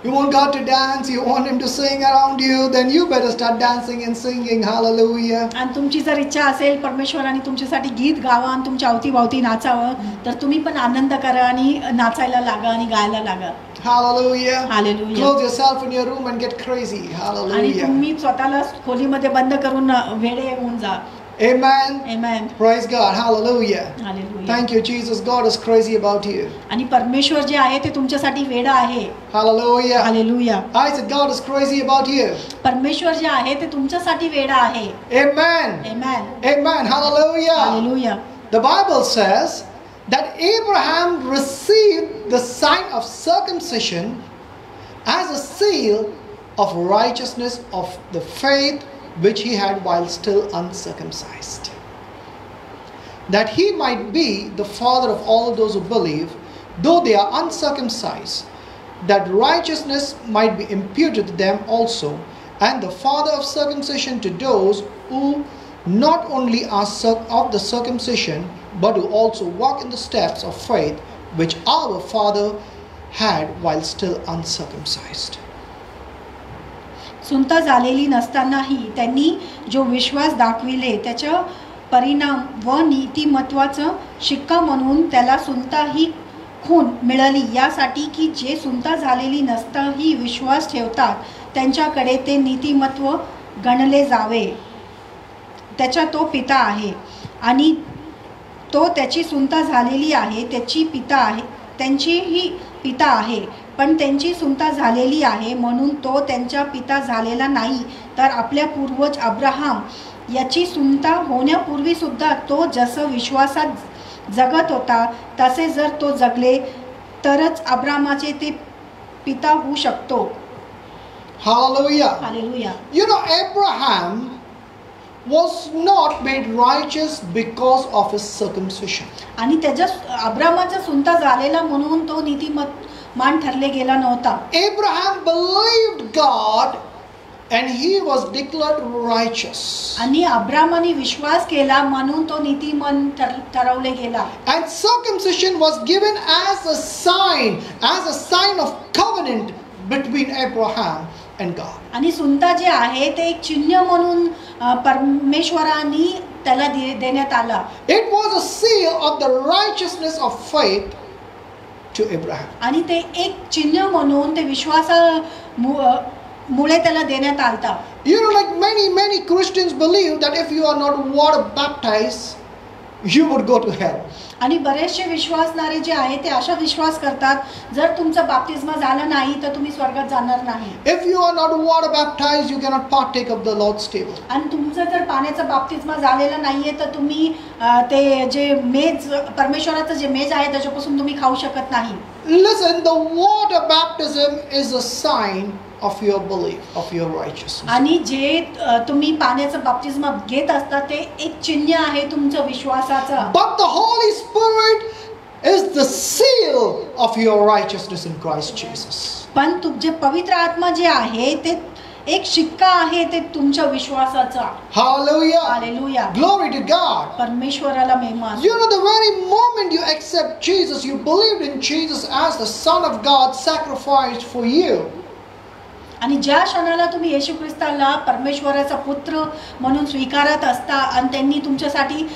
You want God to dance, you want Him to sing around you, then you better start dancing and singing. Hallelujah.
आणि तुमची जर इच्छा असेल परमेश्वराने तुमच्यासाठी गीत गावं आणि तुमच्या अवतीभोवती नाचावं, तर तुम्ही पण आनंद करा आणि नाचायला लागा आणि गायला लागा.
Hallelujah.
Hallelujah.
Close yourself in your room and get crazy.
आणि
Hallelujah.
तुम्ही स्वतःला खोलीमध्ये बंद करून वेडे होऊन जा.
Amen.
Amen.
Praise God. Hallelujah.
Hallelujah.
Thank you, Jesus. God is crazy about you.
आणि परमेश्वर जे आहे ते तुमच्यासाठी वेडा आहे.
Hallelujah.
Hallelujah.
I said God is crazy about you.
परमेश्वर जे आहे ते तुमच्यासाठी वेडा आहे.
Amen.
Amen.
Amen. Hallelujah.
Hallelujah.
The Bible says that Abraham received the sign of circumcision as a seal of righteousness of the faith which he had while still uncircumcised, that he might be the father of all those who believe, though they are uncircumcised, that righteousness might be imputed to them also, and the father of circumcision to those who not only are of the circumcision, but who also walk in the steps of faith which our father had while still uncircumcised.
सुनता झालेली नसतानाही त्यांनी जो विश्वास दाखविले त्याचा परिणाम व नीतिमत्वाचं शिक्का म्हणून त्याला सुनता ही खून मिळाली, यासाठी की जे सुनता झालेली नसताही विश्वास ठेवतात त्यांच्याकडे ते नीतिमत्व गणले जावे. त्याचा तो पिता आहे आणि तो त्याची सुनता झालेली आहे, त्याची पिता आहे, त्यांचीही पिता आहे, पण त्यांची सुनता झालेली आहे म्हणून तो त्यांचा पिता झालेला नाही, तर आपल्या पूर्वज अब्राहम याची सुनता होण्यापूर्वी सुद्धा तो जसं विश्वासात जगत होता तसे जर तो जगले तरच अब्राहमाचे ते पिता होऊ शकतो.
Hallelujah.
Hallelujah.
You know, Abraham was not made righteous because of his circumcision.
आणि त्याच्या अब्रामाचा सुंता झालेला म्हणून तो नीतिमान ठरले गेला नव्हता.
Abraham believed God and he was declared righteous.
आणि अब्रामाने विश्वास केला म्हणून तो नीतिमान ठरवले गेला.
And circumcision was given as a sign of covenant between Abraham and God.
आणि सुंता जे आहे ते एक चिन्ह म्हणून परमेश्वराने त्याला देण्यात आला.
It was a seal of the righteousness of faith to Abraham.
आणि ते एक चिन्ह म्हणून ते विश्वासामुळे त्याला देण्यात आलता.
You know, like many Christians believe that if you are not water baptized, you would go to hell.
आणि बरेचसे विश्वासणारे जे आहे ते अशा विश्वास करतात जर तुमचा बाप्तिस्मा झाला नाही तर तुम्ही स्वर्गात जाणार नाही.
If you are not water baptized, you cannot partake of the Lord's table.
आणि तुमचं जर पाण्याचा बाप्तिस्मा झालेला नाहीये तर तुम्ही ते जे मेज परमेश्वराचं जे मेज आहे त्याच्यापासून तुम्ही खाऊ शकत नाही.
Listen, the water baptism is a sign of your belief, of your righteousness.
आणि जे तुम्ही पाण्याचं बाप्तिस्मा घेत असता ते एक चिन्ह आहे तुमचं विश्वासाचं.
But the Holy Spirit is the seal of your righteousness in Christ Jesus.
पण तुमचे पवित्र आत्मा जे आहे ते एक शिक्का आहे ते तुमच्या विश्वासाचा.
Hallelujah.
Hallelujah.
Glory to God.
परमेश्वराला महिमा.
You know, the very moment you accept Jesus, you believed in Jesus as the Son of God sacrificed for you.
आणि ज्या क्षणाला तुम्ही येशू ख्रिस्ताला परमेश्वराचा पुत्र म्हणून स्वीकारत असता आणि त्यांनी तुमच्यासाठी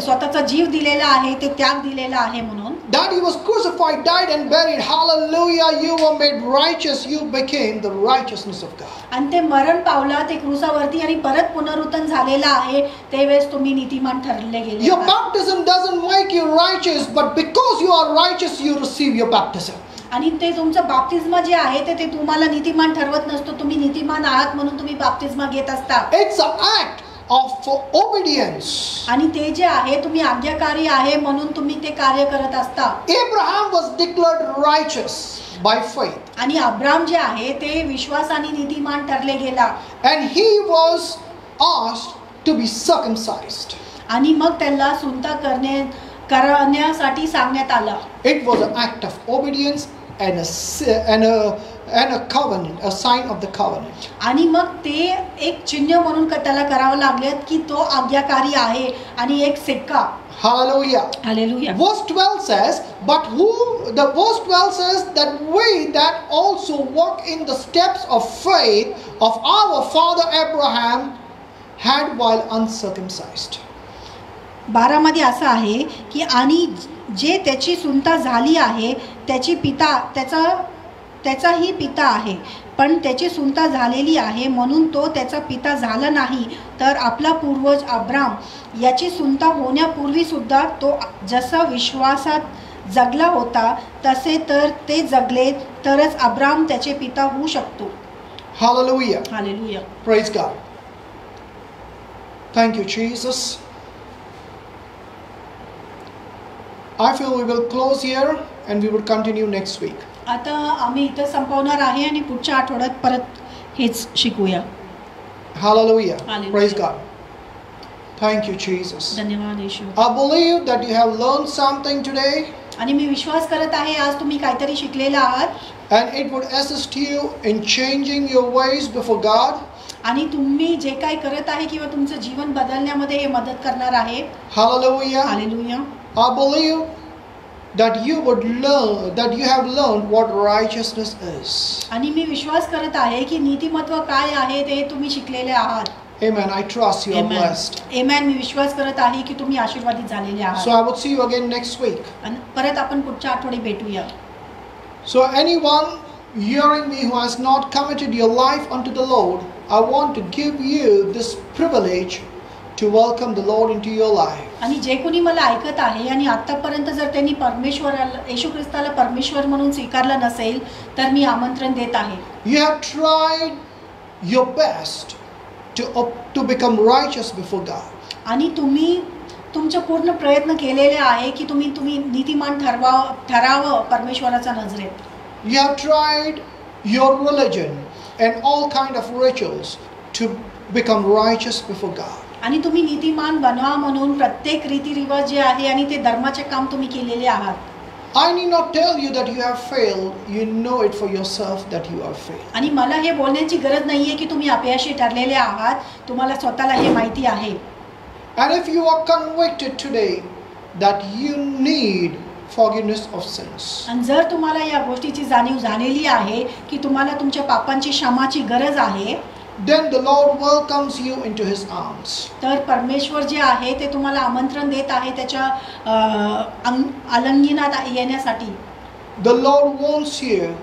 स्वतःचा जीव दिलेला आहे ते त्याग दिलेला आहे म्हणून.
That he was crucified, died and buried. Hallelujah. You were made righteous. You became the righteousness of God.
आणि ते मरण पावला ते क्रूसावरती आणि परत पुनरुत्थान झालेला आहे त्यावेळेस तुम्ही नीतिमान ठरले गेले.
Your baptism doesn't make you righteous, but because you are righteous, you receive your baptism.
आणि ते तुमचं बाप्तिस्मा जे आहे ते तुम्हाला नीतिमान ठरवत नसतो. तुम्ही नीतिमान आहात म्हणून तुम्ही बाप्तिस्मा घेत असता.
It's an act of obedience.
आणि ते जे आहे तुम्ही आज्ञाकारी आहे म्हणून तुम्ही ते कार्य करत असता.
Abraham was declared righteous by faith.
आणि अब्राम जे आहे ते विश्वासाने नीतिमान ठरले गेला.
And he was asked to be circumcised.
आणि मग त्याला सुंता करण्यासाठी सांगण्यात आलं.
It was an act of obedience and a covenant, a sign of the covenant.
आणि मग ते एक चिन्ह म्हणून त्याला करावं लागले की तो आज्ञाकारी आहे आणि एक सिक्का.
Hallelujah.
Hallelujah.
Verse 12 says, verse 12 says that we that also walk in the steps of faith of our father Abraham had while uncircumcised.
12 मध्ये असं आहे की आणि जे त्याची सुंता झाली आहे त्याचाही पिता आहे पण त्याची सुंता झालेली आहे म्हणून तो त्याचा पिता झाला नाही तर आपला पूर्वज अब्राम याची सुंता होण्यापूर्वी सुद्धा तो जसा विश्वासात जगला होता तसे तर ते जगले तरच अब्राम त्याचे पिता होऊ शकतो.
Hallelujah.
Hallelujah.
Praise God. Thank you, Jesus. I feel we will close here and we will continue next week.
आता आम्ही इथं संपवणार आहे आणि पुढच्या आठवड्यात परत हेच शिकूया.
Hallelujah.
Hallelujah.
Praise God. Thank you, Jesus.
धन्यवाद येशू.
I believe that you have learned something today
आणि मी विश्वास करत आहे आज तुम्ही काहीतरी शिकलेला आहात
and it would assist you in changing your ways before God.
आणि तुम्ही जे काय करत आहे किंवा तुमचं जीवन बदलण्यामध्ये हे मदत करणार आहे.
Hallelujah.
Hallelujah.
I believe that you have learned what righteousness is.
आणि मी विश्वास करत आहे की नीतिमत्व काय आहे ते तुम्ही शिकलेले आहात.
Amen. I trust you are blessed.
आमेन. मी विश्वास करत आहे की तुम्ही आशीर्वादित झालेले आहात.
So I will see you again next week.
आणि परत आपण पुढच्या आठवडी भेटूया.
So anyone hearing me who has not committed your life unto the Lord, I want to give you this privilege to welcome the Lord into your life.
आणि जे कोणी मला ऐकत आहे आणि आतापर्यंत जर त्यांनी परमेश्वराला येशू ख्रिस्ताला परमेश्वर म्हणून स्वीकारलं नसेल तर मी आमंत्रण देत आहे.
You have tried your best to become righteous before God.
आणि तुम्ही तुमचे पूर्ण प्रयत्न केलेले आहे की तुम्ही नीतिमान ठरावं परमेश्वराच्या नजरेत.
You have tried your religion. and all kind of rituals to become righteous before God.
आणि तुम्ही नीतिमान बनवा म्हणून प्रत्येक रीतिरिवाज जे आहे आणि ते धर्माचे काम तुम्ही केलेले आहात.
I need not tell you that you have failed. You know it for yourself that you are failed.
आणि मला हे बोलण्याची गरज नाहीये की तुम्ही अपयशी ठरलेले आहात. तुम्हाला स्वतःला हे माहिती आहे.
And if you are convicted today that you need forgiveness of sins,
आणि जर तुम्हाला या गोष्टीची जाणीव झालेली आहे की तुम्हाला तुमच्या पापांची क्षमाची गरज आहे,
then the Lord welcomes you into His arms.
तर परमेश्वर जे आहे ते तुम्हाला आमंत्रण देत आहे त्याच्या आलिंगनात येण्यासाठी.
The Lord wants you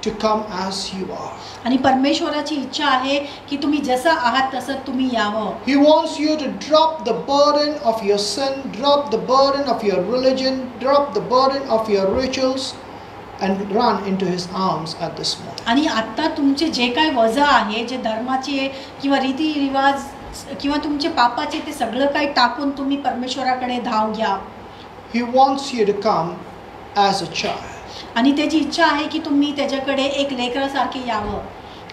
to come as you are.
आणि परमेश्वराची इच्छा आहे की तुम्ही जसं आहात तसं तुम्ही यावं.
He wants you to drop the burden of your sin, drop the burden of your religion, drop the burden of your rituals and run into His arms at this moment.
आणि आता तुमचे जे काही वजा आहे, जे धर्माचे किंवा रीतिरिवाज किंवा तुमचे पापाचे, ते सगळं काही टाकून तुम्ही परमेश्वराकडे धाव घ्या.
He wants you to come as a child.
आणि त्याची इच्छा आहे की तुम्ही त्याच्याकडे एक लेकरासारखे यावं.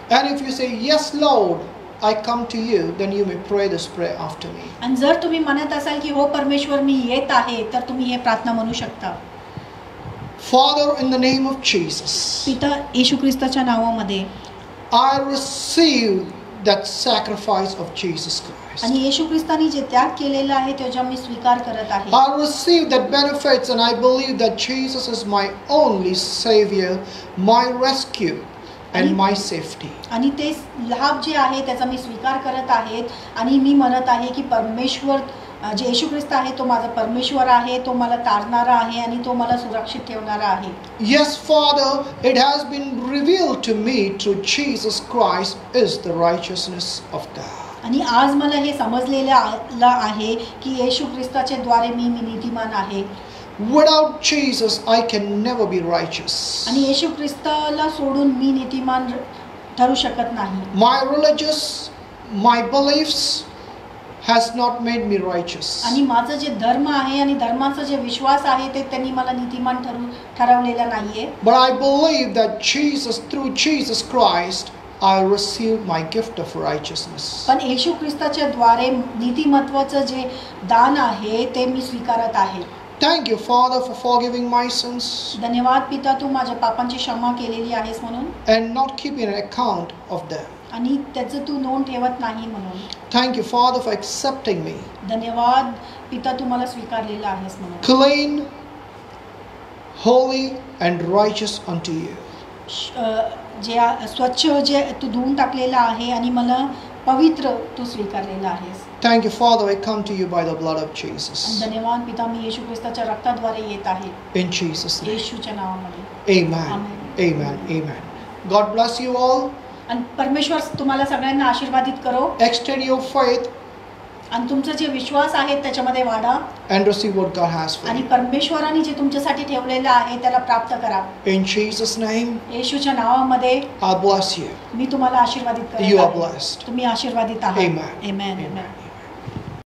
And if you say, yes Lord, I come to you, then you may pray this prayer after me.
आणि जर तुम्ही म्हणत असाल की हो परमेश्वर मी येत आहे, तर तुम्ही हे प्रार्थना म्हणू शकता.
Father, in the name of Jesus,
पिता येशू ख्रिस्ताच्या नावामध्ये
I receive that sacrifice of Jesus Christ.
आणि येशू ख्रिस्ताने जे त्याग केलेला आहे त्याचा मी स्वीकार करत आहे.
I receive that benefits and I believe that Jesus is my only Savior, my rescue and my safety.
आणि ते लाभ जे आहे त्याचा मी स्वीकार करत आहे आणि मी म्हणत आहे की परमेश्वर जे येशू ख्रिस्त आहे तो माझा परमेश्वर आहे, तो मला तारणारा आहे आणि तो मला सुरक्षित ठेवणारा आहे.
Yes, Father, it has been revealed to me through Jesus Christ is the righteousness of God.
आणि आज मला हे समजलेलं आहे की येशू ख्रिस्ताच्या द्वारे मी नीतिमान आहे.
Without Jesus, I can never be righteous.
आणि येशू ख्रिस्ताला सोडून मी नीतिमान ठरू शकत नाही.
My beliefs has not made me righteous.
आणि माझं जे धर्म आहे आणि धर्माचा जे विश्वास आहे ते त्यांनी मला नीतिमान ठरवलेलं नाहीये.
But I believe that through Jesus Christ, I receive my gift of righteousness.
पण येशू ख्रिस्ताच्या द्वारे नीतिमत्वाचं जे दान आहे ते मी स्वीकारत आहे.
Thank you, Father, for forgiving my sins.
धन्यवाद पिता, तू माझ्या पापांची क्षमा केलेली आहेस म्हणून.
And not keeping an account of them.
आणि त्याचं तू नोंद ठेवत नाही म्हणून.
Thank you, Father, for accepting me.
धन्यवाद पिता, तू मला स्वीकारलेला आहेस म्हणून.
Clean, holy and righteous unto you.
जे स्वच्छ जे तू धुवून टाकलेला आहे आणि मला पवित्र तू स्वीकारलेला आहेस.
Thank you, Father, I come to you by the blood of Jesus.
धन्यवाद पिता, मी येशू ख्रिस्ताच्या रक्ताद्वारे येत आहे.
In Jesus' name.
येशूच्या नावामध्ये.
Amen. Amen. Amen. God bless you all.
आणि परमेश्वर तुम्हाला सगळ्यांना आशीर्वादित करो.
Extend your faith
आणि तुमचा जे विश्वास आहे त्याच्यामध्ये वाढा.
and receive what God has for
आणि
you.
परमेश्वराने जे तुमच्यासाठी ठेवलेलं आहे त्याला प्राप्त करा.
In Jesus' name,
येशूच्या नावामध्ये
I bless you.
मी तुम्हाला आशीर्वादित करतो.
You are blessed.
तुम्ही आशीर्वादित आहात.
Amen.
Amen.
Amen.
Amen.